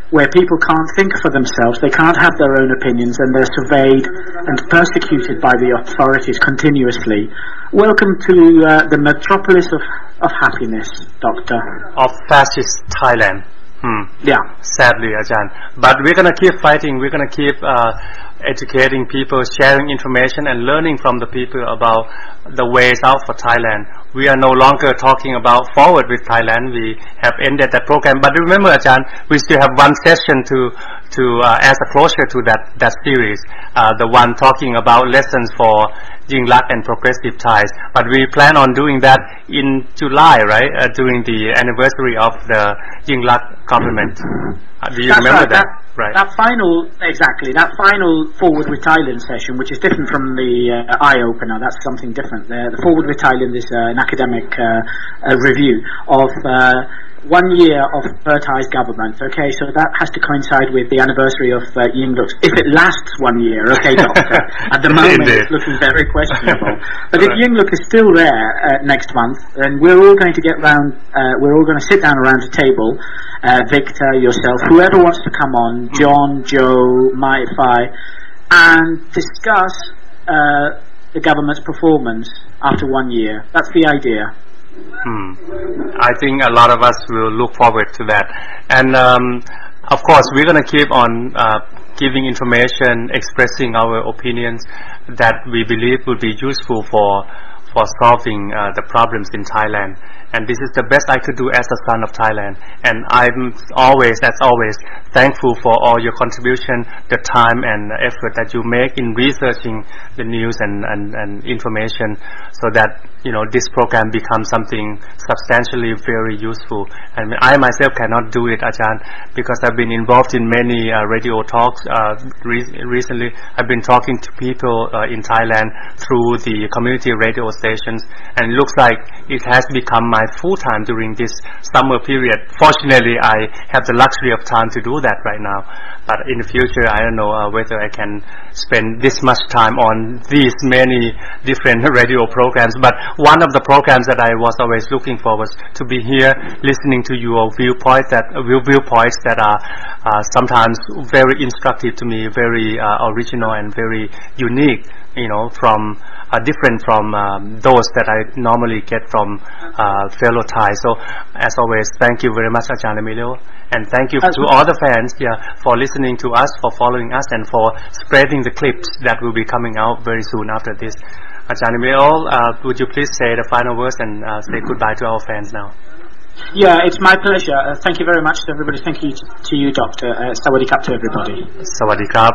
A: where people can't think for themselves, they can't have their own opinions, and they're surveyed and persecuted by the authorities continuously. Welcome to the metropolis of happiness, Doctor.
B: Of fascist Thailand.
A: Yeah.
B: Sadly, Ajahn. But we're going to keep fighting. We're going to keep educating people, sharing information and learning from the people about the ways out for Thailand. We are no longer talking about forward with Thailand. We have ended that program. But remember, Ajahn, we still have one session to as a closure to that series. The one talking about lessons for Yingluck and progressive Thais. But we plan on doing that in July, right? During the anniversary of the Yingluck compliment. Do you remember that? Right.
A: That final Forward with Thailand session, which is different from the eye-opener, that's something different. The Forward with Thailand is an academic review of 1 year of Thai's government. Okay, so that has to coincide with the anniversary of Yingluck's. If it lasts 1 year, okay, Doctor. At the moment, it's looking very questionable. But if Yingluck is still there next month, then we're all going to get round. We're all going to sit down around a table. Victor, yourself, whoever wants to come on, John, Joe, Mai Fai, and discuss the government's performance after 1 year. That's the idea.
B: I think a lot of us will look forward to that. And of course, we're going to keep on giving information, expressing our opinions that we believe will be useful for solving the problems in Thailand. And this is the best I could do as a son of Thailand. And I'm always, as always, thankful for all your contribution, the time and effort that you make in researching the news and information, so that this program becomes something substantially very useful. And I myself cannot do it, Ajahn, because I've been involved in many radio talks. Recently, I've been talking to people in Thailand through the community radio stations, and it looks like it has become my full-time during this summer period. Fortunately, I have the luxury of time to do that right now. But in the future, I don't know whether I can spend this much time on these many different radio programs. But one of the programs that I was always looking for was to be here listening to your viewpoints that are sometimes very instructive to me, very original and very unique, from different from those that I normally get from fellow Thai. So as always, thank you very much, Aj.Emilio, and thank you to all the fans for listening to us, for following us, and for spreading the clips that will be coming out very soon after this. Aj.Emilio, would you please say the final words and say goodbye to our fans now?
A: Yeah, it's my pleasure. Thank you very much to everybody. Thank you to you, Doctor. Sawadee Krap to everybody.
B: Sawadee Krap.